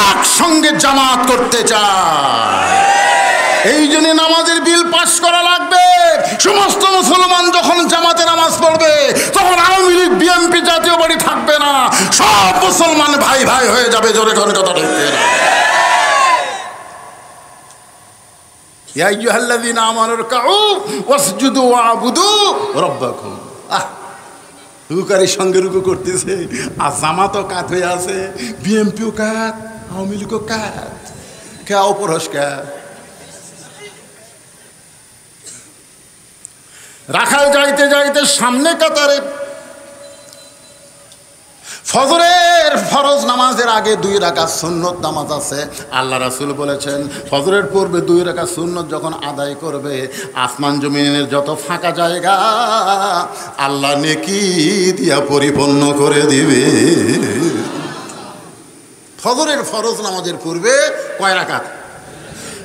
একসঙ্গে জামাত করতে চাই, এই জন্য নামাজের বিল পাস করা লাগবে। সমস্ত মুসলমান যখন জামাতে নামাজ পড়বে তখন আওয়ামী লীগ বিএনপি জাতীয় বাড়ি থাকবে না, সব মুসলমান ভাই ভাই হয়ে যাবে। জোরে কোন কথা দেখতে না। ইয়া আইয়ুহাল্লাযীনা আমানু রুকউ ওয়াসজুদু ওয়া'বুদু রাব্বাকুম। রুকারির সঙ্গে রুকু করতেছে, আর জামাতও কাত হয়ে আছে, বিএনপিও কাত, আওয়ামী লীগও কাত। কে অপরস কে রাখাল যাইতে যাইতে সামনে কাতারে ফজরের ফরজ নামাজের আগে 2 রাকাত সুন্নত নামাজ আছে। আল্লাহ রাসূল বলেছেন ফজরের পূর্বে 2 রাকাত সুন্নত যখন আদায় করবে, আসমান জমিনের যত ফাঁকা জায়গা আল্লাহ নেকি দিয়া পরিপূর্ণ করে দিবে। ফজরের ফরজ নামাজের পূর্বে কয় রাকাত?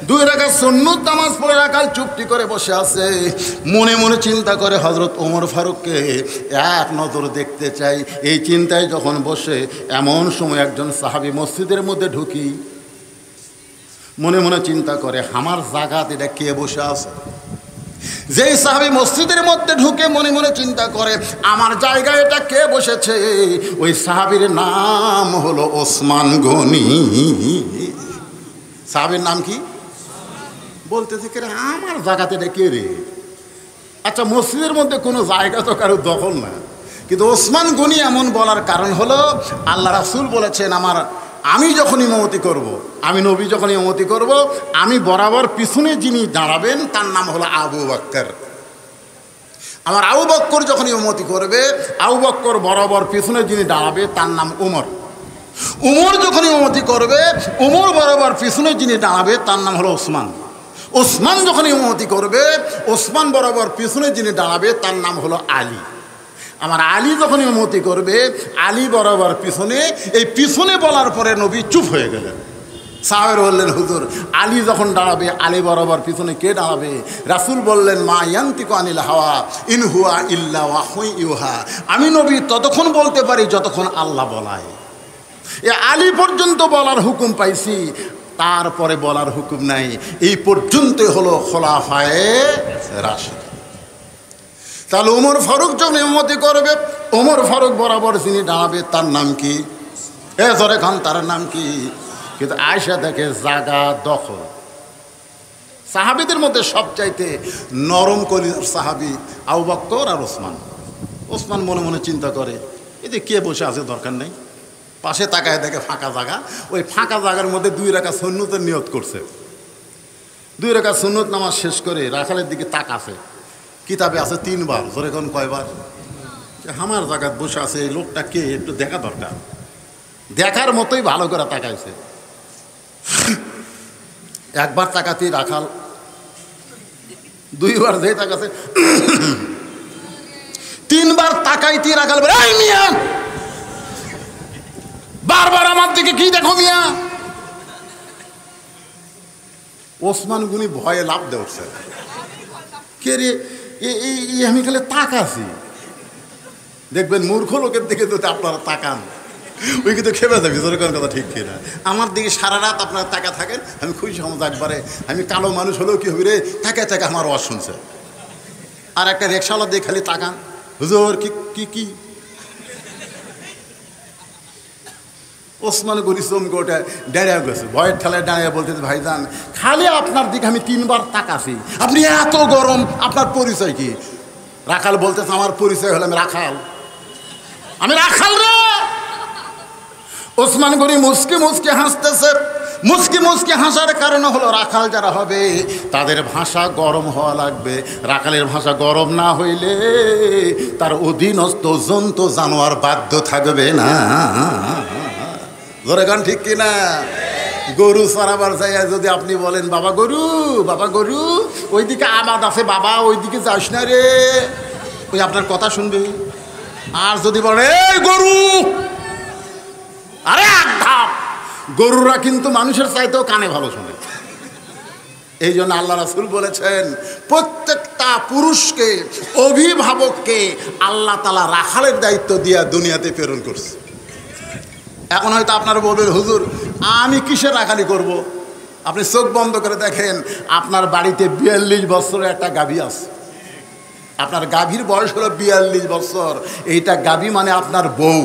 2 রাকাত সুন্নত নামাজ পড়ে রাখাল চুপটি করে বসে আছে, মনে মনে চিন্তা করে হযরত ওমর ফারুককে এক নজর দেখতে চাই। এই চিন্তায় যখন বসে, এমন সময় একজন সাহাবী মসজিদের মধ্যে ঢুকি মনে মনে চিন্তা করে আমার জায়গাতে এটা কে বসে আছে। যেই সাহাবী মসজিদের মধ্যে ঢুকে মনে মনে চিন্তা করে আমার জায়গায় এটা কে বসেছে, ওই সাহাবীর নাম হলো ওসমান গনি। সাহাবীর নাম কি? বলতেছে কে রে, আমার জায়গাতে এটা কে রে? আচ্ছা মসজিদের মধ্যে কোনো জায়গা তো কারো দখল না, কিন্তু ওসমান গনি এমন বলার কারণ হলো আল্লাহ রাসূল বলেছেন আমি যখন ইমামতি করব, আমি নবী যখন ইমামতি করব, আমি বরাবর পিছনে যিনি দাঁড়াবেন তার নাম হলো আবু বকর। আমার আবু বকর যখন ইমামতি করবে, আবু বকর বরাবর পিছনে যিনি দাঁড়াবে তার নাম উমর। উমর যখন ইমামতি করবে, উমর বরাবর পিছনে যিনি দাঁড়াবে তার নাম হলো ওসমান। ওসমান যখন ইমামতি করবে, ওসমান বরাবর পিছনে যিনি দাঁড়াবে তার নাম হলো আলী। আমার আলী যখন ইমামতি করবে, আলী বরাবর পিছনে। এই পিছনে বলার পরে নবী চুপ হয়ে গেলেন। সাহাবেরা বললেন হুজুর আলী যখন দাঁড়াবে, আলী বরাবর পিছনে কে দাঁড়াবে? রাসূল বললেন মা ইয়ান্তিকু আনিল হাওয়া ইন হুয়া ইল্লা ওয়াহয়ুন ইউহা। আমি নবী ততক্ষণ বলতে পারি যতক্ষণ আল্লাহ বলায়। এ আলী পর্যন্ত বলার হুকুম পাইছি, তারপরে বলার হুকুম নাই। এই পর্যন্তই হলো খোলাফায়ে রাশিদ। তাহলে ওমর ফারুক যখন ইমামতি করবে, ওমর ফারুক বরাবর যিনি দাঁড়াবে তার নাম কি? জোরে খান, তার নাম কি? কিন্তু আয়েশা দেখে জায়গা দখল। সাহাবীদের মধ্যে সবচাইতে নরম কলিজার সাহাবী আবু বকর আর ওসমান। ওসমান মনে মনে চিন্তা করে এতে কে বসে আছে, দরকার নেই। পাশে তাকায় দেখে ফাঁকা জায়গা, ওই ফাঁকা জায়গার মধ্যে 2 রাকাত সুন্নতের নিয়ত করছে। 2 রাকাত সুন্নত নামাজ শেষ করে রাখালের দিকে তাকাছে, কিতাবে আছে 3 বার। জোরে কোন কয়বার? আমার জায়গায় বসে আছে এই লোকটা কে, একটু দেখা দরকার। দেখার মতোই ভালো করে তাকাইছে। একবার তাকাতেই রাখাল, 2 বার যেই তাকাছে, 3 বার তাকাইতেই রাখাল বলে এই মিয়া বারবার আমার দিকে কি দেখো মিয়া। ওসমান গনি ভয়ে লাফ দিয়ে উঠছে, কে রে আমি খালি তাকাছি। দেখবেন মূর্খ লোকের দিকে যদি আপনারা তাকান, ওই কিন্তু খেপে যাবি। জোরে কোন কথা ঠিক কিনা? আমার দিকে সারা রাত আপনারা তাকা থাকেন, আমি খুশি সমজ একবারে। আমি কালো মানুষ হলেও কি হবে রে, তাকায় তাকা আমার আওয়াজ শুনছে। আর একটা রিকশাওয়ালা দিয়ে খালি তাকান, হুজুর কি কি কি। ওসমান গনি চমকে ওঠে, দাঁড়িয়ে গেছে, ভয়ের ঠেলায় দাঁড়িয়ে বলতেছে ভাইজান খালি আপনার দিকে আমি 3 বার তাকাছি, আপনি এত গরম, আপনার পরিচয় কি? রাখাল বলতেছে আমার পরিচয় হলো আমি রাখাল, আমি রাখাল রে। ওসমান গনি মুচকি মুচকি হাসতেছে। মুচকি মুচকি হাসার কারণ হলো রাখাল যারা হবে তাদের ভাষা গরম হওয়া লাগবে। রাখালের ভাষা গরম না হইলে তার অধীনস্থ জন্তু জানোয়ার বাধ্য থাকবে না। ধরে গান ঠিক কিনা? গরু চড়াবার যাইয়া যদি আপনি বলেন বাবা গরু ওইদিকে আবাদ আছে বাবা, ওইদিকে যাস না রে, ওই আপনার কথা শুনবে। আর যদি বলে এই গরু, আরে এক ধাপ, গরুরা কিন্তু মানুষের চাইতেও কানে ভালো শোনে। এই জন্য আল্লাহ রাসূল বলেছেন প্রত্যেকটা পুরুষকে, অভিভাবককে আল্লাহ তাআলা রাখালের দায়িত্ব দিয়ে দুনিয়াতে প্রেরণ করছে। এখন হয়তো আপনারা বলবেন হুজুর আমি কিসের রাখালি করব? আপনি চোখ বন্ধ করে দেখেন আপনার বাড়িতে 42 বছরের একটা গাভী আছে। আপনার গাভীর বয়স হলো 42 বছর। এইটা গাভী মানে আপনার বউ।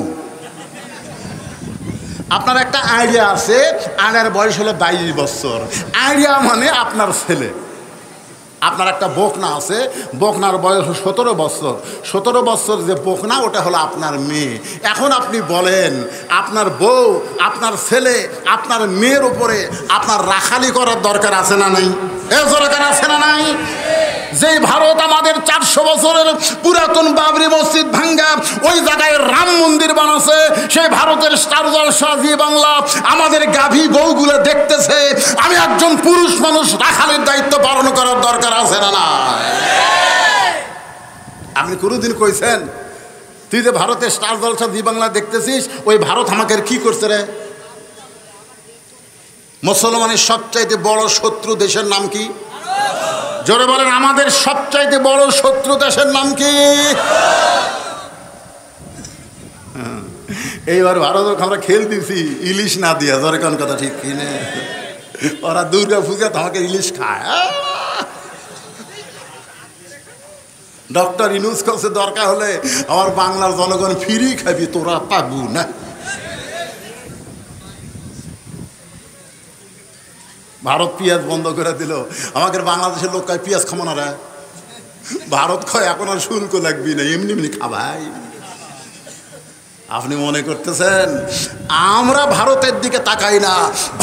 আপনার একটা আইডিয়া আছে, আইডিয়ার বয়স হলো 22 বছর। আইডিয়া মানে আপনার ছেলে। আপনার একটা বকনা আছে, বকনার বয়স 17 বছর। 17 বছর যে বকনা ওটা হলো আপনার মেয়ে। এখন আপনি বলেন আপনার বউ, আপনার ছেলে, আপনার মেয়ের উপরে আপনার রাখালি করার দরকার আছে না নাই? এর দরকার আছে না নাই? যেই ভারত আমাদের 400 বছরের পুরাতন বাবরি মসজিদ ভাঙ্গা ওই জায়গায় রাম মন্দির বানাচ্ছে, সেই ভারতের স্টার জলসা জি বাংলা আমাদের গাভী গৌগুলো দেখতেছে। আমি একজন পুরুষ মানুষ রাখালের দায়িত্ব পালন করার দরকার আছে না না? আপনি কোনোদিন কইছেন তুই যে ভারতের স্টার জলসা জি বাংলা দেখতেছিস, ওই ভারত আমাকে কি করছে রে? মুসলমানের সবচাইতে বড় শত্রু দেশের নাম কি? জোরে বলেন, আমাদের সবচাইতে বড় শত্রু দেশের নাম কি? এইবার ভারত আমরা খেল দিছি ইলিশ না দিয়া, জোরে কোন কথা ঠিক কিনে? ওরা দুর্গা পূজা আমাকে ইলিশ খায়। ডক্টর ইউনূস কাছে দরকার হলে আমার বাংলার জনগণ ফ্রি খাবি, তোরা পাবু না। ভারত পেঁয়াজ বন্ধ করে দিল, আমাদের বাংলাদেশের লোক কয় পেঁয়াজ খাবো না রে। ভারত কয় এখন আর শুল্ক লাগবি না, এমনি এমনি খাবাই। আপনি মনে করতেছেন আমরা ভারতের দিকে তাকাই না,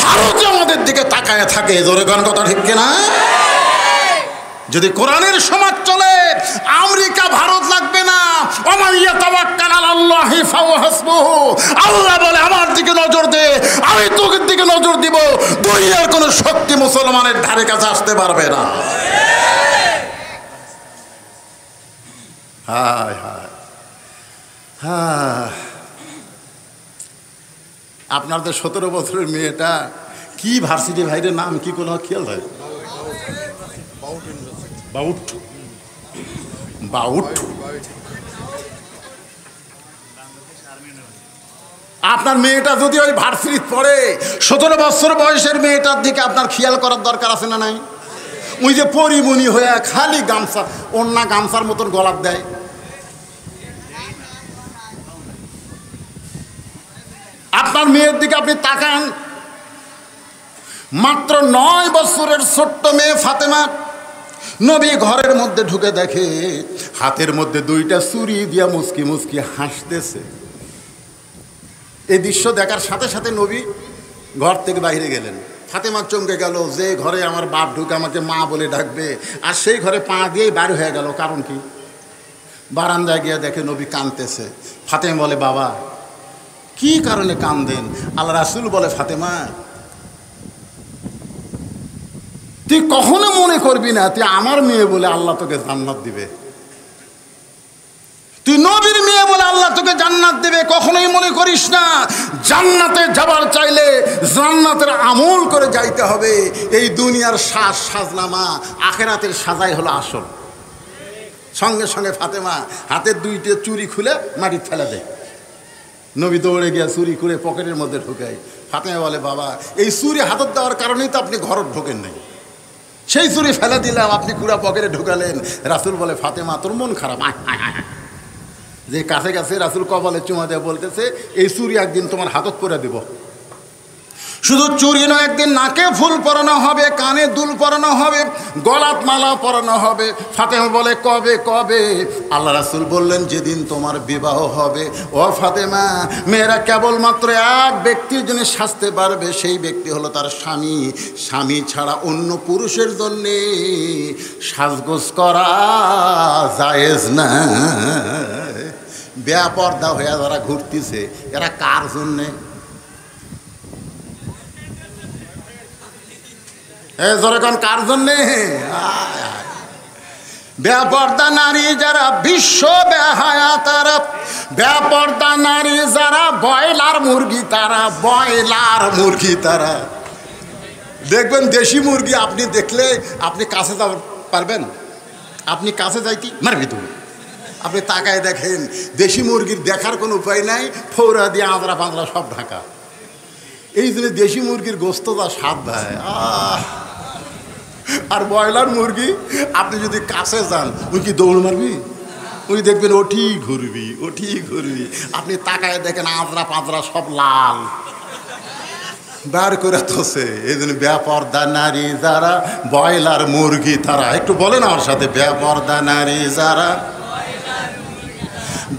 ভারত আমাদের দিকে তাকায় থাকে? জোরে গান কথা ঠিক কিনা? যদি কোরআনের সমাজ চলে আমেরিকা ভারত লাগবে না। আল্লাহ বলে আমার দিকে নজর দে, আমি তোর দিকে নজর দিব। দুনিয়ার কোন শক্তি মুসলমানের ধারে কাছে আসতে পারবে না। হায় হায় হায়, আপনাদের 17 বছরের মেয়েটা কি ভার্সিটি ভাইরের নাম কি কোনো খেয়াল হয়? Bout bout. আপনার মেয়েটা যদি ওই ভার্সিটি পড়ে, 17 বছর বয়সের মেয়েটার দিকে আপনার খেয়াল করার দরকার আছে না নাই? ওই যে পরিমণি হয়ে খালি গামছা, ওন্না গামছার মতন গলার দেয়। আপনার মেয়ের দিকে আপনি তাকান, মাত্র 9 বছরের ছোট্ট মেয়ে ফাতেমা নবী ঘরের মধ্যে ঢুকে দেখে হাতের মধ্যে 2টা ছুরি দিয়া মুচকি মুচকি হাসতেছে। এই দৃশ্য দেখার সাথে সাথে নবী ঘর থেকে বাইরে গেলেন। ফাতেমা চমকে গেল যে ঘরে আমার বাপ ঢুকে আমাকে মা বলে ডাকবে, আর সেই ঘরে পা দিয়েই বার হয়ে গেল। কারণ কি? বারান্দায় গিয়ে দেখে নবী কাঁদতেছে। ফাতেমা বলে বাবা কি কারণে কাঁদেন? আল্লাহ রাসূল বলে ফাতেমা তুই কখনো মনে করবি না তুই আমার মেয়ে বলে আল্লাহ তোকে জান্নাত দিবে। তুই নবীর মেয়ে বলে আল্লাহ তোকে জান্নাত দেবে কখনোই মনে করিস না। জান্নাতে যাবার চাইলে জান্নাতের আমল করে যাইতে হবে। এই দুনিয়ার সাজনামা, আখেরাতের সাজাই হলো আসল। সঙ্গে সঙ্গে ফাতেমা হাতের 2টা চুড়ি খুলে মাটি ফেলে দেয়। নবী দৌড়ে গিয়ে চুরি করে পকেটের মধ্যে ঢুকায়। ফাতেমা বলে বাবা এই চুরি হাতত দেওয়ার কারণেই তো আপনি ঘর ঢোকেন নাই, সেই চুরি ফেলে দিলাম আপনি পুরা পকেটে ঢুকালেন। রাসূল বলে ফাতেমা তোর মন খারাপ? যে কাছে কাছে রাসূল কপালে চুমা দিয়ে বলতেছে এই চুরি একদিন তোমার হাতত করে দেব। শুধু চুরি নয়, একদিন নাকে ফুল পরানো হবে, কানে দুল পরানো হবে, গলাত মালা পরানো হবে। ফাতেমা বলে কবে কবে? আল্লাহ রাসূল বললেন যেদিন তোমার বিবাহ হবে। ও ফাতেমা, মেয়েরা কেবলমাত্র এক ব্যক্তির জন্য সাজতে পারবে, সেই ব্যক্তি হলো তার স্বামী। স্বামী ছাড়া অন্য পুরুষের জন্যে সাজগোজ করা জায়েজ না। বেপরদা হয়ে যারা ঘুরতেছে এরা কার জন্যে? যখন কার জন্যে? বেপর্দা নারী যারা বিশ্ব বেহায়া তারা, বেপর্দা নারী যারা ব্রয়লার মুরগি তারা, ব্রয়লার মুরগি তারা। দেখবেন দেশি মুরগি আপনি দেখলে আপনি কাছে যাওয়ার পারবেন? আপনি কাছে যাইতে মারবি তুমি। আপনি তাকায় দেখেন দেশি মুরগির দেখার কোনো উপায় নাই, ফৌরা দিয়ে আঁদরা পাঁদরা সব ঢাকা। এই জন্য দেশি মুরগির গোস্ত যা স্বাদ ভাই, আর ব্রয়লার মুরগি আপনি যদি কাছে যান ওই কি দৌড় মারবি? ওই দেখবেন ওটি ঘুরবি, ওটি ঘুরবি। আপনি তাকায় দেখেন আঁদরা পাঁদরা সব লাল বার করে তোছে। এই জন্য বেপর্দা নারী যারা, ব্রয়লার মুরগি তারা। একটু বলেন আমার সাথে, বেপর্দা নারী যারা,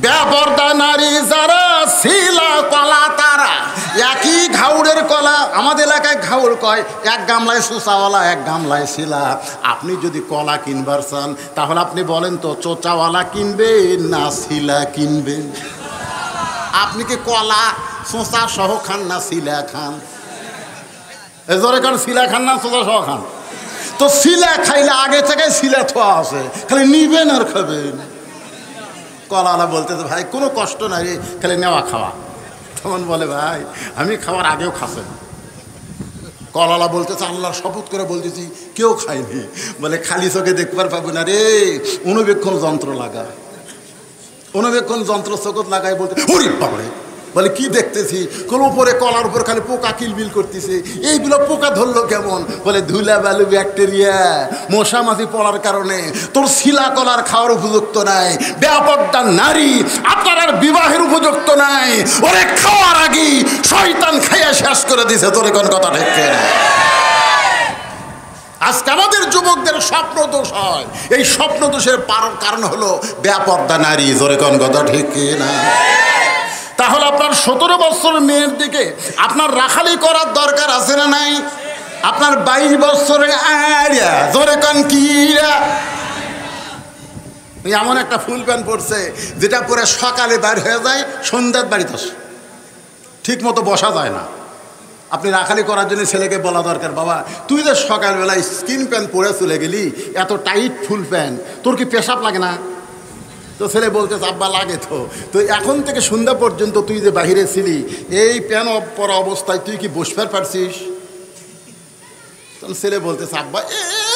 বেপর্দা নারী যারা, শিলা কলা তারা। একই ঘাউড়ের কলা, আমাদের এলাকায় ঘাউড় কয়, এক গামলায় চোচাওয়ালা, এক গামলায় শিলা। আপনি যদি কলা কিনবার চান তাহলে আপনি বলেন তো চোচাওয়ালা কিনবেন না শিলা কিনবেন? আপনি কি কলা চোচা সহ খান না শিলা খান? এজরে কারণ শিলা খান না চোচা সহ খান? তো শিলা খাইলে আগে থেকে শিলা থোয়া আছে, খালি নিবেন আর খাবেন। কলাওয়ালা বলতেছে ভাই কোনো কষ্ট নাই, খালি নেওয়া খাওয়া। তখন বলে ভাই আমি খাওয়ার আগেও খাসে। কলাওয়ালা বলতেছে আল্লাহর শপথ করে বলতেছি কেউ খায়নি। বলে খালি চোখে দেখবার পাবো না রে, অনুবেক্ষণ যন্ত্র লাগা। অনুবেক্ষণ যন্ত্র চোখত লাগাই বলতে ওরে বাবারে। বলে কি দেখতেছি? কোন উপরে কলার উপর খালি পোকা কিলবিল করতেছে। এইগুলো পোকা ধরলো কেমন? বলে ধুলা বালু ব্যাকটেরিয়া মশা মাছি পড়ার কারণে তোর শিলা কলার খাওয়ার উপযুক্ত নাই। বেপর্দা নারী আপনার আর বিবাহের উপযুক্ত নাই। ওরে খাওয়ার আগেই শয়তান খাইয়া শেষ করে দিছে। তোর কোন কথা ঠিক না? আজকে আমাদের যুবকদের স্বপ্ন দোষ হয়। এই স্বপ্ন দোষের কারণ হলো বেপর্দা নারী। জোরে কোন কথা ঠিক না? তাহলে আপনার 17 বছরের মেয়ের দিকে আপনার রাখালি করার দরকার আছে না নাই? আপনার 22 বছরের আয়া জোরে কান কিরা এমন একটা ফুল প্যান্ট পরছে যেটা পরে সকালে বাইর হয়ে যায়, সন্ধ্যার বাড়িতে আসে, ঠিক মতো বসা যায় না। আপনি রাখালি করার জন্য ছেলেকে বলা দরকার, বাবা তুই যে সকালবেলায় স্কিন প্যান্ট পরে চলে গেলি, এত টাইট ফুল প্যান্ট, তোর কি পেশাব লাগে না? তো ছেলে বলতেছে আব্বা লাগে তো। তো এখন থেকে সন্ধ্যা পর্যন্ত তুই যে বাহিরে ছিলি, এই প্যান পরা অবস্থায় তুই কি বসবার পারছিস? তখন ছেলে বলতেছে আব্বা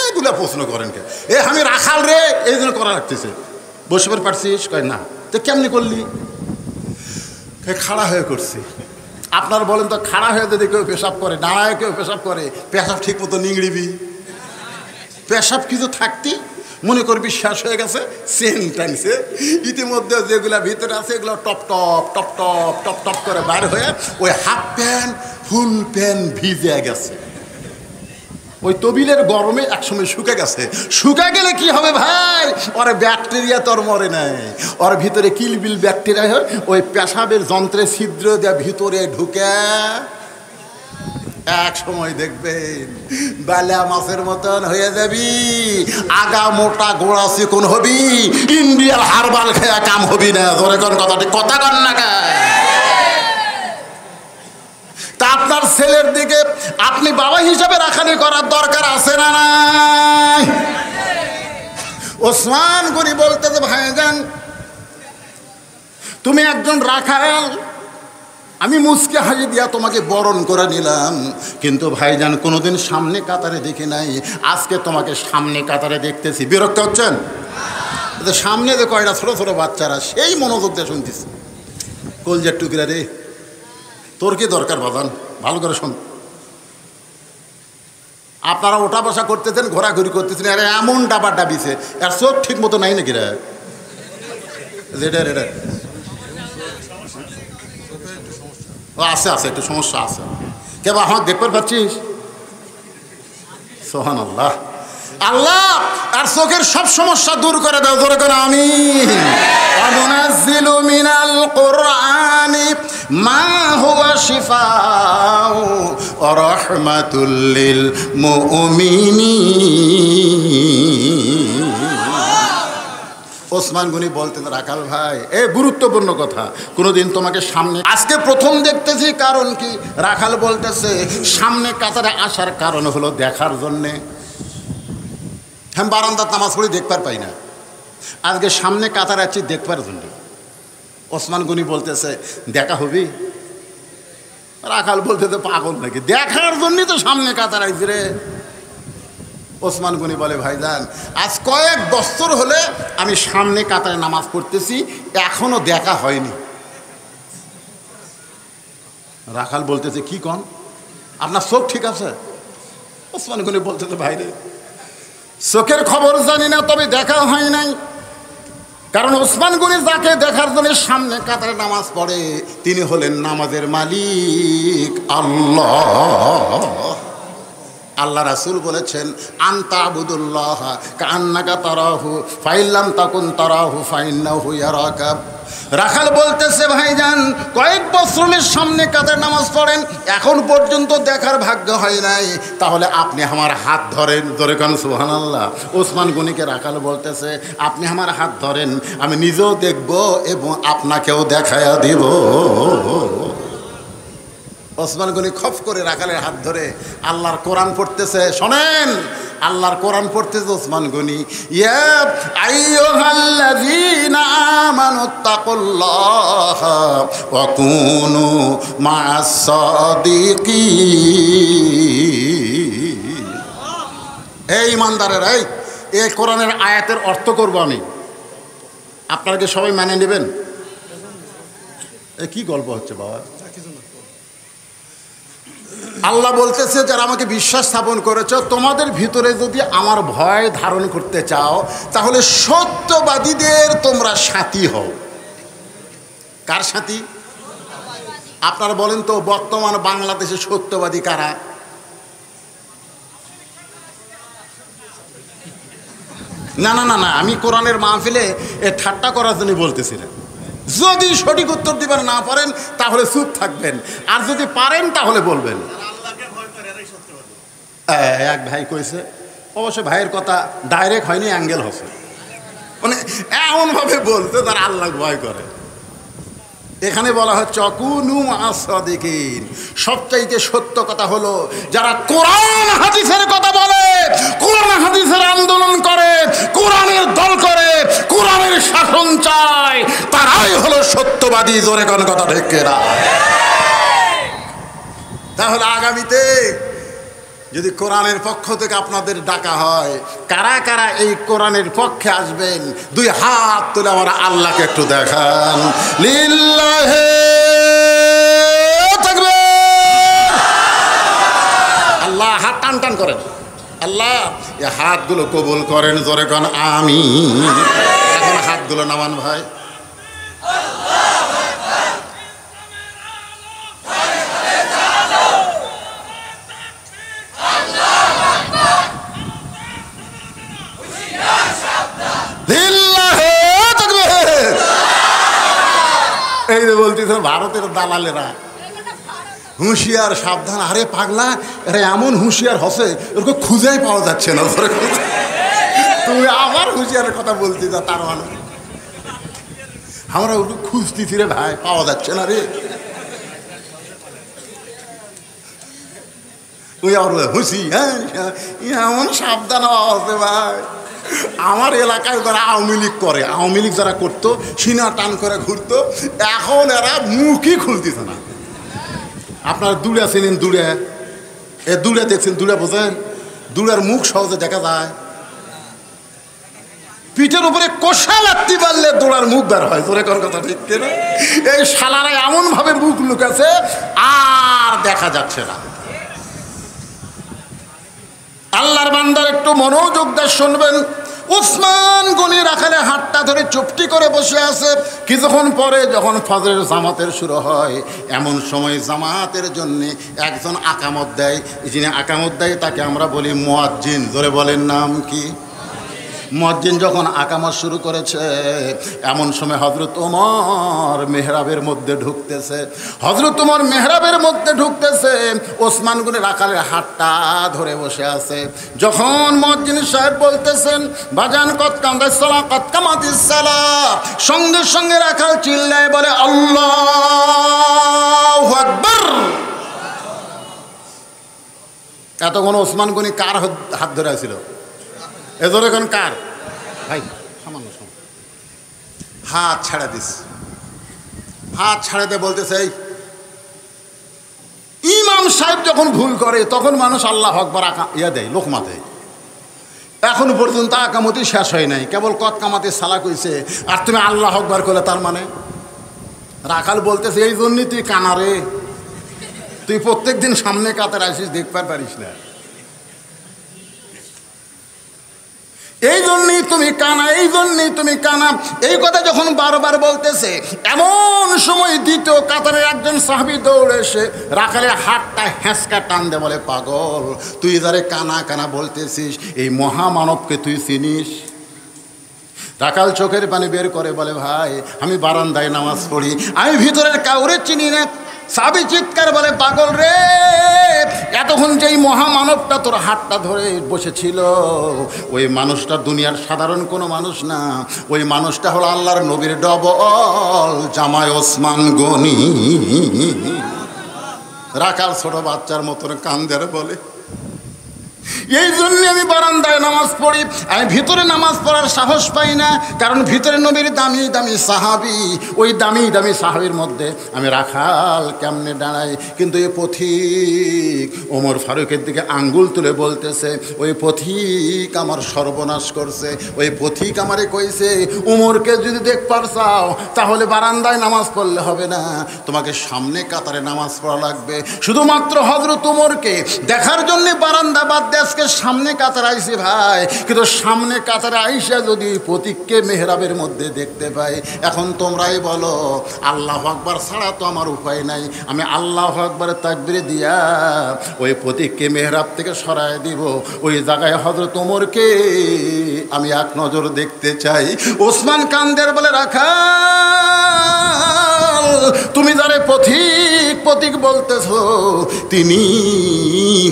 এগুলা প্রশ্ন করেন কে? আমি রাখাল রে, এই জন্য করা রাখতেছে। বসবার পারছিস? কয় না। তো কেমনি করলি? খাড়া হয়ে করছি। আপনার বলেন তো খাড়া হয়ে যদি কেউ পেশাব করে, দাঁড়ায় কেউ পেশাব করে, পেশাব ঠিক মতো নিংড়িবি? পেশাব কিছু থাকতি মনে করবি শেষ হয়ে গেছে, চেন টানছে, ইতিমধ্যে যেগুলা ভিতরে আছে এগুলো top top top top top top করে বার হয়ে ওই হাফ প্যান্ট ফুল প্যান্ট ভিজে গেছে। ওই তবিলের গরমে একসময় শুকে গেছে। শুকে গেলে কি হবে ভাই? ওর ব্যাকটেরিয়া তোর মরে নাই, ওর ভিতরে কিলবিল ব্যাকটেরিয়া হয়, ওই পেশাবের যন্ত্রে ছিদ্র দেওয়া ভিতরে ঢুকে এক সময় দেখবেন বালা মাছের মতন হয়ে যাবি, আগা মোটা গোড়া চিকন হবি, ইন্ডিয়ার হারবাল খেয়া কাম হবি না। ধরে কোন কথাটি কথা কন না কা? তা আপনার ছেলের দিকে আপনি বাবা হিসাবে রাখালি করার দরকার আছে না নাই? ওসমান গনি বলতেছে ভাইজান তুমি একজন রাখাল, আমি মুচকে হাসি দিয়া তোমাকে বরণ করে নিলাম, কিন্তু ভাইজান কোনোদিন সামনে কাতারে দেখি নাই, আজকে তোমাকে সামনে কাতারে দেখতেছি। বিরক্ত হচ্ছেন? সামনে যে কয়টা ছোট ছোট বাচ্চারা সেই মনোযোগ দিয়ে শুনতেছি। কলজার টুকরা রে, তোর কি দরকার বাজান? ভালো করে শোন। আপনারা ওঠা বসা করতেছেন, ঘোরাঘুরি করতেছেন, আরে এমন ডাবা ডাবিছে, আর চোখ ঠিক মতো নাই নাকি রে? রেডা রেডা আছে আছে, একটু সমস্যা আছে। কেবা আমাকে দেখবার পাচ্ছিস? সুবহানাল্লাহ। আল্লাহ আর চোখের সব সমস্যা দূর করে দাও। জোরে করে আমিন। ওয়ানুনাজ্জিলু মিনাল কুরআনি মা হুয়া শিফাউ ওয়া রাহমাতুল লিল মুমিনিন। ওসমান গনি বলতেন রাখাল ভাই গুরুত্বপূর্ণ কথা, কোনোদিন তোমাকে সামনে আজকে প্রথম দেখতেছি, কারণ কি? রাখাল বলতেছে সামনে কাতারে আসার কারণ হলো দেখার জন্যে। হ্যাঁ বারান্দার নামাজ পড়ি দেখবার পাই না, আজকে সামনে কাতার আছি দেখবার জন্য। ওসমান গনি বলতেছে দেখা হবি? রাখাল বলতেছে পাগল নাকি, দেখার জন্যই তো সামনে কাতার আইছি রে। ওসমান গনি বলে ভাইজান আজ কয়েক বছর হলে আমি সামনে কাতারে নামাজ পড়তেছি, এখনো দেখা হয়নি। রাখাল বলতেছে কি কন, আপনার চোখ ঠিক আছে? ওসমান গনি বলতেছে ভাইরে চোখের খবর জানি না, তবে দেখা হয় নাই। কারণ ওসমান গনি যাকে দেখার জন্য সামনে কাতারে নামাজ পড়ে তিনি হলেন নামাজের মালিক আল্লাহ। আল্লাহ রাসূল বলেছেন আনতা আবুদুল্লাহ কান্নাকা তারাহু ফাইল্লাম তাকুন তারাহু ফাইন্নাহু ইয়ারাকা। রাখাল বলতেছে ভাইজান কয়েক বছরের সামনে কাতারে নামাজ পড়েন, এখন পর্যন্ত দেখার ভাগ্য হয় নাই, তাহলে আপনি আমার হাত ধরেন। জোরে কান সুবহানাল্লাহ। ওসমান গনিকে রাখাল বলতেছে আপনি আমার হাত ধরেন, আমি নিজেও দেখব এবং আপনাকেও দেখায়া দিব। ওসমান গনি খপ করে রাখালের হাত ধরে আল্লাহর কোরআন পড়তেছে। শোনেন আল্লাহর কোরআন পড়তেছে ওসমান গনি, ইয়া আইয়ুহাল্লাযীনা আমানুত্তাকুল্লাহা ওয়া কুনু মা'আস সাদিকিন। এই ইমানদারেরা, এই কোরআনের আয়াতের অর্থ করব আমি, আপনারা কি সবাই মানে নেবেন? কি গল্প হচ্ছে বাবা? আল্লাহ বলতেছে যারা আমাকে বিশ্বাস স্থাপন করেছ, তোমাদের ভিতরে যদি আমার ভয় ধারণ করতে চাও তাহলে সত্যবাদীদের তোমরা সাথী হও। কার সাথী? আপনারা বলেন তো বর্তমান বাংলাদেশে সত্যবাদী কারা? না না না না, আমি কোরআনের মাহফিলে ঠাট্টা করার জন্য বলতেছি না। যদি সঠিক উত্তর দিবেন না পারেন তাহলে চুপ থাকবেন, আর যদি পারেন তাহলে বলবেন। এক ভাই কইছে, অবশ্য ভাইয়ের কথা ডাইরেক্ট হয়নি, অ্যাঙ্গেল হচ্ছে, মানে এমনভাবে বলতে তারা আল্লাহ ভয় করে। এখানে বলা হচ্ছে অকুনু মা'আস সাদিকিন, সবচাইতে সত্য কথা হলো যারা কোরআন হাদিসের কথা বলে, কোরআন হাদিসের আন্দোলন করে, কোরআনের দল করে, কোরআনের শাসন চায়, তারাই হলো সত্যবাদী। জোরে কোন কথা ঠিক না? তাহলে আগামীতে যদি কোরআনের পক্ষ থেকে আপনাদের ডাকা হয়, কারা কারা এই কোরআনের পক্ষে আসবেন? দুই হাত তুলে আমরা আল্লাহকে একটু দেখান। লিল্লাহি তাকবীর। আল্লাহ হাত টান টান করেন। আল্লাহ এই হাতগুলো কবুল করেন। জোরে কোন আমিন। এখন হাতগুলো নামান ভাই। এই যে বলতেছে ভারতের দালালেরা হুঁশিয়ার সাবধান। আরে পাগলা, এরা এমন হুঁশিয়ার হসে ওরকম খুঁজেই পাওয়া যাচ্ছে না। তুমি আবার হুঁশিয়ারের কথা বলতে যা, তার মানে আমরা ওরকম খুঁজতেছি রে ভাই, পাওয়া যাচ্ছে না রে। ওই আর হুঁশি, হ্যাঁ এমন সাবধান হচ্ছে ভাই। আমার এলাকায় যারা আওয়ামী লীগ করে, আওয়ামী লীগ যারা করতো সিনা টান করে ঘুরতো, এখন এরা মুখই খুলতেছে না। আপনার দুড়া চিনেন? দুড়া, এ দুড়া দেখছেন? দুড়া বোঝেন? দুড়ার মুখ সহজে দেখা যায়। পিঠের উপরে কষা লাগতে পারলে দোড়ার মুখ বের হয়। তোরে কোন কথা ঠিক কিনা? এই শালারা এমন ভাবে মুখ লুকাছে আর দেখা যাচ্ছে না। আল্লাহর বান্দার একটু মনোযোগ দিয়ে শুনবেন। ওসমান গনি রাখালে হাতটা ধরে চুপটি করে বসে আছে। কিছুক্ষণ পরে যখন ফজরের জামাতের শুরু হয়, এমন সময় জামাতের জন্য একজন আকামত দেয়। যিনি আকামত দেয় তাকে আমরা বলি মুয়াজ্জিন। ধরে বলেন নাম কি? মুয়াজ্জিন যখন আকামত শুরু করেছে, এমন সময় হযরত ওমর মেহরাবের মধ্যে ঢুকতেছে। হযরত ওমর মেহরাবের মধ্যে ঢুকতেছে, ওসমান গনি রাখালের হাতটা ধরে বসে আছে। যখন মুয়াজ্জিন সাহেব বলতেছেন বাজান কত কামাতিস সালাহ, কত কামাতিস সালাহ, সঙ্গে সঙ্গে রাখাল চিল্লায় বলে আল্লাহু আকবার। এতক্ষণ ওসমান গনি কার হাত ধরে আছিল? এজোর এখন কার? ভাই সামান্য সময় হাত ছেড়ে দিস, হাত ছেড়ে দে বলতেছে এই ইমাম সাহেব যখন ভুল করে তখন মানুষ আল্লাহ আকবার দেয়, লোকমা দেয়। এখনো পর্যন্ত আকামতি শেষ হয় নাই, কেবল কত কামাতে সালা কইছে আর তুমি আল্লাহ আকবার করলে, তার মানে রাখাল বলতেছে এই জন্যই তুই কানারে, তুই প্রত্যেক দিন সামনে কাতার আসিস, দেখবার পারিস না, এই জন্যই তুমি কানা, এই জন্যই তুমি কানা। এই কথা যখন বারবার বলতেছে, এমন সময় দ্বিতীয় কাতারে একজন সাহাবী দৌড়ে এসে রাখালের হাতটা হ্যাঁচকা টান দে, বলে পাগল, তুই যারে কানা কানা বলতেছিস এই মহামানবকে তুই চিনিস? রাখাল চোখের পানি বের করে বলে ভাই আমি বারান্দায় নামাজ পড়ি, আমি ভিতরের কাউরে চিনি না। সাহাবী চিৎকার বলে পাগল রে, এতক্ষণ যেই মহামানবটা তোর হাতটা ধরে বসেছিল ওই মানুষটা দুনিয়ার সাধারণ কোনো মানুষ না, ওই মানুষটা হলো আল্লাহর নবীর ডবল জামাই ওসমান গনি। রাখাল ছোট বাচ্চার মতন কান্দের বলে এই জন্য আমি বারান্দায় নামাজ পড়ি, আমি ভিতরে নামাজ পড়ার সাহস পাই না, কারণ ভিতরে নবীর দামি দামি সাহাবী, ওই দামি দামি সাহাবীর মধ্যে আমি রাখাল কেমনে দাঁড়াই। কিন্তু এই পথিক ওমর ফারুকের দিকে আঙ্গুল তুলে বলতেছে ওই পথিক আমার সর্বনাশ করছে, ওই পথিক আমারে কইছে ওমরকে যদি দেখবার চাও তাহলে বারান্দায় নামাজ পড়লে হবে না, তোমাকে সামনে কাতারে নামাজ পড়া লাগবে। শুধুমাত্র হযরত ওমরকে দেখার জন্য বারান্দা বাদ আজকে সামনে কাতারে আইসি ভাই, কিন্তু সামনে কাতারে আইসা যদি প্রতীককে মেহরাবের মধ্যে দেখতে পাই, এখন তোমরাই বলো আল্লাহু আকবার ছাড়া তো আমার উপায় নাই, আমি আল্লাহু আকবারের তাকবীর দিয়া ওই প্রতীককে মেহরাব থেকে সরায় দিব, ওই জায়গায় হযরত ওমরকে আমি এক নজর দেখতে চাই। ওসমান কান্দের বলে রাখাল তুমি যারে পথিক পথিক বলতেছ তিনি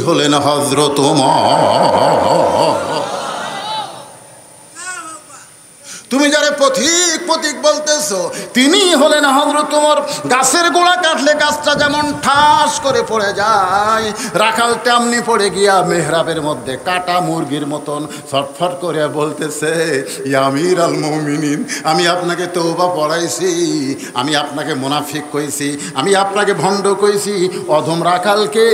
হলেন হযরত ওমর। তুমি যারা পথিক পথিক বলতেছো তিনি হলেন হযরত ওমর। গাছের গোড়া কাটলে গাছটা যেমন ঠাস করে পড়ে যায়, রাখাল তেমনি পড়ে গিয়া মেহরাবের মধ্যে কাটা মুরগির মতন ছটফট করে বলতেছে ইয়া আমিরুল মুমিনিন, আমি আপনাকে তওবা পড়াইছি, আমি আপনাকে মুনাফিক কইছি, আমি আপনাকে ভণ্ড কইছি, অধম রাখালকে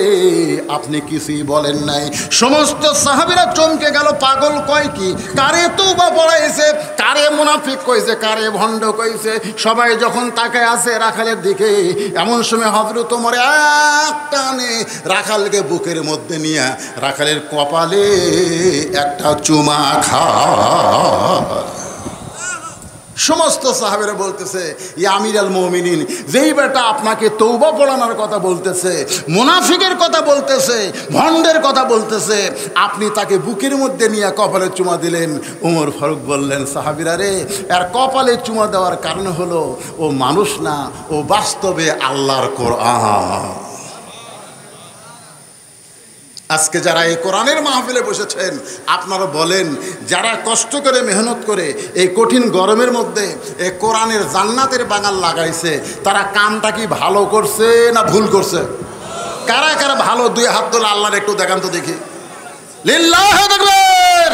আপনি কিছুই বলেন নাই। সমস্ত সাহাবীরা চমকে গেল, পাগল কয় কি, কারে তওবা পড়াইছে, কারে মুনাফিক কইছে, কারে ভণ্ড কইছে। সবাই যখন তাকায় আছে রাখালের দিকে, এমন সময় হযরত ওমর এক টানে রাখালকে বুকের মধ্যে নিয়ে রাখালের কপালে একটা চুমা খায়। সমস্ত সাহাবেরা বলতেছে ইয়া আমিরুল মুমিনিন, যেই বেটা আপনাকে তওবা পড়ানোর কথা বলতেছে, মুনাফিকের কথা বলতেছে, ভণ্ডের কথা বলতেছে, আপনি তাকে বুকের মধ্যে নিয়ে কপালে চুমা দিলেন। ওমর ফারুক বললেন সাহাবীরা রে, এর কপালে চুমা দেওয়ার কারণ হলো ও মানুষ না, ও বাস্তবে আল্লাহর কোরআন। আজকে যারা এই কোরআনের মাহফিলে বসেছেন আপনারা বলেন, যারা কষ্ট করে মেহনত করে এই কঠিন গরমের মধ্যে এই কোরআনের জান্নাতের বাগান লাগাইছে, তারা কামটা কি ভালো করছে না ভুল করছে? কারা কারা ভালো দুই হাত তোলা আল্লাহর একটু দেখান তো দেখি। লিল্লাহি তাকবীর।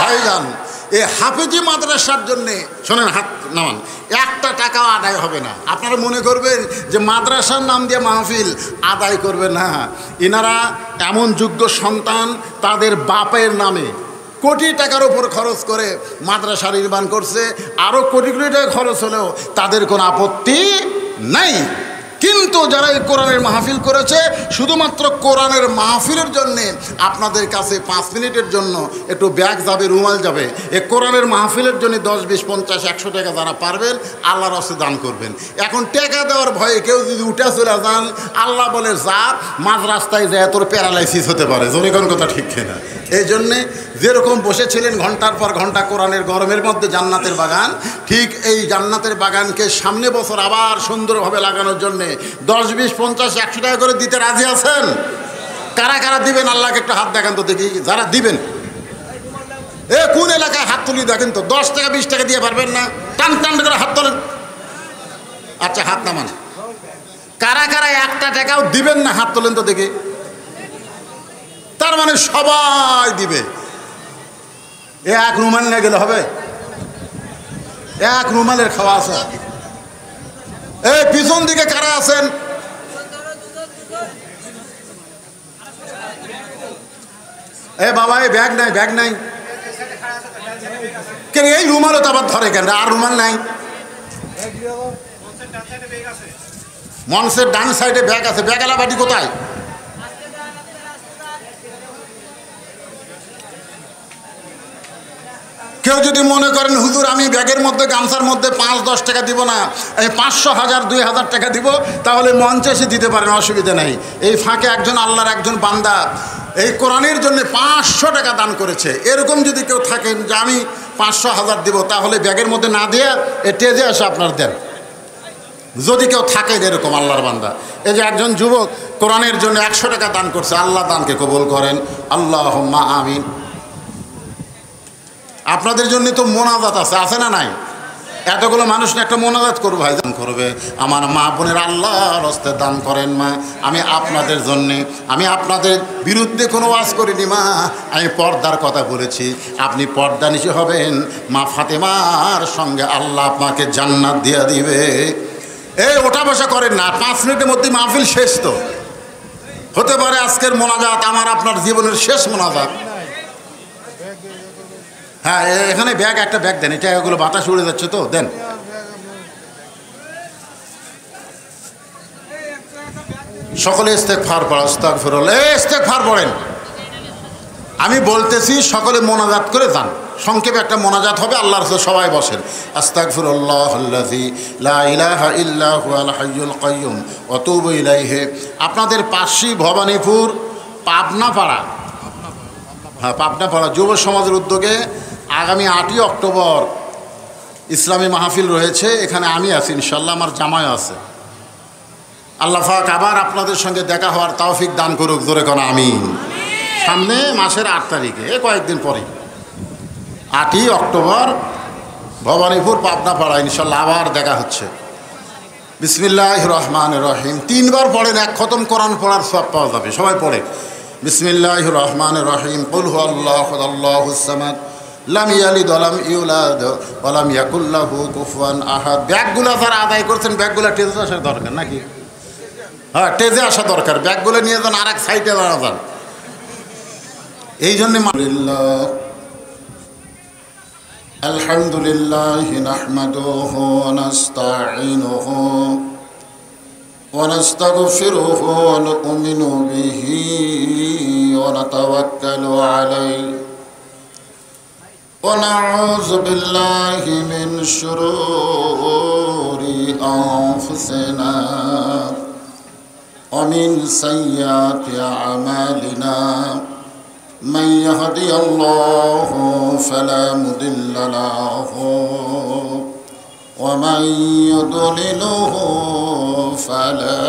ভাইজান এই হাফেজি মাদ্রাসার জন্যে শোনেন, হাত নামান, একটা টাকাও আদায় হবে না। আপনারা মনে করবেন যে মাদ্রাসার নাম দিয়ে মাহফিল আদায় করবে না, এনারা এমন যোগ্য সন্তান তাদের বাপের নামে কোটি টাকার উপর খরচ করে মাদ্রাসা নির্মাণ করছে, আরও কোটি কোটি টাকা খরচ হলেও তাদের কোনো আপত্তি নাই। কিন্তু যারা এই কোরআনের মাহফিল করেছে, শুধুমাত্র কোরআনের মাহফিলের জন্যে আপনাদের কাছে 5 মিনিটের জন্য একটু ব্যাগ যাবে, রুমাল যাবে, এই কোরআনের মাহফিলের জন্য 10, 20, 50, 100 টাকা যারা পারবেন আল্লাহর রাস্তায় দান করবেন। এখন টাকা দেওয়ার ভয়ে কেউ যদি উঠে চলে যান, আল্লাহ বলে যা মাঝ রাস্তায় যায় তোর প্যারালাইসিস হতে পারে। জোরে কোন কথা ঠিক কিনা? এই জন্যে যেরকম বসেছিলেন ঘন্টার পর ঘন্টা কোরআনের গরমের মধ্যে জান্নাতের বাগান, ঠিক এই জান্নাতের বাগানকে সামনে বছর আবার সুন্দরভাবে লাগানোর জন্যে 10, 20, 50, 100 টাকা করে দিতে রাজি আছেন? কারা কারা দিবেন আল্লাহকে একটু হাত দেখান তো দেখি। যারা দিবেন কোন এলাকায় হাত তুলি দেখেন তো। 10 টাকা 20 টাকা দিয়ে পারবেন না? টান টান করে হাত তোলেন। আচ্ছা হাত নামান। কারা কারা একটা টাকাও দিবেন না হাত তোলেন তো দেখি। তার মানে সবাই দিবে। এক রুমাল নিয়ে গেলে হবে? এক রুমালের খাওয়া আছে। এই পিছন দিকে কারা আছেন? এ বাবা, এই ব্যাগ নাই, ব্যাগ নাই কেন? এই রুমালও তো আবার ধরে কেন? আর রুমাল নাই? মঞ্চের ডান সাইডে ব্যাগ আছে। ব্যাগওয়ালা বাটি কোথায়? কেউ যদি মনে করেন হুজুর আমি ব্যাগের মধ্যে গামছার মধ্যে 5-10 টাকা দিব না, এই 500, 1000, 2000 টাকা দিব, তাহলে মঞ্চে এসে দিতে পারেন, অসুবিধা নেই। এই ফাঁকে একজন আল্লাহর একজন বান্দা এই কোরআনের জন্য 500 টাকা দান করেছে। এরকম যদি কেউ থাকেন যে আমি 500, 1000 দিব, তাহলে ব্যাগের মধ্যে না দিয়ে টেজে আসে আপনার দেন, যদি কেউ থাকেন এরকম আল্লাহর বান্দা। এই যে একজন যুবক কোরআনের জন্য 100 টাকা দান করছে, আল্লাহ দানকে কবুল করেন, আল্লাহুম্মা আমিন। আপনাদের জন্য তো মোনাজাত আছে না নাই? এতগুলো মানুষ না একটা মোনাজাত করবো, ভাই দান করবে। আমার মা বোনের আল্লাহর হস্তে দান করেন মা, আমি আপনাদের জন্যে, আমি আপনাদের বিরুদ্ধে কোনো ওয়াজ করিনি মা, আমি পর্দার কথা বলেছি। আপনি পর্দা নিশি হবেন, মা ফাতেমার সঙ্গে আল্লাহ আপনাকে জান্নাত দিয়ে দিবে। এই ওঠা বসা করেন না, 5 মিনিটের মধ্যে মাহফিল শেষ। তো হতে পারে আজকের মোনাজাত আমার আপনার জীবনের শেষ মোনাজাত। হ্যাঁ, এখানে ব্যাগ, একটা ব্যাগ দেন, এটা এগুলো বাতাস উড়ে যাচ্ছে তো, দেন। সকলে ইস্তেগফার পড়া, আস্তাগফিরুল্লাহ, ইস্তেগফার পড়েন। আমি বলতেছি সকলে মোনাজাত করে যান। সংক্ষেপে একটা মোনাজাত হবে, আল্লাহর রাসূল সবাই বসেন। আস্তাগফিরুল্লাহাল্লাযী লা ইলাহা ইল্লা হুয়াল হাইয়ুল কাইয়্যুম ওয়া তুবু ইলাইহি। আপনাদের পাশি ভবানীপুর পাবনাপাড়া, হ্যাঁ পাবনাপাড়া যুব সমাজের উদ্যোগে আগামী 8ই অক্টোবর ইসলামী মাহফিল রয়েছে। এখানে আমি আছি ইনশাল্লাহ, আমার জামাই আছে। আল্লাহ পাক আবার আপনাদের সঙ্গে দেখা হওয়ার তৌফিক দান করুক, জোরে কোন আমিন। সামনে মাসের 8 তারিখে, কয়েকদিন পরে 8ই অক্টোবর ভবানীপুর পাবনাপাড়া ইনশাল্লাহ আবার দেখা হচ্ছে। বিসমিল্লাহির রহমানির রহিম 3 বার পড়েন, 1 খতম কোরআন পড়ার সওয়াব পাওয়া যাবে। সবাই পড়ে বিসমিল্লাহির রহমানির রহিম। কুল হুয়াল্লাহু আল্লাহুস সামাদ লাম ইয়ালিদ ওয়া লাম ইউলাদ ওয়া লাম ইয়াকুল লাহু কুফুয়ান আহাদ। ব্যাগগুলো যারা আদায় করছেন, ব্যাগগুলো টেজে আসার দরকার নাকি? হ্যাঁ, টেজে আসা দরকার। ব্যাগগুলো নিয়ে যান, আরেক সাইডে দাঁড়া যান। এই জন্যে আলহামদুলিল্লাহ নাহমাদুহু ওয়া নাস্তাঈনুহু ওয়া নাস্তাগফিরুহু ওয়া নু'মিনু বিহি ওয়া নাতাওয়াক্কালু আলাইহি ওয়া নাউযু বিল্লাহি মিন শুরুরি আনফুসিনা ওয়া মিন সাইয়্যাতি আমালিনা। من يهدي الله فلا مضل له ومن يضلله فلا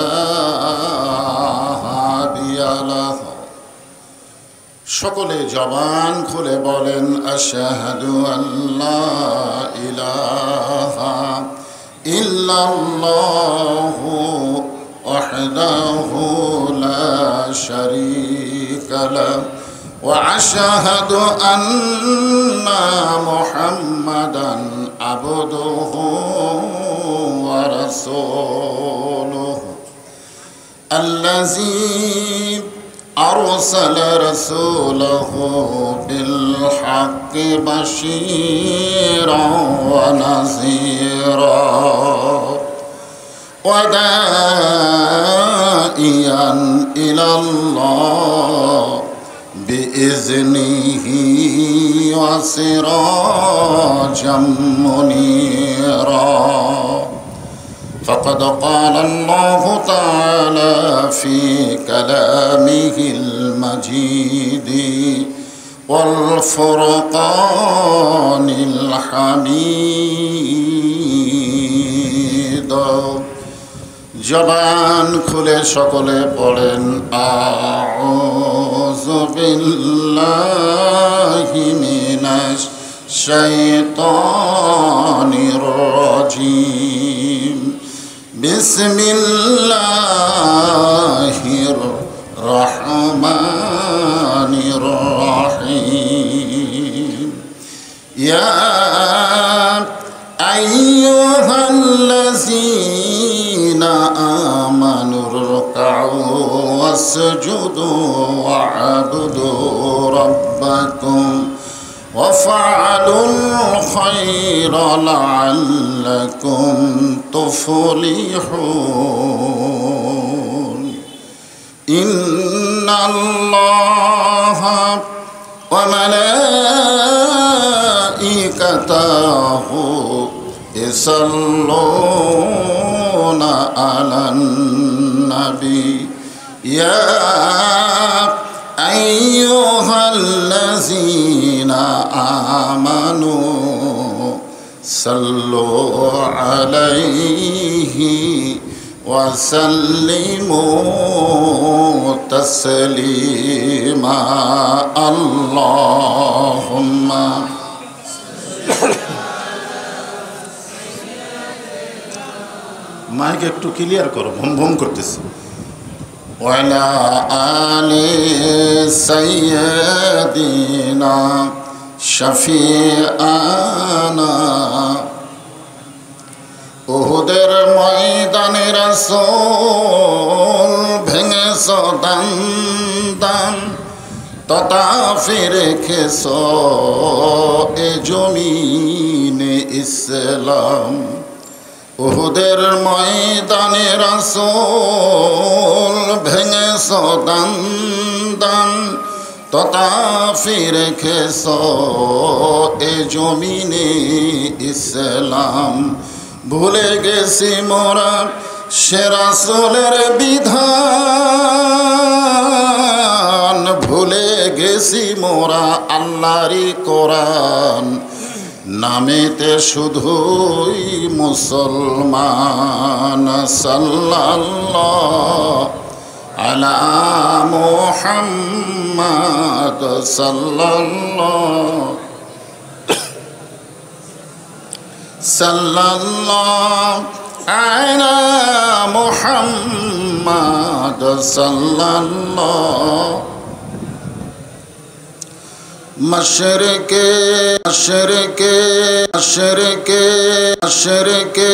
هادي له। সকলে জবান খুলে বলেন আশহাদু আল্লা ইলাহা ইল্লাল্লাহু ওয়াহদাহু লা শারীকা লাহু وأشهد أن محمدًا عبده ورسوله الذي أرسل رسوله بالحق بشيرا ونذيرا وداعيا إلى الله بإذنه وسراجا منيرا. فقد قال الله تعالى في كلامه المجيد والفرقان الحميد। জবান খুলে সকলে পড়েন আউযু বিল্লাহি মিনাশ শাইতানির রাজীম। বিসমিল্লাহির রহমানির রহিম। ইয়া আইয়ুহাল্লাযীনা আমানু রুকউ ওয়াসজুদু ওয়া'বুদু রাব্বাকুম وَافْعَلُوا الْخَيْرَ لَعَلَّكُمْ تُفْلِحُونَ إِنَّ اللَّهَ وَمَلَائِكَتَهُ يُصَلُّونَ عَلَى النَّبِيِّ يَا أيها الذين آمنوا صلوا عليه وسلموا تسليما اللهم মাইক একটু ক্লিয়ার করো, ভুম ভুম করতেছে। وعلى آل سيدنا شفيعنا উহুদের ময়দানে রাসূল ভেঙেছ দান দান তথা রেখেছ এ জমিনে ইসলাম। উহুদের ময়দানে রাসূল ভেঙেছ দান দান তথা রেখেছ এ জমিনে ইসলাম। ভুলে গেছি মোরা সে রাসূলের বিধান, ভুলে গেছি মোরা আল্লাহরই কোরআন, নামেতে শুধুই মুসলমান। সাল্লাল্লাহু আলা মুহাম্মাদ সাল্লাল্লাহু আলা মুহাম্মাদ সাল্লাল্লাহু মশরিকে মশরিকে মশরিকে মশরিকে মশরিকে